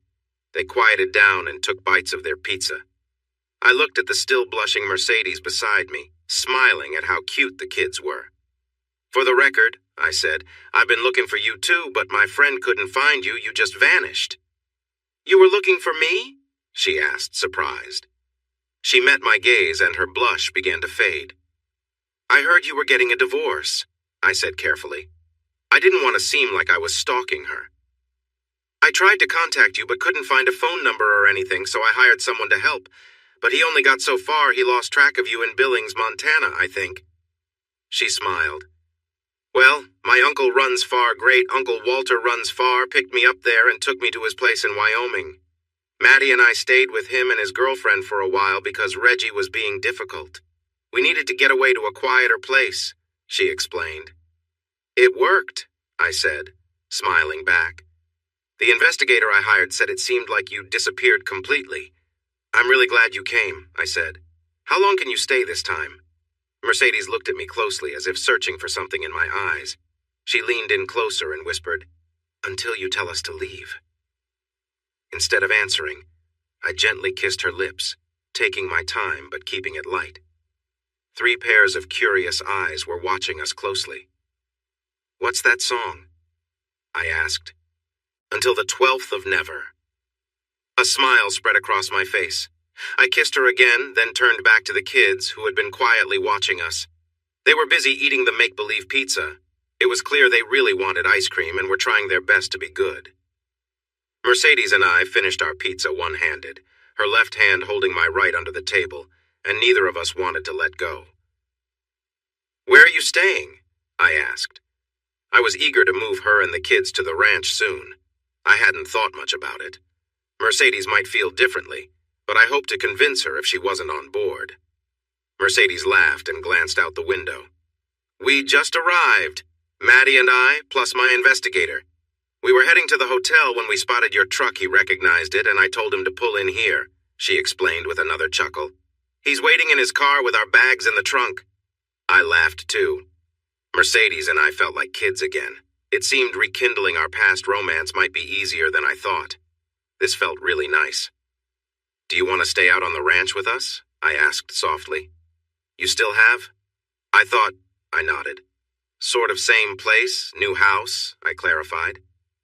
They quieted down and took bites of their pizza. I looked at the still blushing Mercedes beside me, smiling at how cute the kids were. For the record, I said, I've been looking for you too, but my friend couldn't find you. You just vanished. You were looking for me? She asked, surprised. She met my gaze and her blush began to fade. I heard you were getting a divorce, I said carefully. I didn't want to seem like I was stalking her. I tried to contact you but couldn't find a phone number or anything, so I hired someone to help. But he only got so far he lost track of you in Billings, Montana, I think. She smiled. Well, my uncle runs far, great Uncle Walter runs far, picked me up there and took me to his place in Wyoming. Maddie and I stayed with him and his girlfriend for a while because Reggie was being difficult. We needed to get away to a quieter place, she explained. It worked, I said, smiling back. The investigator I hired said it seemed like you disappeared completely. I'm really glad you came, I said. How long can you stay this time? Mercedes looked at me closely as if searching for something in my eyes. She leaned in closer and whispered, Until you tell us to leave. Instead of answering, I gently kissed her lips, taking my time but keeping it light. 3 pairs of curious eyes were watching us closely. What's that song? I asked. Until the 12th of never. A smile spread across my face. I kissed her again, then turned back to the kids who had been quietly watching us. They were busy eating the make-believe pizza. It was clear they really wanted ice cream and were trying their best to be good. Mercedes and I finished our pizza one-handed, her left hand holding my right under the table, and neither of us wanted to let go. Where are you staying? I asked. I was eager to move her and the kids to the ranch soon. I hadn't thought much about it. Mercedes might feel differently, but I hoped to convince her if she wasn't on board. Mercedes laughed and glanced out the window. We just arrived, Maddie and I, plus my investigator. We were heading to the hotel when we spotted your truck. He recognized it, and I told him to pull in here, she explained with another chuckle. He's waiting in his car with our bags in the trunk. I laughed too. Mercedes and I felt like kids again. It seemed rekindling our past romance might be easier than I thought. This felt really nice. Do you want to stay out on the ranch with us? I asked softly. You still have? I nodded. Sort of same place, new house, I clarified.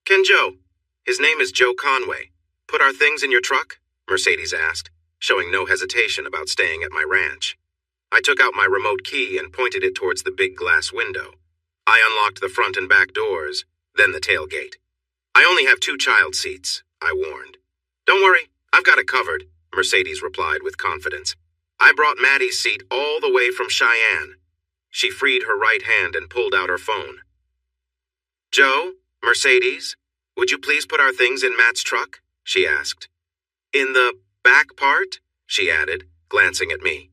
Can Joe? His name is Joe Conway. Put our things in your truck? Mercedes asked, showing no hesitation about staying at my ranch. I took out my remote key and pointed it towards the big glass window. I unlocked the front and back doors, then the tailgate. I only have 2 child seats, I warned. Don't worry, I've got it covered, Mercedes replied with confidence. I brought Maddie's seat all the way from Cheyenne. She freed her right hand and pulled out her phone. Joe, Mercedes, would you please put our things in Matt's truck? She asked. In the back part? She added, glancing at me.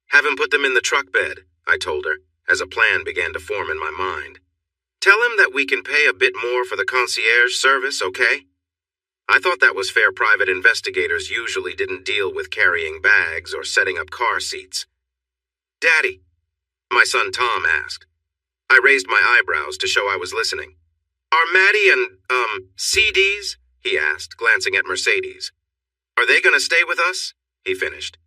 Have him put them in the truck bed, I told her, as a plan began to form in my mind. Tell him that we can pay a bit more for the concierge service, okay? I thought that was fair. Private investigators usually didn't deal with carrying bags or setting up car seats. Daddy, my son Tom asked. I raised my eyebrows to show I was listening. Are Maddie and, CDs? He asked, glancing at Mercedes. Are they going to stay with us? He finished.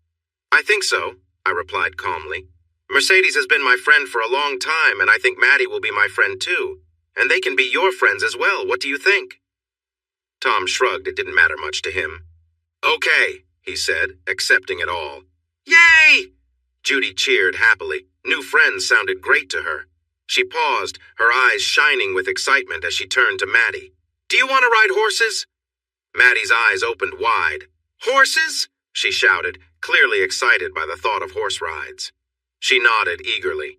I think so, I replied calmly. Mercedes has been my friend for a long time, and I think Maddie will be my friend too. And they can be your friends as well. What do you think? Tom shrugged. It didn't matter much to him. Okay, he said, accepting it all. Yay! Judy cheered happily. New friends sounded great to her. She paused, her eyes shining with excitement as she turned to Maddie. Do you want to ride horses? Maddie's eyes opened wide. Horses? She shouted, clearly excited by the thought of horse rides. She nodded eagerly.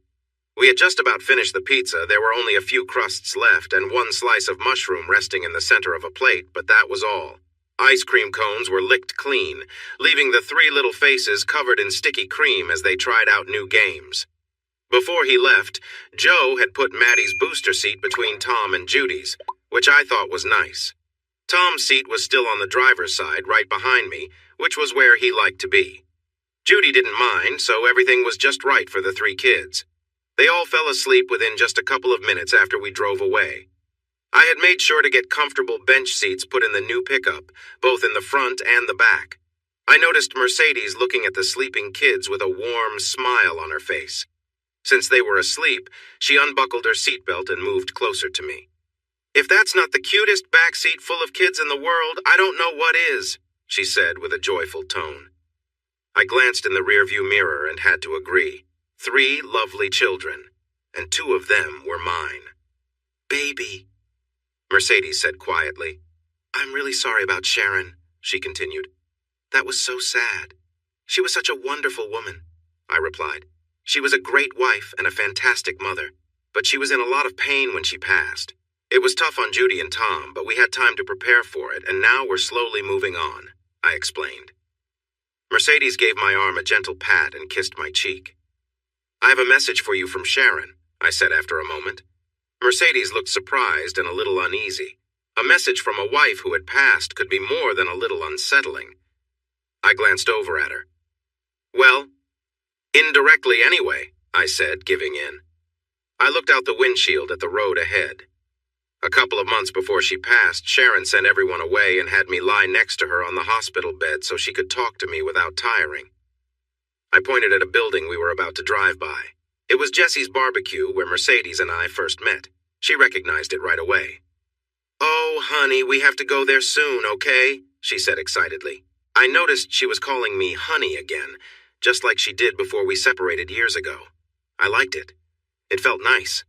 We had just about finished the pizza. There were only a few crusts left and one slice of mushroom resting in the center of a plate, but that was all. Ice cream cones were licked clean, leaving the three little faces covered in sticky cream as they tried out new games. Before he left, Joe had put Maddie's booster seat between Tom and Judy's, which I thought was nice. Tom's seat was still on the driver's side, right behind me, which was where he liked to be. Judy didn't mind, so everything was just right for the three kids. They all fell asleep within just a couple of minutes after we drove away. I had made sure to get comfortable bench seats put in the new pickup, both in the front and the back. I noticed Mercedes looking at the sleeping kids with a warm smile on her face. Since they were asleep, she unbuckled her seatbelt and moved closer to me. "If that's not the cutest back seat full of kids in the world, I don't know what is," she said with a joyful tone. I glanced in the rearview mirror and had to agree. 3 lovely children, and 2 of them were mine. "Baby," Mercedes said quietly. "I'm really sorry about Sharon," she continued. "That was so sad. She was such a wonderful woman," I replied. "She was a great wife and a fantastic mother, but she was in a lot of pain when she passed. It was tough on Judy and Tom, but we had time to prepare for it, and now we're slowly moving on," I explained. Mercedes gave my arm a gentle pat and kissed my cheek. "I have a message for you from Sharon," I said after a moment. Mercedes looked surprised and a little uneasy. A message from a wife who had passed could be more than a little unsettling. I glanced over at her. "Well, indirectly anyway," I said, giving in. I looked out the windshield at the road ahead. A couple of months before she passed, Sharon sent everyone away and had me lie next to her on the hospital bed so she could talk to me without tiring. I pointed at a building we were about to drive by. It was Jesse's barbecue where Mercedes and I first met. She recognized it right away. "Oh, honey, we have to go there soon, okay?" she said excitedly. I noticed she was calling me honey again, just like she did before we separated years ago. I liked it. It felt nice.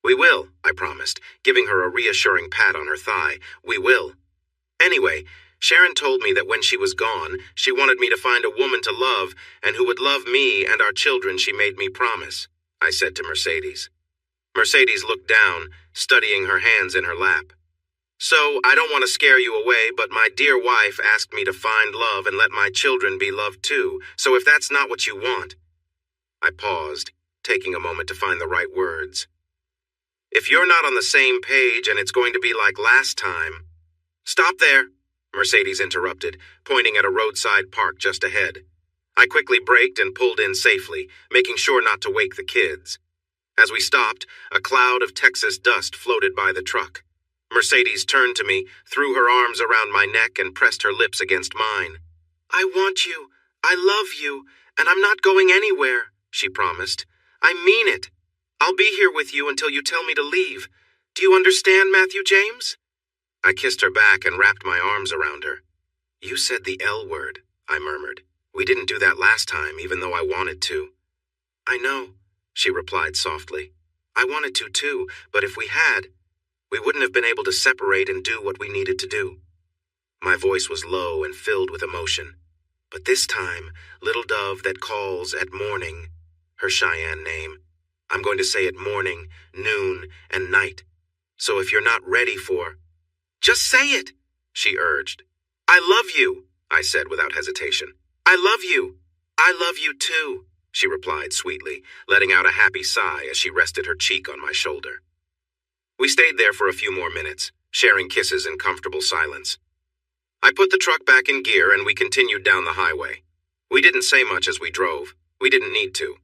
"We will," I promised, giving her a reassuring pat on her thigh. "We will." Anyway, Sharon told me that when she was gone, she wanted me to find a woman to love and who would love me and our children. She made me promise, I said to Mercedes. Mercedes looked down, studying her hands in her lap. "So, I don't want to scare you away, but my dear wife asked me to find love and let my children be loved too, so if that's not what you want..." I paused, taking a moment to find the right words. "If you're not on the same page and it's going to be like last time..." "Stop there," Mercedes interrupted, pointing at a roadside park just ahead. I quickly braked and pulled in safely, making sure not to wake the kids. As we stopped, a cloud of Texas dust floated by the truck. Mercedes turned to me, threw her arms around my neck, and pressed her lips against mine. "I want you, I love you, and I'm not going anywhere," she promised. "I mean it. I'll be here with you until you tell me to leave. Do you understand, Matthew James?" I kissed her back and wrapped my arms around her. "You said the L word," I murmured. "We didn't do that last time, even though I wanted to." "I know," she replied softly. "I wanted to too, but if we had, we wouldn't have been able to separate and do what we needed to do." My voice was low and filled with emotion. "But this time, little dove that calls at morning," her Cheyenne name, "I'm going to say at morning, noon, and night. So if you're not ready for..." "Just say it," she urged. "I love you," I said without hesitation. "I love you. I love you too," she replied sweetly, letting out a happy sigh as she rested her cheek on my shoulder. We stayed there for a few more minutes, sharing kisses in comfortable silence. I put the truck back in gear and we continued down the highway. We didn't say much as we drove. We didn't need to.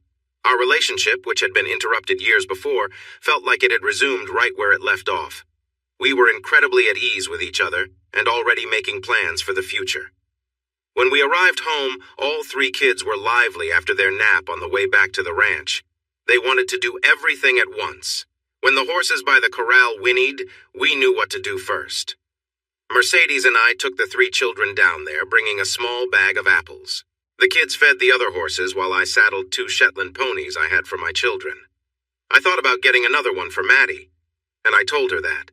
Our relationship, which had been interrupted years before, felt like it had resumed right where it left off. We were incredibly at ease with each other and already making plans for the future. When we arrived home, all 3 kids were lively after their nap on the way back to the ranch. They wanted to do everything at once. When the horses by the corral whinnied, we knew what to do first. Mercedes and I took the 3 children down there, bringing a small bag of apples. The kids fed the other horses while I saddled 2 Shetland ponies I had for my children. I thought about getting another one for Maddie, and I told her that.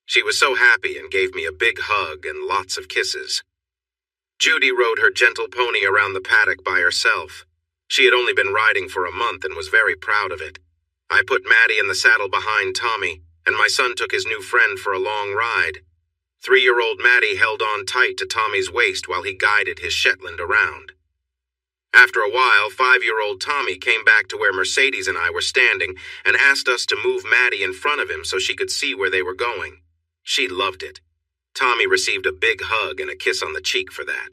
She was so happy and gave me a big hug and lots of kisses. Judy rode her gentle pony around the paddock by herself. She had only been riding for a month and was very proud of it. I put Maddie in the saddle behind Tommy, and my son took his new friend for a long ride. 3-year-old Maddie held on tight to Tommy's waist while he guided his Shetland around. After a while, 5-year-old Tommy came back to where Mercedes and I were standing and asked us to move Maddie in front of him so she could see where they were going. She loved it. Tommy received a big hug and a kiss on the cheek for that.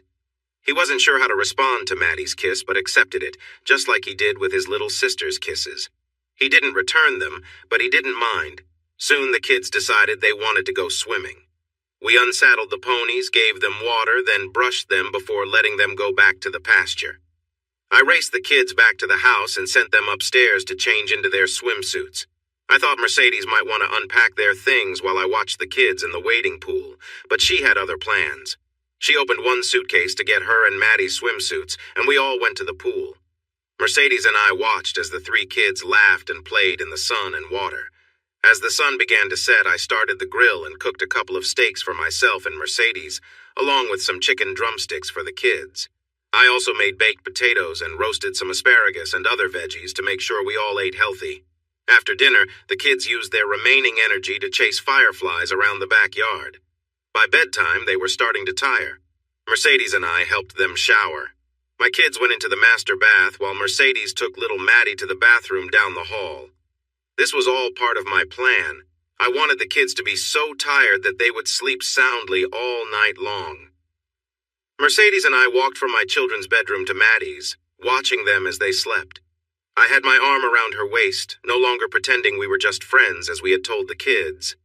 He wasn't sure how to respond to Maddie's kiss, but accepted it, just like he did with his little sister's kisses. He didn't return them, but he didn't mind. Soon the kids decided they wanted to go swimming. We unsaddled the ponies, gave them water, then brushed them before letting them go back to the pasture. I raced the kids back to the house and sent them upstairs to change into their swimsuits. I thought Mercedes might want to unpack their things while I watched the kids in the wading pool, but she had other plans. She opened one suitcase to get her and Maddie's swimsuits, and we all went to the pool. Mercedes and I watched as the 3 kids laughed and played in the sun and water. As the sun began to set, I started the grill and cooked a couple of steaks for myself and Mercedes, along with some chicken drumsticks for the kids. I also made baked potatoes and roasted some asparagus and other veggies to make sure we all ate healthy. After dinner, the kids used their remaining energy to chase fireflies around the backyard. By bedtime, they were starting to tire. Mercedes and I helped them shower. My kids went into the master bath while Mercedes took little Maddie to the bathroom down the hall. This was all part of my plan. I wanted the kids to be so tired that they would sleep soundly all night long. Mercedes and I walked from my children's bedroom to Maddie's, watching them as they slept. I had my arm around her waist, no longer pretending we were just friends as we had told the kids.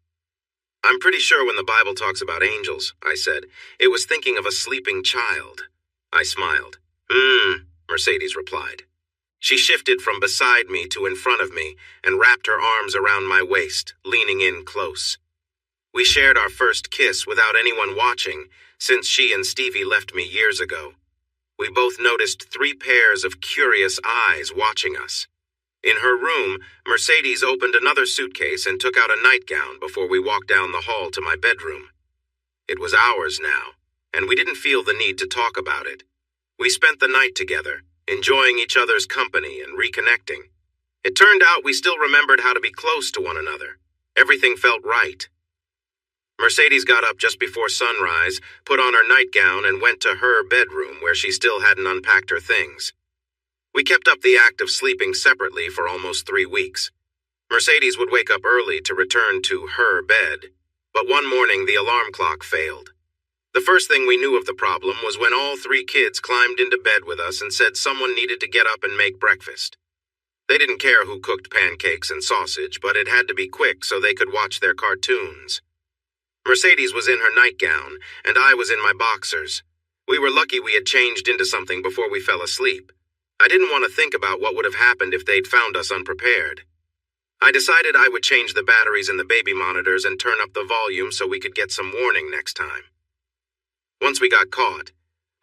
I'm pretty sure when the Bible talks about angels, I said, it was thinking of a sleeping child. I smiled. Mercedes replied. She shifted from beside me to in front of me and wrapped her arms around my waist, leaning in close. We shared our first kiss without anyone watching, since she and Stevie left me years ago. We both noticed 3 pairs of curious eyes watching us. In her room, Mercedes opened another suitcase and took out a nightgown before we walked down the hall to my bedroom. It was ours now, and we didn't feel the need to talk about it. We spent the night together, enjoying each other's company and reconnecting. It turned out we still remembered how to be close to one another. Everything felt right. Mercedes got up just before sunrise, put on her nightgown, and went to her bedroom where she still hadn't unpacked her things. We kept up the act of sleeping separately for almost 3 weeks. Mercedes would wake up early to return to her bed, but one morning the alarm clock failed. The first thing we knew of the problem was when all 3 kids climbed into bed with us and said someone needed to get up and make breakfast. They didn't care who cooked pancakes and sausage, but it had to be quick so they could watch their cartoons. Mercedes was in her nightgown, and I was in my boxers. We were lucky we had changed into something before we fell asleep. I didn't want to think about what would have happened if they'd found us unprepared. I decided I would change the batteries in the baby monitors and turn up the volume so we could get some warning next time. Once we got caught,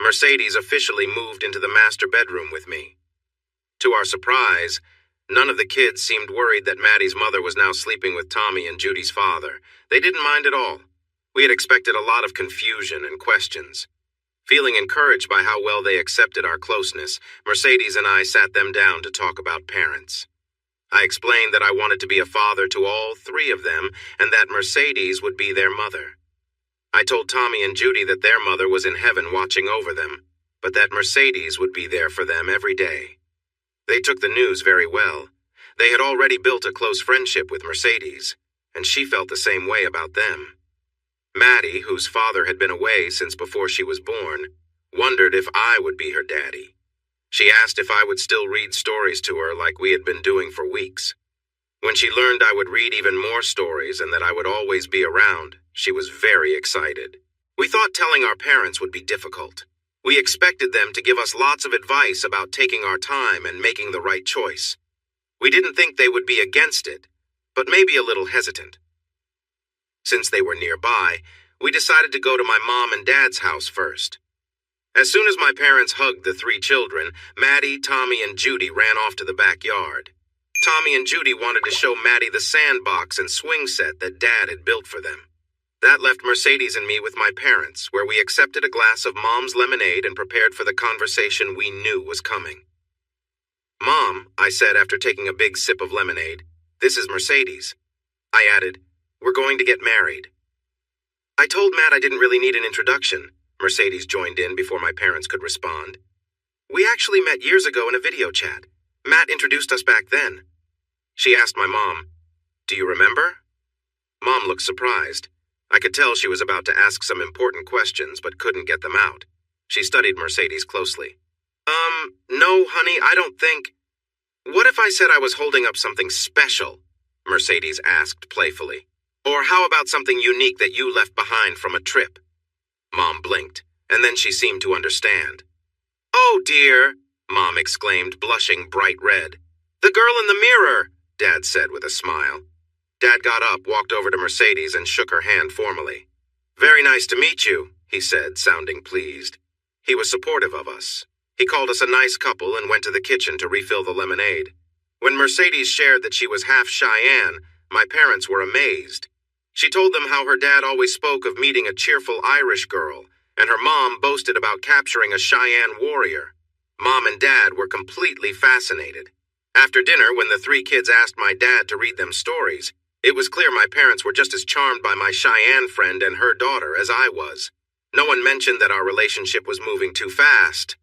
Mercedes officially moved into the master bedroom with me. To our surprise, none of the kids seemed worried that Maddie's mother was now sleeping with Tommy and Judy's father. They didn't mind at all. We had expected a lot of confusion and questions. Feeling encouraged by how well they accepted our closeness, Mercedes and I sat them down to talk about parents. I explained that I wanted to be a father to all 3 of them and that Mercedes would be their mother. I told Tommy and Judy that their mother was in heaven watching over them, but that Mercedes would be there for them every day. They took the news very well. They had already built a close friendship with Mercedes, and she felt the same way about them. Maddie, whose father had been away since before she was born, wondered if I would be her daddy. She asked if I would still read stories to her like we had been doing for weeks. When she learned I would read even more stories and that I would always be around, she was very excited. We thought telling our parents would be difficult. We expected them to give us lots of advice about taking our time and making the right choice. We didn't think they would be against it, but maybe a little hesitant. Since they were nearby, we decided to go to my mom and dad's house first. As soon as my parents hugged the 3 children, Maddie, Tommy, and Judy ran off to the backyard. Tommy and Judy wanted to show Maddie the sandbox and swing set that Dad had built for them. That left Mercedes and me with my parents, where we accepted a glass of Mom's lemonade and prepared for the conversation we knew was coming. "Mom," I said after taking a big sip of lemonade, "this is Mercedes." I added, "We're going to get married." I told Matt I didn't really need an introduction. Mercedes joined in before my parents could respond. "We actually met years ago in a video chat. Matt introduced us back then." She asked my mom, "Do you remember?" Mom looked surprised. I could tell she was about to ask some important questions but couldn't get them out. She studied Mercedes closely. No, honey, I don't think." "What if I said I was holding up something special?" Mercedes asked playfully. "Or how about something unique that you left behind from a trip?" Mom blinked, and then she seemed to understand. "Oh, dear," Mom exclaimed, blushing bright red. "The girl in the mirror," Dad said with a smile. Dad got up, walked over to Mercedes, and shook her hand formally. "Very nice to meet you," he said, sounding pleased. He was supportive of us. He called us a nice couple and went to the kitchen to refill the lemonade. When Mercedes shared that she was half Cheyenne, my parents were amazed. She told them how her dad always spoke of meeting a cheerful Irish girl, and her mom boasted about capturing a Cheyenne warrior. Mom and Dad were completely fascinated. After dinner, when the three kids asked my dad to read them stories, it was clear my parents were just as charmed by my Cheyenne friend and her daughter as I was. No one mentioned that our relationship was moving too fast.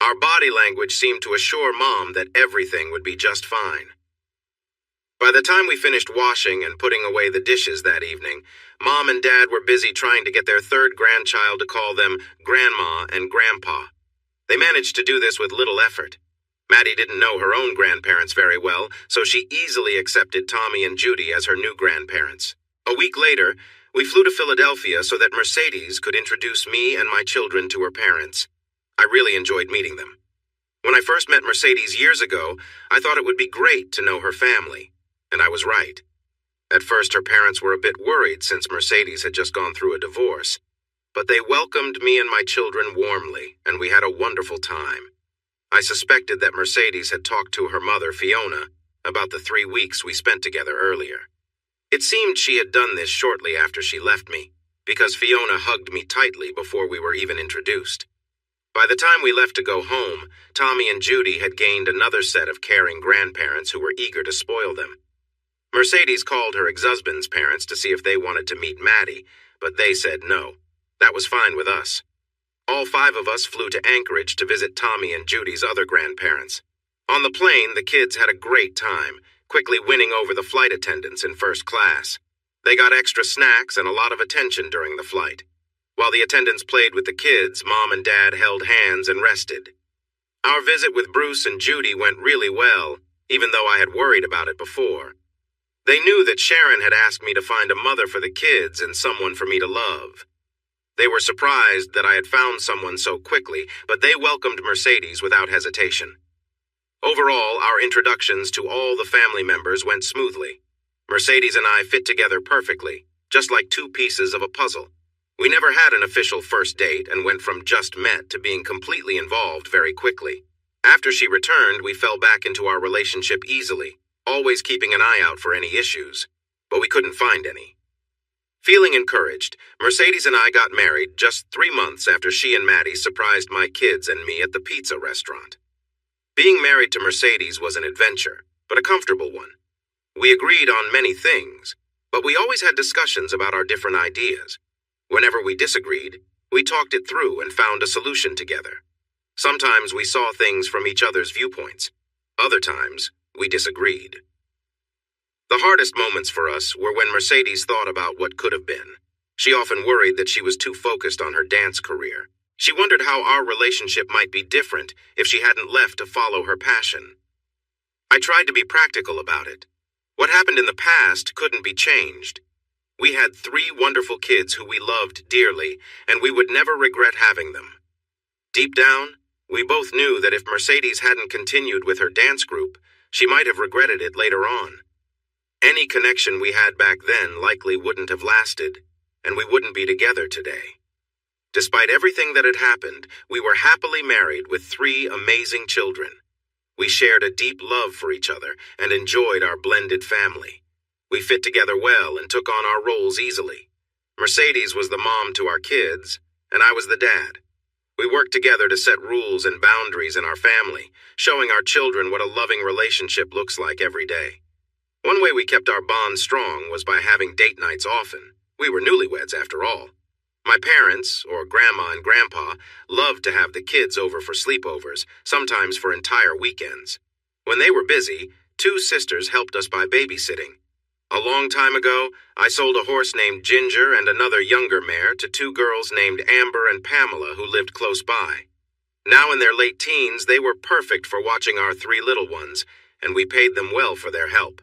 Our body language seemed to assure Mom that everything would be just fine. By the time we finished washing and putting away the dishes that evening, Mom and Dad were busy trying to get their third grandchild to call them Grandma and Grandpa. They managed to do this with little effort. Maddie didn't know her own grandparents very well, so she easily accepted Tommy and Judy as her new grandparents. A week later, we flew to Philadelphia so that Mercedes could introduce me and my children to her parents. I really enjoyed meeting them. When I first met Mercedes years ago, I thought it would be great to know her family, and I was right. At first, her parents were a bit worried since Mercedes had just gone through a divorce, but they welcomed me and my children warmly, and we had a wonderful time. I suspected that Mercedes had talked to her mother, Fiona, about the 3 weeks we spent together earlier. It seemed she had done this shortly after she left me, because Fiona hugged me tightly before we were even introduced. By the time we left to go home, Tommy and Judy had gained another set of caring grandparents who were eager to spoil them. Mercedes called her ex-husband's parents to see if they wanted to meet Maddie, but they said no. That was fine with us. All 5 of us flew to Anchorage to visit Tommy and Judy's other grandparents. On the plane, the kids had a great time, quickly winning over the flight attendants in first class. They got extra snacks and a lot of attention during the flight. While the attendants played with the kids, Mom and Dad held hands and rested. Our visit with Bruce and Judy went really well, even though I had worried about it before. They knew that Sharon had asked me to find a mother for the kids and someone for me to love. They were surprised that I had found someone so quickly, but they welcomed Mercedes without hesitation. Overall, our introductions to all the family members went smoothly. Mercedes and I fit together perfectly, just like 2 pieces of a puzzle. We never had an official first date and went from just met to being completely involved very quickly. After she returned, we fell back into our relationship easily, always keeping an eye out for any issues, but we couldn't find any. Feeling encouraged, Mercedes and I got married just 3 months after she and Maddie surprised my kids and me at the pizza restaurant. Being married to Mercedes was an adventure, but a comfortable one. We agreed on many things, but we always had discussions about our different ideas. Whenever we disagreed, we talked it through and found a solution together. Sometimes we saw things from each other's viewpoints. Other times, we disagreed. The hardest moments for us were when Mercedes thought about what could have been. She often worried that she was too focused on her dance career. She wondered how our relationship might be different if she hadn't left to follow her passion. I tried to be practical about it. What happened in the past couldn't be changed. We had 3 wonderful kids who we loved dearly, and we would never regret having them. Deep down, we both knew that if Mercedes hadn't continued with her dance group, she might have regretted it later on. Any connection we had back then likely wouldn't have lasted, and we wouldn't be together today. Despite everything that had happened, we were happily married with 3 amazing children. We shared a deep love for each other and enjoyed our blended family. We fit together well and took on our roles easily. Mercedes was the mom to our kids, and I was the dad. We worked together to set rules and boundaries in our family, showing our children what a loving relationship looks like every day. One way we kept our bond strong was by having date nights often. We were newlyweds, after all. My parents, or Grandma and Grandpa, loved to have the kids over for sleepovers, sometimes for entire weekends. When they were busy, 2 sisters helped us by babysitting. A long time ago, I sold a horse named Ginger and another younger mare to 2 girls named Amber and Pamela who lived close by. Now in their late teens, they were perfect for watching our 3 little ones, and we paid them well for their help.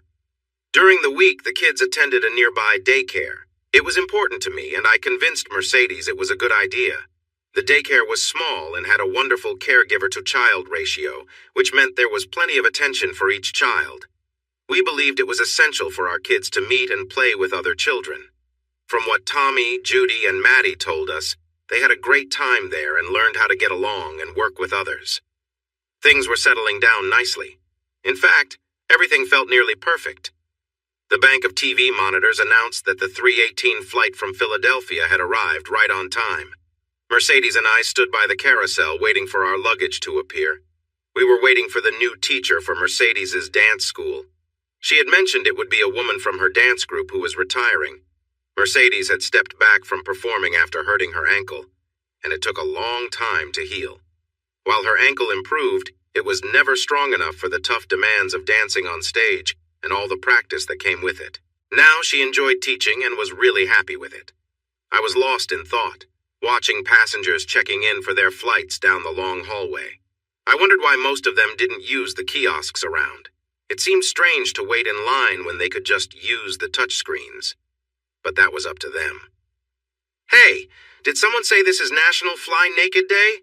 During the week, the kids attended a nearby daycare. It was important to me, and I convinced Mercedes it was a good idea. The daycare was small and had a wonderful caregiver-to-child ratio, which meant there was plenty of attention for each child. We believed it was essential for our kids to meet and play with other children. From what Tommy, Judy, and Maddie told us, they had a great time there and learned how to get along and work with others. Things were settling down nicely. In fact, everything felt nearly perfect. The bank of TV monitors announced that the 3:18 flight from Philadelphia had arrived right on time. Mercedes and I stood by the carousel waiting for our luggage to appear. We were waiting for the new teacher for Mercedes's dance school. She had mentioned it would be a woman from her dance group who was retiring. Mercedes had stepped back from performing after hurting her ankle, and it took a long time to heal. While her ankle improved, it was never strong enough for the tough demands of dancing on stage and all the practice that came with it. Now she enjoyed teaching and was really happy with it. I was lost in thought, watching passengers checking in for their flights down the long hallway. I wondered why most of them didn't use the kiosks around. It seemed strange to wait in line when they could just use the touchscreens. But that was up to them. "Hey, did someone say this is National Fly Naked Day?"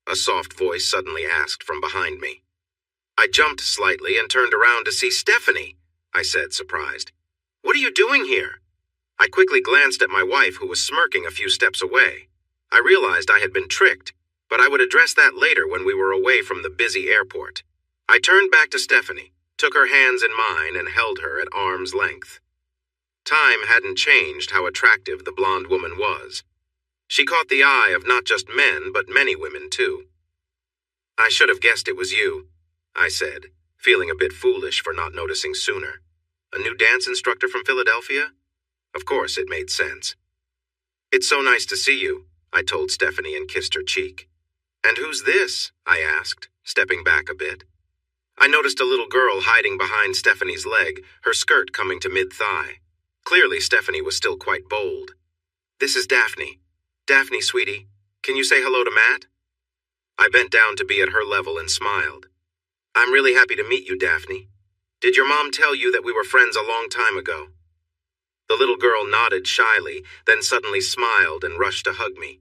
a soft voice suddenly asked from behind me. I jumped slightly and turned around to see Stephanie, I said, surprised. "What are you doing here?" I quickly glanced at my wife, who was smirking a few steps away. I realized I had been tricked, but I would address that later when we were away from the busy airport. I turned back to Stephanie, took her hands in mine, and held her at arm's length. Time hadn't changed how attractive the blonde woman was. She caught the eye of not just men, but many women, too. "I should have guessed it was you," I said, feeling a bit foolish for not noticing sooner. A new dance instructor from Philadelphia? Of course, it made sense. "It's so nice to see you," I told Stephanie and kissed her cheek. "And who's this?" I asked, stepping back a bit. I noticed a little girl hiding behind Stephanie's leg, her skirt coming to mid-thigh. Clearly, Stephanie was still quite bold. "This is Daphne. Daphne, sweetie, can you say hello to Matt?" I bent down to be at her level and smiled. "I'm really happy to meet you, Daphne. Did your mom tell you that we were friends a long time ago?" The little girl nodded shyly, then suddenly smiled and rushed to hug me.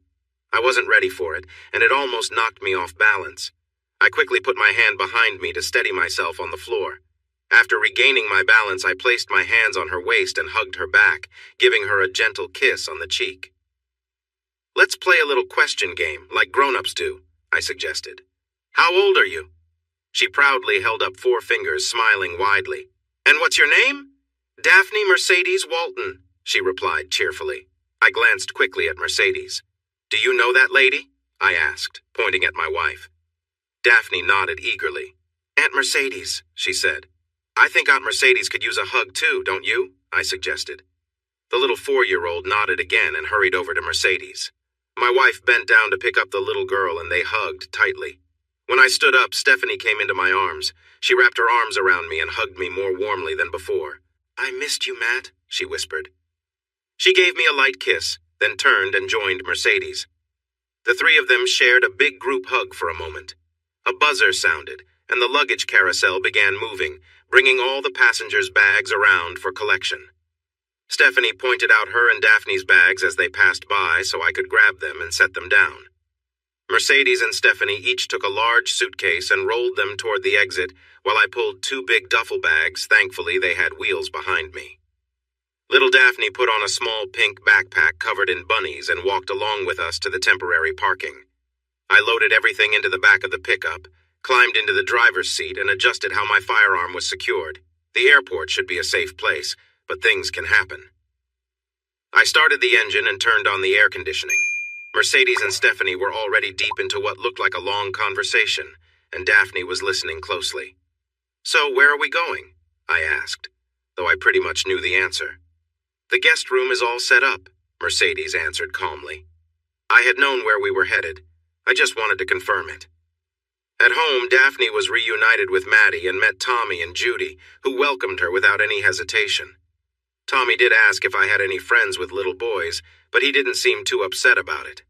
I wasn't ready for it, and it almost knocked me off balance. I quickly put my hand behind me to steady myself on the floor. After regaining my balance, I placed my hands on her waist and hugged her back, giving her a gentle kiss on the cheek. "Let's play a little question game, like grown-ups do," I suggested. "How old are you?" She proudly held up 4 fingers, smiling widely. "And what's your name?" "Daphne Mercedes Walton," she replied cheerfully. I glanced quickly at Mercedes. "Do you know that lady?" I asked, pointing at my wife. Daphne nodded eagerly. "Aunt Mercedes," she said. "I think Aunt Mercedes could use a hug too, don't you?" I suggested. The little 4-year-old nodded again and hurried over to Mercedes. My wife bent down to pick up the little girl and they hugged tightly. When I stood up, Stephanie came into my arms. She wrapped her arms around me and hugged me more warmly than before. "I missed you, Matt," she whispered. She gave me a light kiss, then turned and joined Mercedes. The 3 of them shared a big group hug for a moment. A buzzer sounded, and the luggage carousel began moving, bringing all the passengers' bags around for collection. Stephanie pointed out her and Daphne's bags as they passed by so I could grab them and set them down. Mercedes and Stephanie each took a large suitcase and rolled them toward the exit while I pulled 2 big duffel bags. Thankfully, they had wheels behind me. Little Daphne put on a small pink backpack covered in bunnies and walked along with us to the temporary parking. I loaded everything into the back of the pickup, climbed into the driver's seat, and adjusted how my firearm was secured. The airport should be a safe place, but things can happen. I started the engine and turned on the air conditioning. Mercedes and Stephanie were already deep into what looked like a long conversation, and Daphne was listening closely. "So, where are we going?" I asked, though I pretty much knew the answer. "The guest room is all set up," Mercedes answered calmly. I had known where we were headed. I just wanted to confirm it. At home, Daphne was reunited with Maddie and met Tommy and Judy, who welcomed her without any hesitation. Tommy did ask if I had any friends with little boys, but he didn't seem too upset about it.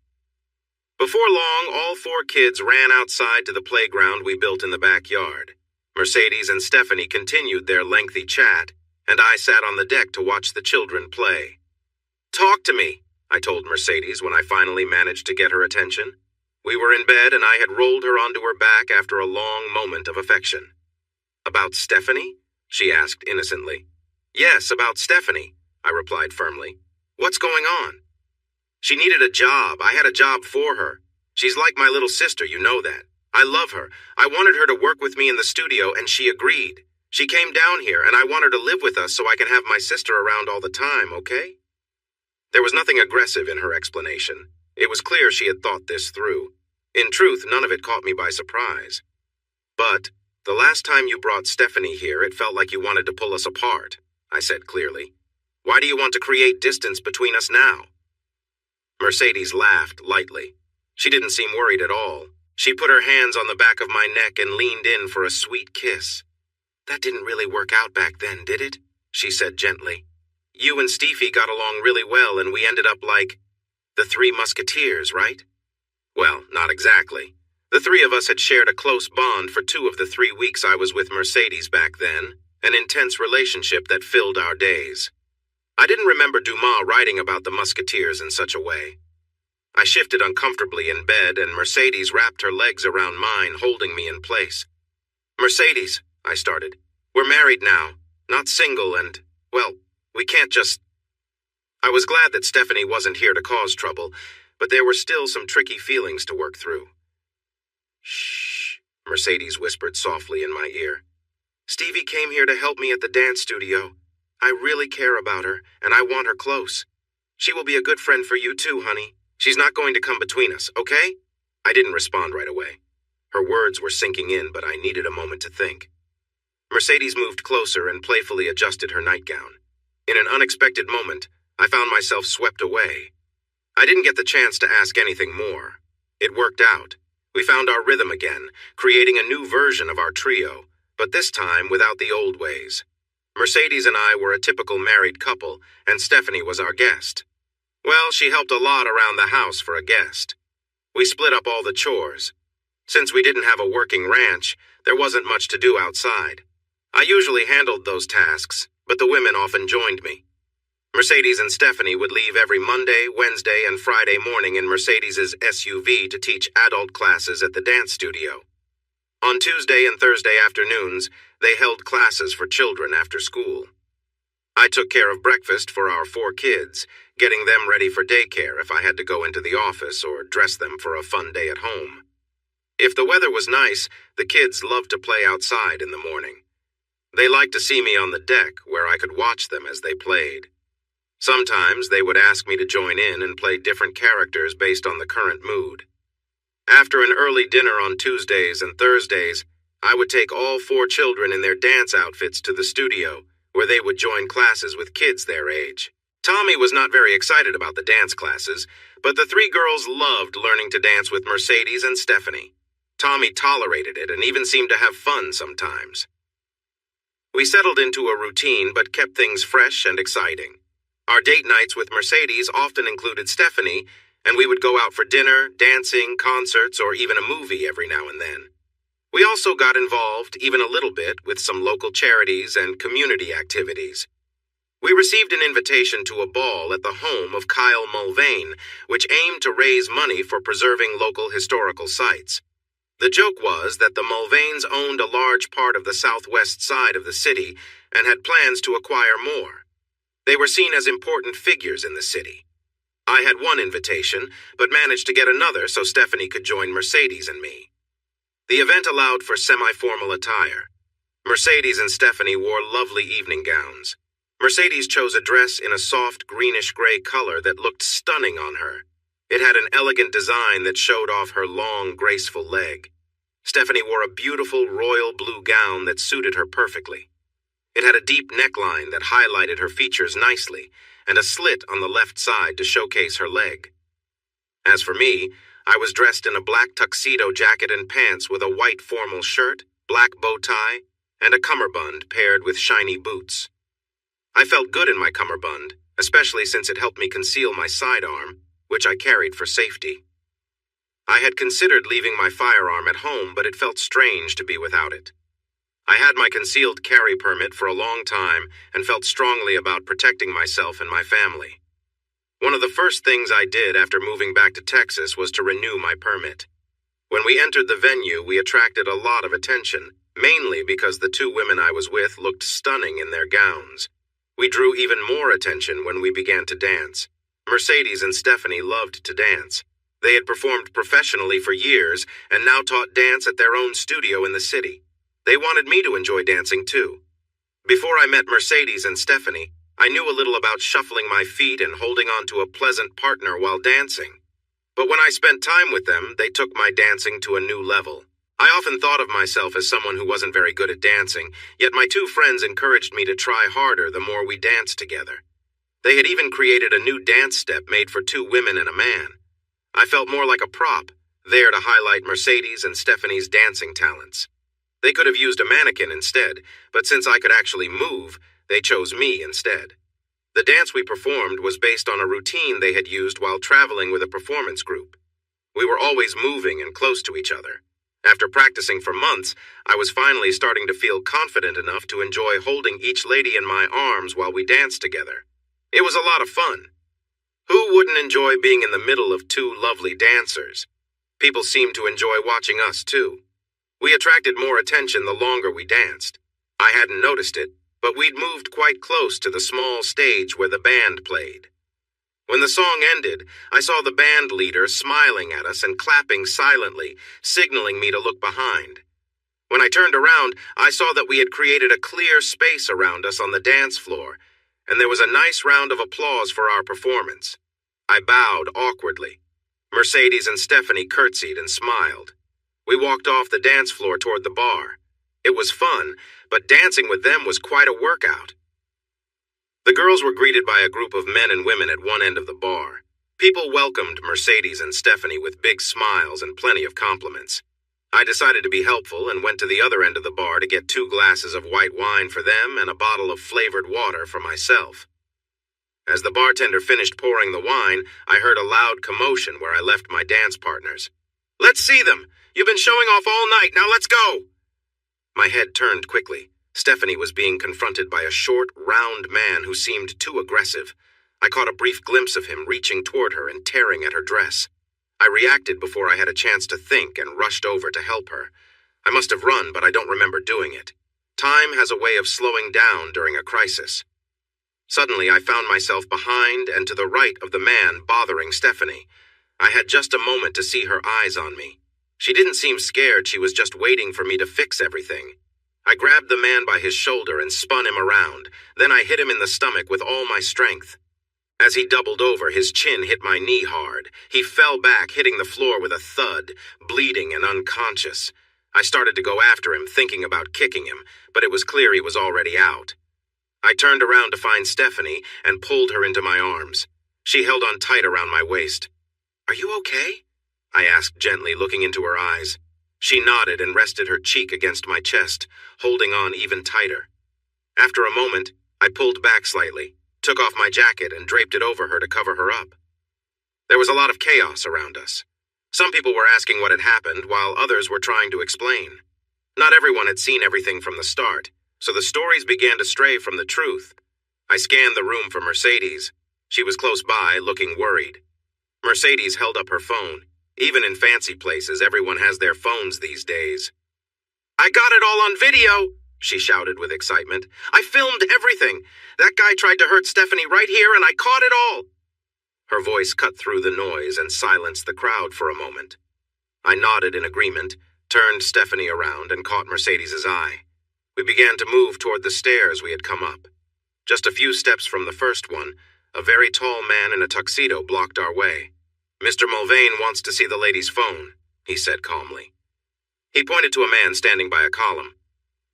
Before long, all 4 kids ran outside to the playground we built in the backyard. Mercedes and Stephanie continued their lengthy chat, and I sat on the deck to watch the children play. "Talk to me," I told Mercedes when I finally managed to get her attention. We were in bed and I had rolled her onto her back after a long moment of affection. "About Stephanie?" she asked innocently. "Yes, about Stephanie," I replied firmly. "What's going on?" "She needed a job. I had a job for her. She's like my little sister, you know that. I love her. I wanted her to work with me in the studio, and she agreed. She came down here, and I want her to live with us so I can have my sister around all the time, okay?" There was nothing aggressive in her explanation. It was clear she had thought this through. In truth, none of it caught me by surprise. "But the last time you brought Stephanie here, it felt like you wanted to pull us apart," I said clearly. "Why do you want to create distance between us now?" Mercedes laughed lightly. She didn't seem worried at all. She put her hands on the back of my neck and leaned in for a sweet kiss. "That didn't really work out back then, did it?" she said gently. "You and Stevie got along really well and we ended up like the 3 Musketeers, right?" Well, not exactly. The 3 of us had shared a close bond for 2 of the 3 weeks I was with Mercedes back then, an intense relationship that filled our days. I didn't remember Dumas writing about the Musketeers in such a way. I shifted uncomfortably in bed, and Mercedes wrapped her legs around mine, holding me in place. "Mercedes," I started, "we're married now, not single, and, well, we can't just—" I was glad that Stephanie wasn't here to cause trouble, but there were still some tricky feelings to work through. "Shh," Mercedes whispered softly in my ear. "Stevie came here to help me at the dance studio. I really care about her, and I want her close. She will be a good friend for you too, honey. She's not going to come between us, okay?" I didn't respond right away. Her words were sinking in, but I needed a moment to think. Mercedes moved closer and playfully adjusted her nightgown. In an unexpected moment, I found myself swept away. I didn't get the chance to ask anything more. It worked out. We found our rhythm again, creating a new version of our trio, but this time without the old ways. Mercedes and I were a typical married couple, and Stephanie was our guest. Well, she helped a lot around the house for a guest. We split up all the chores. Since we didn't have a working ranch, there wasn't much to do outside. I usually handled those tasks, but the women often joined me. Mercedes and Stephanie would leave every Monday, Wednesday, and Friday morning in Mercedes's SUV to teach adult classes at the dance studio. On Tuesday and Thursday afternoons, they held classes for children after school. I took care of breakfast for our 4 kids, getting them ready for daycare if I had to go into the office or dress them for a fun day at home. If the weather was nice, the kids loved to play outside in the morning. They liked to see me on the deck where I could watch them as they played. Sometimes they would ask me to join in and play different characters based on the current mood. After an early dinner on Tuesdays and Thursdays, I would take all 4 children in their dance outfits to the studio, where they would join classes with kids their age. Tommy was not very excited about the dance classes, but the 3 girls loved learning to dance with Mercedes and Stephanie. Tommy tolerated it and even seemed to have fun sometimes. We settled into a routine but kept things fresh and exciting. Our date nights with Mercedes often included Stephanie, and we would go out for dinner, dancing, concerts, or even a movie every now and then. We also got involved, even a little bit, with some local charities and community activities. We received an invitation to a ball at the home of Kyle Mulvane, which aimed to raise money for preserving local historical sites. The joke was that the Mulvanes owned a large part of the southwest side of the city and had plans to acquire more. They were seen as important figures in the city. I had one invitation, but managed to get another so Stephanie could join Mercedes and me. The event allowed for semi-formal attire. Mercedes and Stephanie wore lovely evening gowns. Mercedes chose a dress in a soft greenish-gray color that looked stunning on her. It had an elegant design that showed off her long, graceful leg. Stephanie wore a beautiful royal blue gown that suited her perfectly. It had a deep neckline that highlighted her features nicely, and a slit on the left side to showcase her leg. As for me, I was dressed in a black tuxedo jacket and pants with a white formal shirt, black bow tie, and a cummerbund paired with shiny boots. I felt good in my cummerbund, especially since it helped me conceal my sidearm, which I carried for safety. I had considered leaving my firearm at home, but it felt strange to be without it. I had my concealed carry permit for a long time and felt strongly about protecting myself and my family. One of the first things I did after moving back to Texas was to renew my permit. When we entered the venue, we attracted a lot of attention, mainly because the two women I was with looked stunning in their gowns. We drew even more attention when we began to dance. Mercedes and Stephanie loved to dance. They had performed professionally for years and now taught dance at their own studio in the city. They wanted me to enjoy dancing too. Before I met Mercedes and Stephanie, I knew a little about shuffling my feet and holding on to a pleasant partner while dancing. But when I spent time with them, they took my dancing to a new level. I often thought of myself as someone who wasn't very good at dancing, yet my two friends encouraged me to try harder the more we danced together. They had even created a new dance step made for two women and a man. I felt more like a prop, there to highlight Mercedes and Stephanie's dancing talents. They could have used a mannequin instead, but since I could actually move, they chose me instead. The dance we performed was based on a routine they had used while traveling with a performance group. We were always moving and close to each other. After practicing for months, I was finally starting to feel confident enough to enjoy holding each lady in my arms while we danced together. It was a lot of fun. Who wouldn't enjoy being in the middle of two lovely dancers? People seemed to enjoy watching us too. We attracted more attention the longer we danced. I hadn't noticed it, but we'd moved quite close to the small stage where the band played. When the song ended, I saw the band leader smiling at us and clapping silently, signaling me to look behind. When I turned around, I saw that we had created a clear space around us on the dance floor, and there was a nice round of applause for our performance. I bowed awkwardly. Mercedes and Stephanie curtsied and smiled. We walked off the dance floor toward the bar. It was fun, but dancing with them was quite a workout. The girls were greeted by a group of men and women at one end of the bar. People welcomed Mercedes and Stephanie with big smiles and plenty of compliments. I decided to be helpful and went to the other end of the bar to get 2 glasses of white wine for them and a bottle of flavored water for myself. As the bartender finished pouring the wine, I heard a loud commotion where I left my dance partners. "Let's see them! You've been showing off all night, now let's go!" My head turned quickly. Stephanie was being confronted by a short, round man who seemed too aggressive. I caught a brief glimpse of him reaching toward her and tearing at her dress. I reacted before I had a chance to think and rushed over to help her. I must have run, but I don't remember doing it. Time has a way of slowing down during a crisis. Suddenly, I found myself behind and to the right of the man bothering Stephanie. I had just a moment to see her eyes on me. She didn't seem scared, she was just waiting for me to fix everything. I grabbed the man by his shoulder and spun him around. Then I hit him in the stomach with all my strength. As he doubled over, his chin hit my knee hard. He fell back, hitting the floor with a thud, bleeding and unconscious. I started to go after him, thinking about kicking him, but it was clear he was already out. I turned around to find Stephanie and pulled her into my arms. She held on tight around my waist. "Are you okay?" I asked gently, looking into her eyes. She nodded and rested her cheek against my chest, holding on even tighter. After a moment, I pulled back slightly, took off my jacket and draped it over her to cover her up. There was a lot of chaos around us. Some people were asking what had happened, while others were trying to explain. Not everyone had seen everything from the start, so the stories began to stray from the truth. I scanned the room for Mercedes. She was close by, looking worried. Mercedes held up her phone. Even in fancy places, everyone has their phones these days. "I got it all on video," she shouted with excitement. "I filmed everything. That guy tried to hurt Stephanie right here, and I caught it all." Her voice cut through the noise and silenced the crowd for a moment. I nodded in agreement, turned Stephanie around, and caught Mercedes's eye. We began to move toward the stairs we had come up. Just a few steps from the first one, a very tall man in a tuxedo blocked our way. "Mr. Mulvane wants to see the lady's phone," he said calmly. He pointed to a man standing by a column.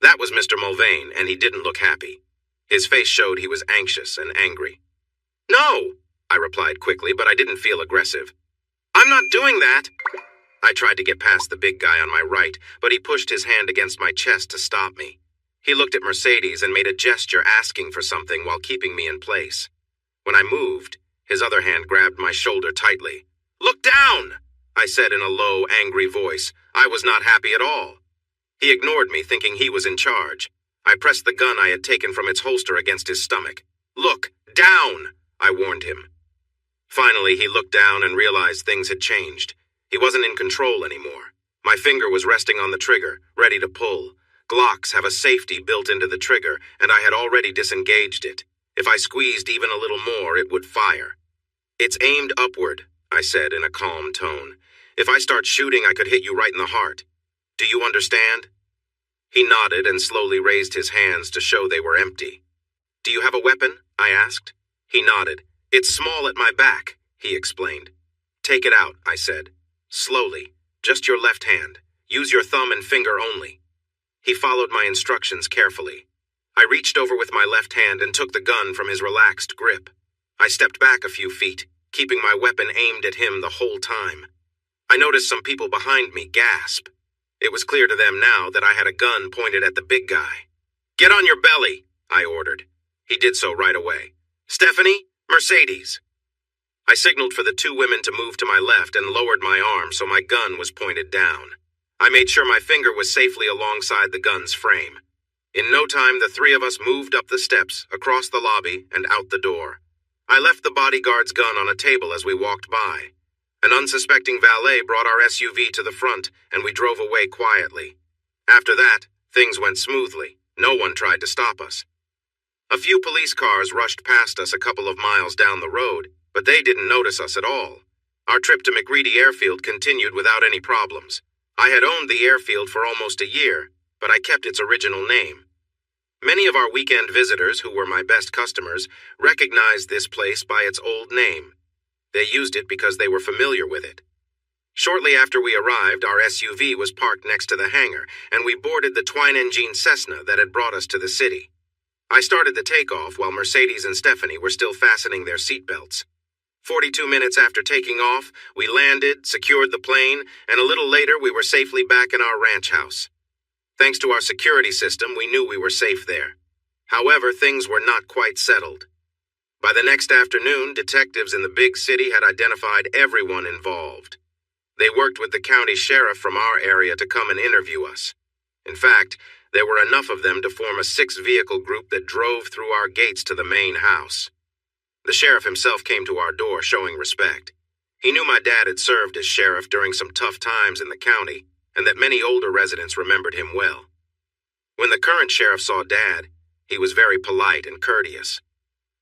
That was Mr. Mulvane, and he didn't look happy. His face showed he was anxious and angry. "No," I replied quickly, but I didn't feel aggressive. "I'm not doing that." I tried to get past the big guy on my right, but he pushed his hand against my chest to stop me. He looked at Mercedes and made a gesture asking for something while keeping me in place. When I moved, his other hand grabbed my shoulder tightly. "Look down!" I said in a low, angry voice. I was not happy at all. He ignored me, thinking he was in charge. I pressed the gun I had taken from its holster against his stomach. "Look down!" I warned him. Finally, he looked down and realized things had changed. He wasn't in control anymore. My finger was resting on the trigger, ready to pull. Glocks have a safety built into the trigger, and I had already disengaged it. If I squeezed even a little more, it would fire. "It's aimed upward," I said in a calm tone. "If I start shooting, I could hit you right in the heart. Do you understand?" He nodded and slowly raised his hands to show they were empty. "Do you have a weapon?" I asked. He nodded. "It's small at my back," he explained. "Take it out," I said. "Slowly. Just your left hand. Use your thumb and finger only." He followed my instructions carefully. I reached over with my left hand and took the gun from his relaxed grip. I stepped back a few feet, keeping my weapon aimed at him the whole time. I noticed some people behind me gasp. It was clear to them now that I had a gun pointed at the big guy. "Get on your belly," I ordered. He did so right away. "Stephanie, Mercedes." I signaled for the two women to move to my left and lowered my arm so my gun was pointed down. I made sure my finger was safely alongside the gun's frame. In no time, the three of us moved up the steps, across the lobby, and out the door. I left the bodyguard's gun on a table as we walked by. An unsuspecting valet brought our SUV to the front, and we drove away quietly. After that, things went smoothly. No one tried to stop us. A few police cars rushed past us a couple of miles down the road, but they didn't notice us at all. Our trip to McReady Airfield continued without any problems. I had owned the airfield for almost a year, but I kept its original name. Many of our weekend visitors, who were my best customers, recognized this place by its old name. They used it because they were familiar with it. Shortly after we arrived, our SUV was parked next to the hangar, and we boarded the twin-engine Cessna that had brought us to the city. I started the takeoff while Mercedes and Stephanie were still fastening their seatbelts. 42 minutes after taking off, we landed, secured the plane, and a little later we were safely back in our ranch house. Thanks to our security system, we knew we were safe there. However, things were not quite settled. By the next afternoon, detectives in the big city had identified everyone involved. They worked with the county sheriff from our area to come and interview us. In fact, there were enough of them to form a 6-vehicle group that drove through our gates to the main house. The sheriff himself came to our door showing respect. He knew my dad had served as sheriff during some tough times in the county, and that many older residents remembered him well. When the current sheriff saw Dad, he was very polite and courteous.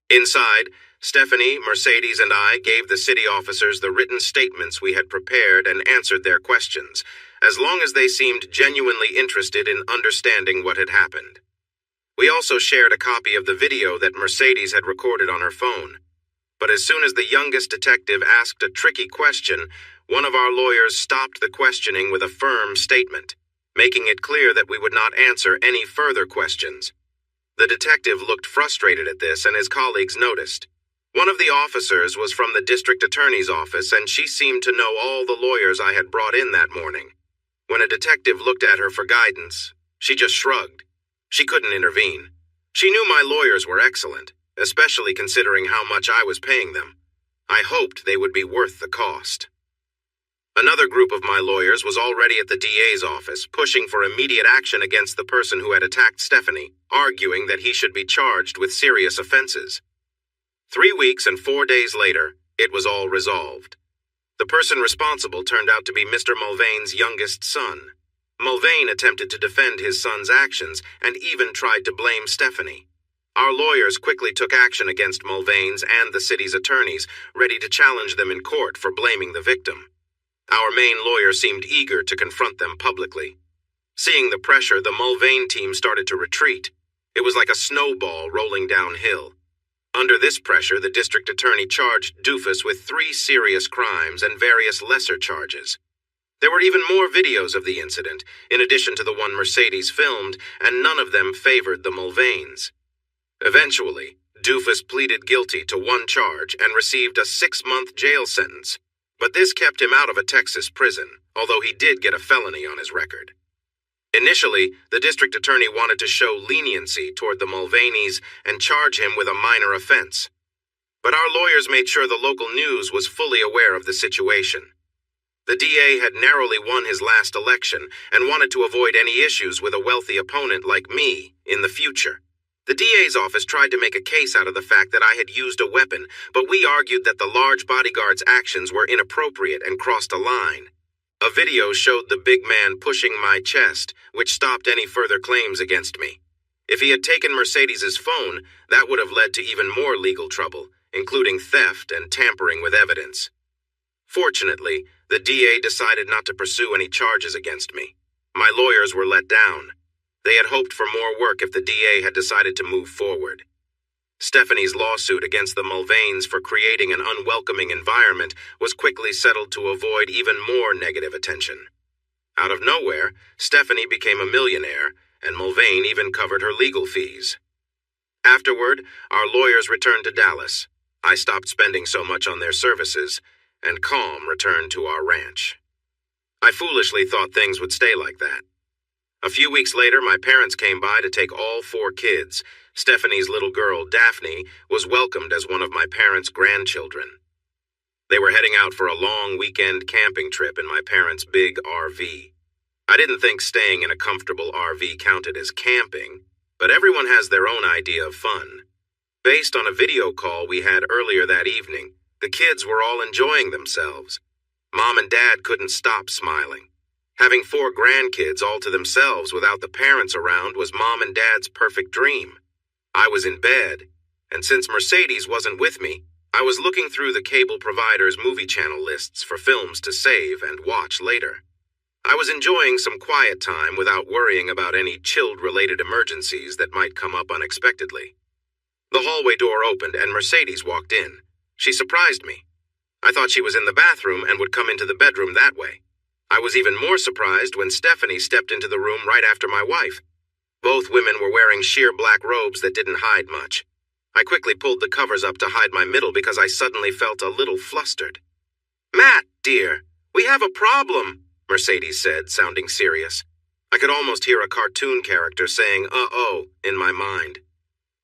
Inside, Stephanie, Mercedes, and I gave the city officers the written statements we had prepared and answered their questions, as long as they seemed genuinely interested in understanding what had happened. We also shared a copy of the video that Mercedes had recorded on her phone. But as soon as the youngest detective asked a tricky question, one of our lawyers stopped the questioning with a firm statement, making it clear that we would not answer any further questions. The detective looked frustrated at this, and his colleagues noticed. One of the officers was from the district attorney's office, and she seemed to know all the lawyers I had brought in that morning. When a detective looked at her for guidance, she just shrugged. She couldn't intervene. She knew my lawyers were excellent, especially considering how much I was paying them. I hoped they would be worth the cost. Another group of my lawyers was already at the DA's office, pushing for immediate action against the person who had attacked Stephanie, arguing that he should be charged with serious offenses. 3 weeks and 4 days later, it was all resolved. The person responsible turned out to be Mr. Mulvane's youngest son. Mulvane attempted to defend his son's actions and even tried to blame Stephanie. Our lawyers quickly took action against Mulvane's and the city's attorneys, ready to challenge them in court for blaming the victim. Our main lawyer seemed eager to confront them publicly. Seeing the pressure, the Mulvane team started to retreat. It was like a snowball rolling downhill. Under this pressure, the district attorney charged Doofus with 3 serious crimes and various lesser charges. There were even more videos of the incident, in addition to the one Mercedes filmed, and none of them favored the Mulvanes. Eventually, Doofus pleaded guilty to 1 charge and received a 6-month jail sentence. But this kept him out of a Texas prison, although he did get a felony on his record. Initially, the district attorney wanted to show leniency toward the Mulvanes and charge him with a minor offense. But our lawyers made sure the local news was fully aware of the situation. The DA had narrowly won his last election and wanted to avoid any issues with a wealthy opponent like me in the future. The DA's office tried to make a case out of the fact that I had used a weapon, but we argued that the large bodyguard's actions were inappropriate and crossed a line. A video showed the big man pushing my chest, which stopped any further claims against me. If he had taken Mercedes's phone, that would have led to even more legal trouble, including theft and tampering with evidence. Fortunately, the DA decided not to pursue any charges against me. My lawyers were let down. They had hoped for more work if the DA had decided to move forward. Stephanie's lawsuit against the Mulvanes for creating an unwelcoming environment was quickly settled to avoid even more negative attention. Out of nowhere, Stephanie became a millionaire, and Mulvane even covered her legal fees. Afterward, our lawyers returned to Dallas. I stopped spending so much on their services, and calm returned to our ranch. I foolishly thought things would stay like that. A few weeks later, my parents came by to take all 4 kids. Stephanie's little girl, Daphne, was welcomed as one of my parents' grandchildren. They were heading out for a long weekend camping trip in my parents' big RV. I didn't think staying in a comfortable RV counted as camping, but everyone has their own idea of fun. Based on a video call we had earlier that evening, the kids were all enjoying themselves. Mom and Dad couldn't stop smiling. Having 4 grandkids all to themselves without the parents around was Mom and Dad's perfect dream. I was in bed, and since Mercedes wasn't with me, I was looking through the cable provider's movie channel lists for films to save and watch later. I was enjoying some quiet time without worrying about any child-related emergencies that might come up unexpectedly. The hallway door opened and Mercedes walked in. She surprised me. I thought she was in the bathroom and would come into the bedroom that way. I was even more surprised when Stephanie stepped into the room right after my wife. Both women were wearing sheer black robes that didn't hide much. I quickly pulled the covers up to hide my middle because I suddenly felt a little flustered. "Matt, dear, we have a problem," Mercedes said, sounding serious. I could almost hear a cartoon character saying, "uh-oh," in my mind.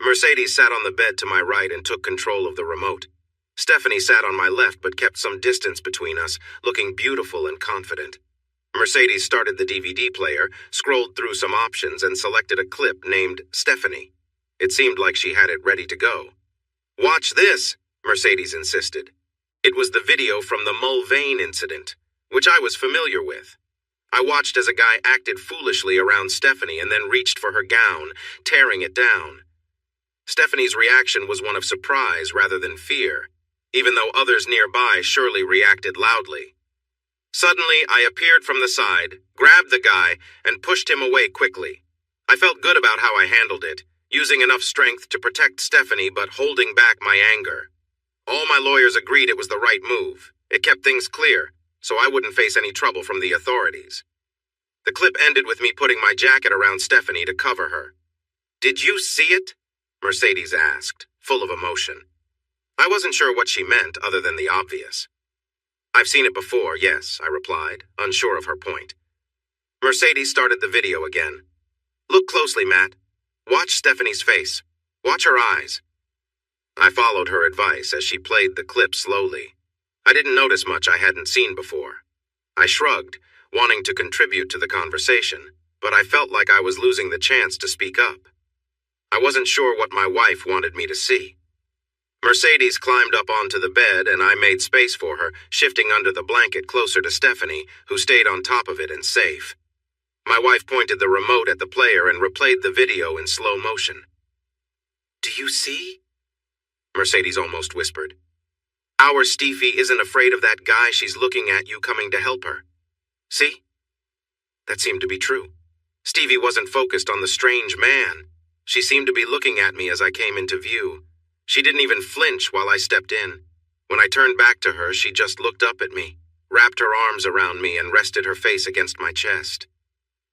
Mercedes sat on the bed to my right and took control of the remote. Stephanie sat on my left but kept some distance between us, looking beautiful and confident. Mercedes started the DVD player, scrolled through some options, and selected a clip named Stephanie. It seemed like she had it ready to go. "Watch this," Mercedes insisted. It was the video from the Mulvane incident, which I was familiar with. I watched as a guy acted foolishly around Stephanie and then reached for her gown, tearing it down. Stephanie's reaction was one of surprise rather than fear, even though others nearby surely reacted loudly. Suddenly, I appeared from the side, grabbed the guy, and pushed him away quickly. I felt good about how I handled it, using enough strength to protect Stephanie but holding back my anger. All my lawyers agreed it was the right move. It kept things clear, so I wouldn't face any trouble from the authorities. The clip ended with me putting my jacket around Stephanie to cover her. "Did you see it?" Mercedes asked, full of emotion. I wasn't sure what she meant other than the obvious. "I've seen it before, yes," I replied, unsure of her point. Mercedes started the video again. "Look closely, Matt. Watch Stephanie's face. Watch her eyes." I followed her advice as she played the clip slowly. I didn't notice much I hadn't seen before. I shrugged, wanting to contribute to the conversation, but I felt like I was losing the chance to speak up. I wasn't sure what my wife wanted me to see. Mercedes climbed up onto the bed and I made space for her, shifting under the blanket closer to Stephanie, who stayed on top of it and safe. My wife pointed the remote at the player and replayed the video in slow motion. "Do you see?" Mercedes almost whispered. "Our Steffi isn't afraid of that guy she's looking at you coming to help her. See?" That seemed to be true. Stevie wasn't focused on the strange man. She seemed to be looking at me as I came into view. She didn't even flinch while I stepped in. When I turned back to her, she just looked up at me, wrapped her arms around me, and rested her face against my chest.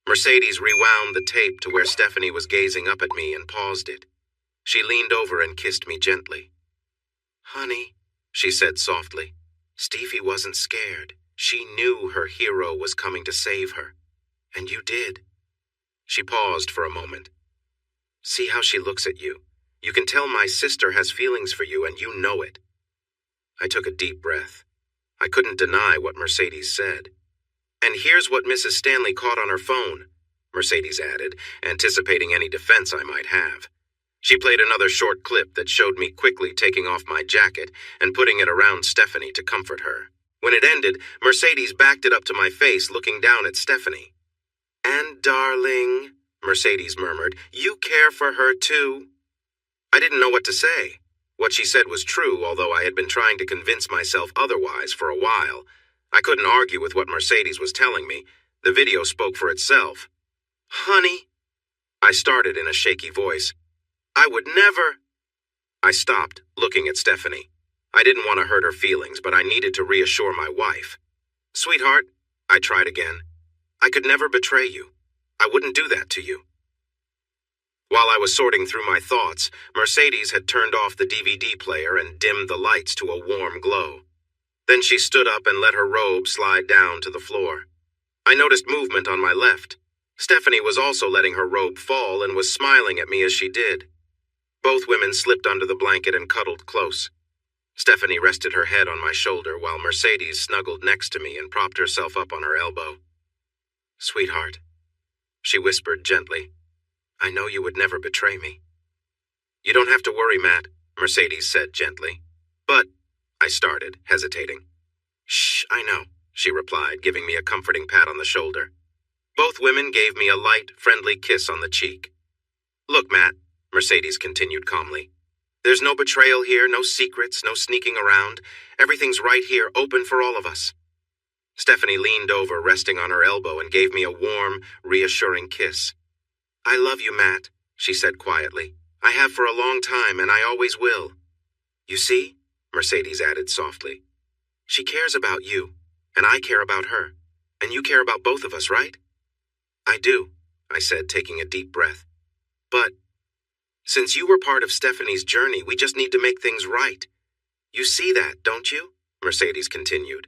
Mercedes rewound the tape to where Stephanie was gazing up at me and paused it. She leaned over and kissed me gently. "Honey," she said softly. "Steffi wasn't scared. She knew her hero was coming to save her. And you did." She paused for a moment. "See how she looks at you. You can tell my sister has feelings for you, and you know it." I took a deep breath. I couldn't deny what Mercedes said. "And here's what Mrs. Stanley caught on her phone," Mercedes added, anticipating any defense I might have. She played another short clip that showed me quickly taking off my jacket and putting it around Stephanie to comfort her. When it ended, Mercedes backed it up to my face, looking down at Stephanie. "And darling," Mercedes murmured, "you care for her too." I didn't know what to say. What she said was true, although I had been trying to convince myself otherwise for a while. I couldn't argue with what Mercedes was telling me. The video spoke for itself. "Honey," I started in a shaky voice. "I would never—" I stopped, looking at Stephanie. I didn't want to hurt her feelings, but I needed to reassure my wife. "Sweetheart," I tried again, "I could never betray you. I wouldn't do that to you." While I was sorting through my thoughts, Mercedes had turned off the DVD player and dimmed the lights to a warm glow. Then she stood up and let her robe slide down to the floor. I noticed movement on my left. Stephanie was also letting her robe fall and was smiling at me as she did. Both women slipped under the blanket and cuddled close. Stephanie rested her head on my shoulder while Mercedes snuggled next to me and propped herself up on her elbow. "Sweetheart," she whispered gently, "I know you would never betray me." "You don't have to worry, Matt," Mercedes said gently. "But—" I started, hesitating. "Shh, I know," she replied, giving me a comforting pat on the shoulder. Both women gave me a light, friendly kiss on the cheek. "Look, Matt," Mercedes continued calmly, "there's no betrayal here, no secrets, no sneaking around. Everything's right here, open for all of us." Stephanie leaned over, resting on her elbow, and gave me a warm, reassuring kiss. "I love you, Matt," she said quietly. "I have for a long time, and I always will." "You see?" Mercedes added softly. "She cares about you, and I care about her, and you care about both of us, right?" "I do," I said, taking a deep breath. "But since you were part of Stephanie's journey, we just need to make things right. You see that, don't you?" Mercedes continued.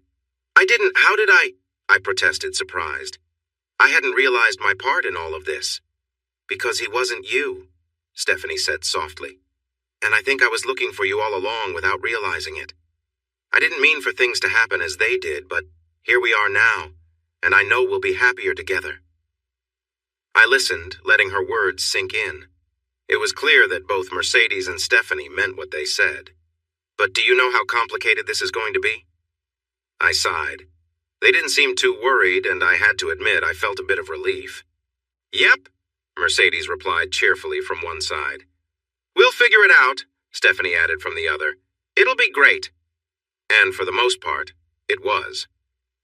How did I protested, surprised. "I hadn't realized my part in all of this." "Because he wasn't you," Stephanie said softly. "And I think I was looking for you all along without realizing it. I didn't mean for things to happen as they did, but here we are now, and I know we'll be happier together." I listened, letting her words sink in. It was clear that both Mercedes and Stephanie meant what they said. "But do you know how complicated this is going to be?" I sighed. They didn't seem too worried, and I had to admit I felt a bit of relief. "Yep," Mercedes replied cheerfully from one side. "We'll figure it out," Stephanie added from the other. "It'll be great." And for the most part, it was.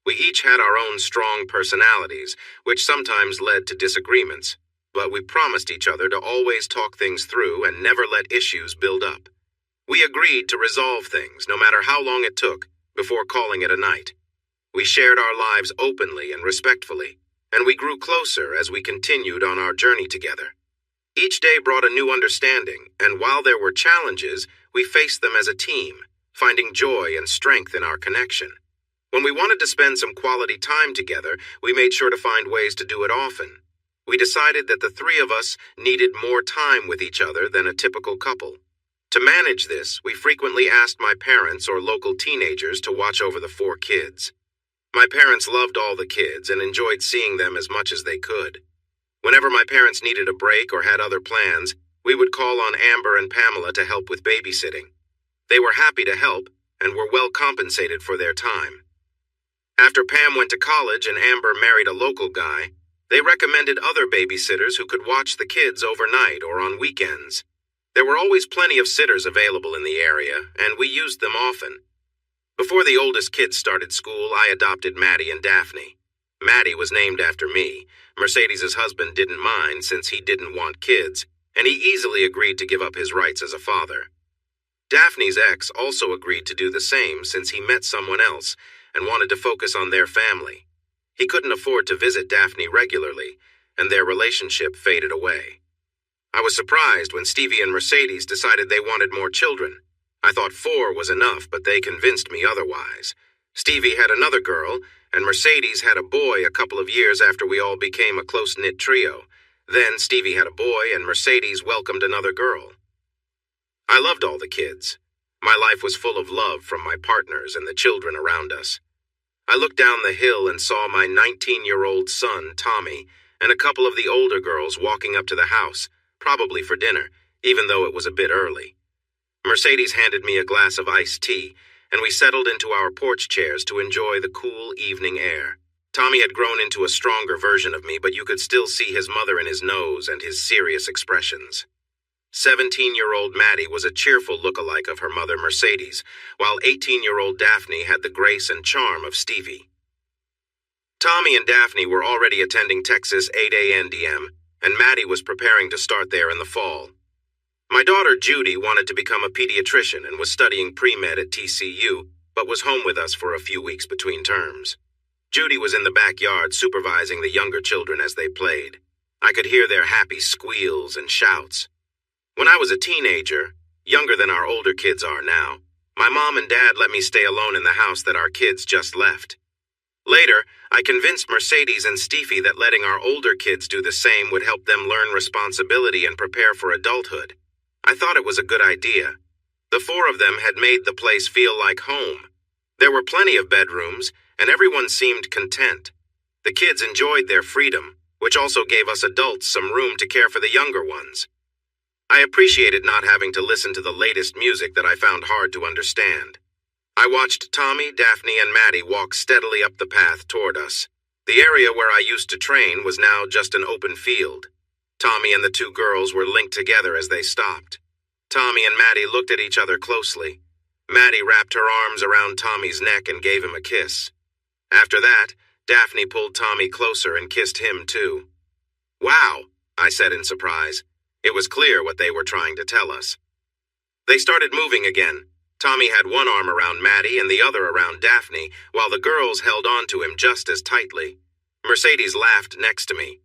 We each had our own strong personalities, which sometimes led to disagreements, but we promised each other to always talk things through and never let issues build up. We agreed to resolve things, no matter how long it took, before calling it a night. We shared our lives openly and respectfully, and we grew closer as we continued on our journey together. Each day brought a new understanding, and while there were challenges, we faced them as a team, finding joy and strength in our connection. When we wanted to spend some quality time together, we made sure to find ways to do it often. We decided that the three of us needed more time with each other than a typical couple. To manage this, we frequently asked my parents or local teenagers to watch over the 4 kids. My parents loved all the kids and enjoyed seeing them as much as they could. Whenever my parents needed a break or had other plans, we would call on Amber and Pamela to help with babysitting. They were happy to help and were well compensated for their time. After Pam went to college and Amber married a local guy, they recommended other babysitters who could watch the kids overnight or on weekends. There were always plenty of sitters available in the area, and we used them often. Before the oldest kids started school, I adopted Maddie and Daphne. Maddie was named after me. Mercedes' husband didn't mind since he didn't want kids, and he easily agreed to give up his rights as a father. Daphne's ex also agreed to do the same since he met someone else and wanted to focus on their family. He couldn't afford to visit Daphne regularly, and their relationship faded away. I was surprised when Stevie and Mercedes decided they wanted more children. I thought 4 was enough, but they convinced me otherwise. Stevie had another girl, and Mercedes had a boy a couple of years after we all became a close-knit trio. Then Stevie had a boy, and Mercedes welcomed another girl. I loved all the kids. My life was full of love from my partners and the children around us. I looked down the hill and saw my 19-year-old son, Tommy, and a couple of the older girls walking up to the house, probably for dinner, even though it was a bit early. Mercedes handed me a glass of iced tea, and we settled into our porch chairs to enjoy the cool evening air. Tommy had grown into a stronger version of me, but you could still see his mother in his nose and his serious expressions. 17-year-old Maddie was a cheerful look-alike of her mother, Mercedes, while 18-year-old Daphne had the grace and charm of Stevie. Tommy and Daphne were already attending Texas 8A&DM, and Maddie was preparing to start there in the fall. My daughter Judy wanted to become a pediatrician and was studying pre-med at TCU, but was home with us for a few weeks between terms. Judy was in the backyard supervising the younger children as they played. I could hear their happy squeals and shouts. When I was a teenager, younger than our older kids are now, my mom and dad let me stay alone in the house that our kids just left. Later, I convinced Mercedes and Stevie that letting our older kids do the same would help them learn responsibility and prepare for adulthood. I thought it was a good idea. The 4 of them had made the place feel like home. There were plenty of bedrooms, and everyone seemed content. The kids enjoyed their freedom, which also gave us adults some room to care for the younger ones. I appreciated not having to listen to the latest music that I found hard to understand. I watched Tommy, Daphne, and Maddie walk steadily up the path toward us. The area where I used to train was now just an open field. Tommy and the 2 girls were linked together as they stopped. Tommy and Maddie looked at each other closely. Maddie wrapped her arms around Tommy's neck and gave him a kiss. After that, Daphne pulled Tommy closer and kissed him too. "Wow," I said in surprise. It was clear what they were trying to tell us. They started moving again. Tommy had one arm around Maddie and the other around Daphne, while the girls held on to him just as tightly. Mercedes laughed next to me.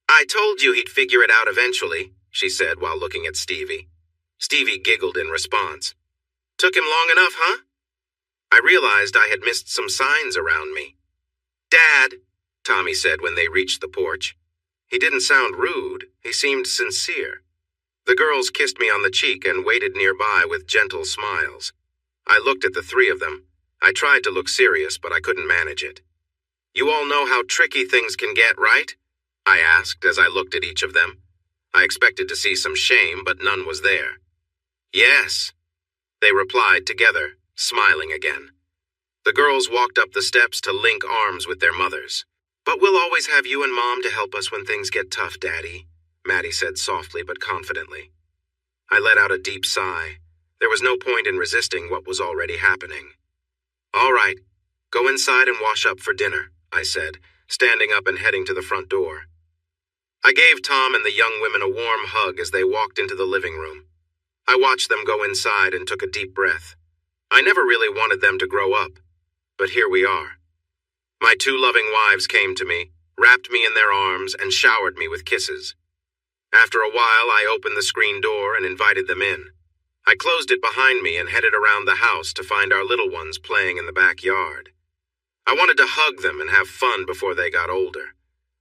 "I told you he'd figure it out eventually," she said while looking at Stevie. Stevie giggled in response. "Took him long enough, huh?" I realized I had missed some signs around me. "Dad," Tommy said when they reached the porch. He didn't sound rude. He seemed sincere. The girls kissed me on the cheek and waited nearby with gentle smiles. I looked at the 3 of them. I tried to look serious, but I couldn't manage it. "You all know how tricky things can get, right?" I asked as I looked at each of them. I expected to see some shame, but none was there. "Yes," they replied together, smiling again. The girls walked up the steps to link arms with their mothers. "But we'll always have you and Mom to help us when things get tough, Daddy," Maddie said softly but confidently. I let out a deep sigh. There was no point in resisting what was already happening. "All right, go inside and wash up for dinner," I said, standing up and heading to the front door. I gave Tom and the young women a warm hug as they walked into the living room. I watched them go inside and took a deep breath. I never really wanted them to grow up, but here we are. My 2 loving wives came to me, wrapped me in their arms, and showered me with kisses. After a while, I opened the screen door and invited them in. I closed it behind me and headed around the house to find our little ones playing in the backyard. I wanted to hug them and have fun before they got older.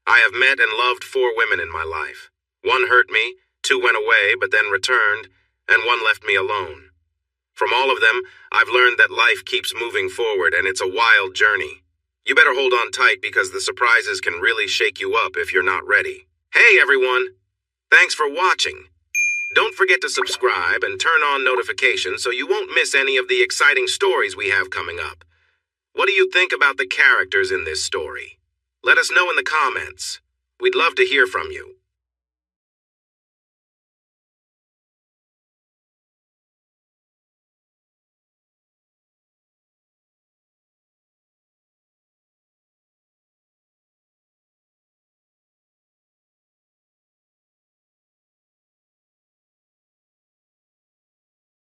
I have met and loved 4 women in my life. 1 hurt me, 2 went away but then returned, and 1 left me alone. From all of them, I've learned that life keeps moving forward and it's a wild journey. You better hold on tight because the surprises can really shake you up if you're not ready. Hey everyone! Thanks for watching. Don't forget to subscribe and turn on notifications so you won't miss any of the exciting stories we have coming up. What do you think about the characters in this story? Let us know in the comments. We'd love to hear from you.